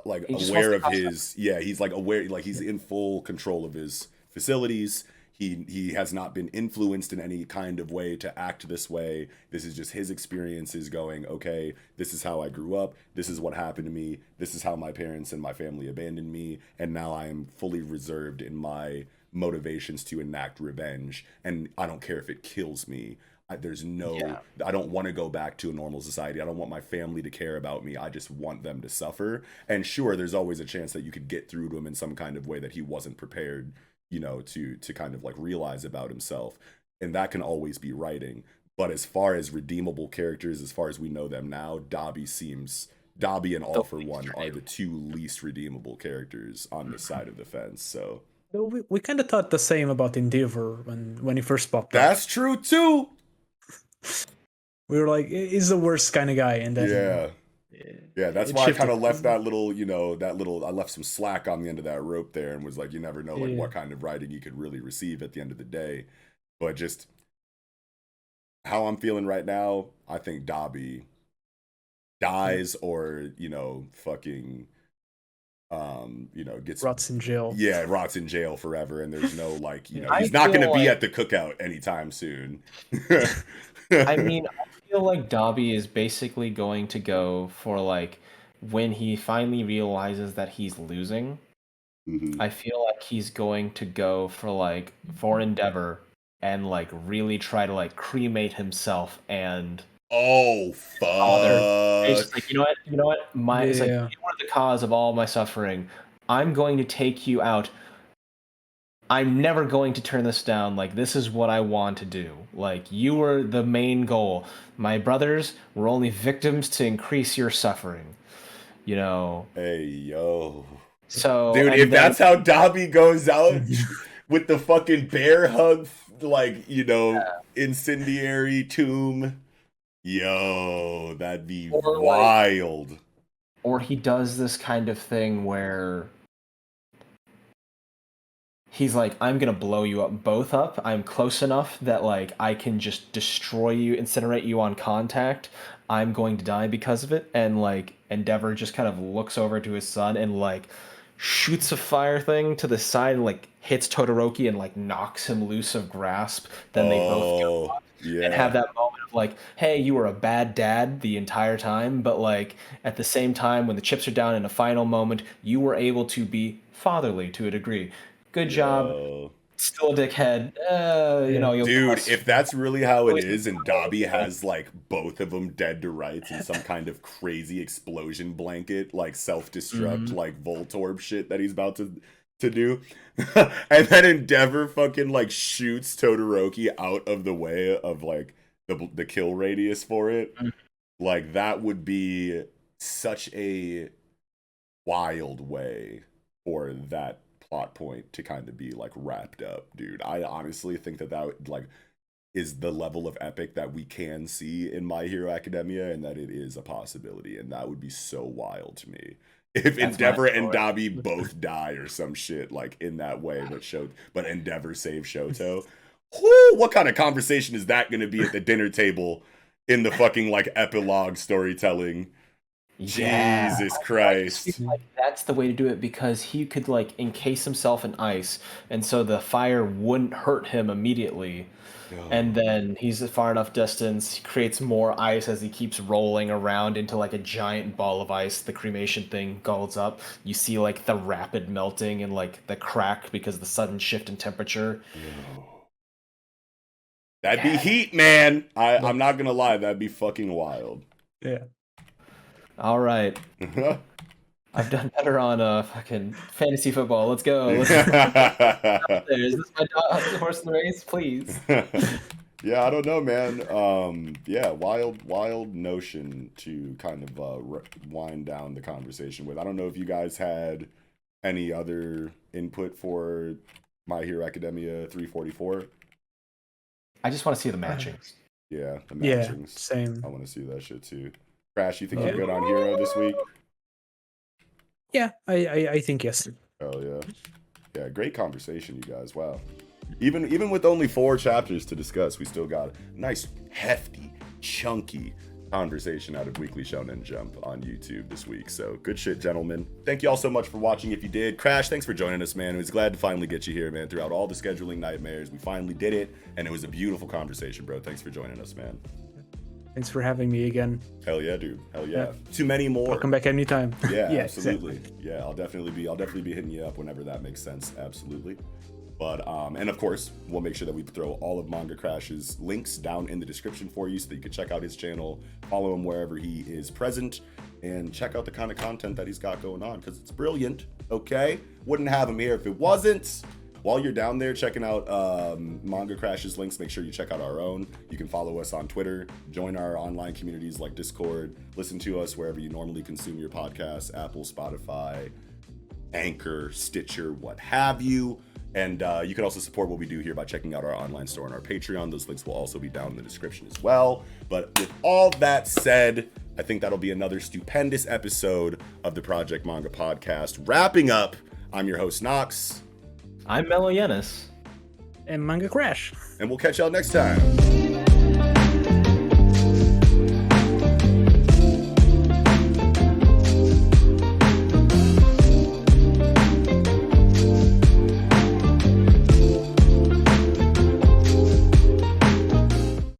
like aware of his he's like aware, like he's in full control of his facilities. He has not been influenced in any kind of way to act this way. This is just his experiences going, okay, this is how I grew up. This is what happened to me. This is how my parents and my family abandoned me. And now I am fully reserved in my motivations to enact revenge. And I don't care if it kills me. I don't want to go back to a normal society. I don't want my family to care about me. I just want them to suffer. And sure, there's always a chance that you could get through to him in some kind of way that he wasn't prepared to kind of like realize about himself. And that can always be writing. But as far as redeemable characters, as far as we know them now, Dabi and All for One are the two least redeemable characters on this side of the fence. So we kind of thought the same about Endeavor when he first popped up. That's true too. We were like, he's the worst kind of guy, and then yeah, that's why I kind of left that little, I left some slack on the end of that rope there, and was like, you never know like what kind of writing you could really receive at the end of the day. But just how I'm feeling right now, I think Dabi dies or fucking gets rots in jail. Yeah, rots in jail forever, and there's no like he's not going to be at the cookout anytime soon. I mean, I feel like Dabi is basically going to go for like when he finally realizes that he's losing, I feel like he's going to go for Endeavor and like really try to like cremate himself and Oh it's fuck. like, you know what? It's like, you are the cause of all my suffering. I'm going to take you out. I'm never going to turn this down. Like, this is what I want to do. Like, you were the main goal. My brothers were only victims to increase your suffering. You know. Hey yo. So, dude, if that's how Dobby goes out with the fucking bear hug, like, you know, incendiary tomb, yo, that'd be wild. Or he does this kind of thing where he's like, I'm gonna blow you up both up. I'm close enough that like I can just destroy you, incinerate you on contact. I'm going to die because of it. And like Endeavor just kind of looks over to his son and like shoots a fire thing to the side and like hits Todoroki and like knocks him loose of grasp. Then they both go up and have that moment of like, hey, you were a bad dad the entire time, but like at the same time when the chips are down in a final moment, you were able to be fatherly to a degree. Good job. Still a dickhead. You know, dude, if that's really how it is, and Dobby has like both of them dead to rights in some kind of crazy explosion blanket, like self-destruct, like Voltorb shit that he's about to do, and then Endeavor fucking like shoots Todoroki out of the way of like the kill radius for it, like that would be such a wild way for that plot point to kind of be like wrapped up, dude. I honestly think that like is the level of epic that we can see in My Hero Academia, and that it is a possibility, and that would be so wild to me if Endeavor and Dobby both die or some shit like in that way, but Endeavor saves Shoto. Whoo, what kind of conversation is that going to be at the dinner table in the fucking like epilogue storytelling? Yeah. Jesus Christ. Like, that's the way to do it, because he could like encase himself in ice, and so the fire wouldn't hurt him immediately. And then he's at far enough distance, he creates more ice as he keeps rolling around into like a giant ball of ice. The cremation thing galls up. You see like the rapid melting and like the crack because of the sudden shift in temperature. That'd be heat, man. I'm not gonna lie, that'd be fucking wild. Yeah. All right. I've done better on fucking fantasy football. Let's go. Is this my horse in the race, please? Yeah, I don't know, man. Yeah, wild notion to kind of wind down the conversation with. I don't know if you guys had any other input for My Hero Academia 344. I just want to see the matchings. Yeah, the matchings. Yeah, same. I want to see that shit too. Crash, you think you're good on Hero this week? Yeah, I think yes. Oh yeah. Yeah, great conversation, you guys. Wow. Even with only 4 chapters to discuss, we still got a nice, hefty, chunky conversation out of Weekly Shonen Jump on YouTube this week. So good shit, gentlemen. Thank you all so much for watching. If you did, Crash, thanks for joining us, man. I was glad to finally get you here, man. Throughout all the scheduling nightmares, we finally did it, and it was a beautiful conversation, bro. Thanks for joining us, man. Thanks for having me again. Hell yeah, dude. Hell yeah. Too many more. I'll come back anytime. Yeah, absolutely. Exactly. Yeah, I'll definitely be hitting you up whenever that makes sense. Absolutely. But and of course, we'll make sure that we throw all of Manga Crash's links down in the description for you so that you can check out his channel, follow him wherever he is present, and check out the kind of content that he's got going on, because it's brilliant. Okay? Wouldn't have him here if it wasn't. While you're down there checking out Manga Crash's links, make sure you check out our own. You can follow us on Twitter, join our online communities like Discord, listen to us wherever you normally consume your podcasts, Apple, Spotify, Anchor, Stitcher, what have you. And you can also support what we do here by checking out our online store and our Patreon. Those links will also be down in the description as well. But with all that said, I think that'll be another stupendous episode of the Project Manga Podcast. Wrapping up, I'm your host, Nox. I'm Mellow Yenis. And Manga Crash. And we'll catch y'all next time.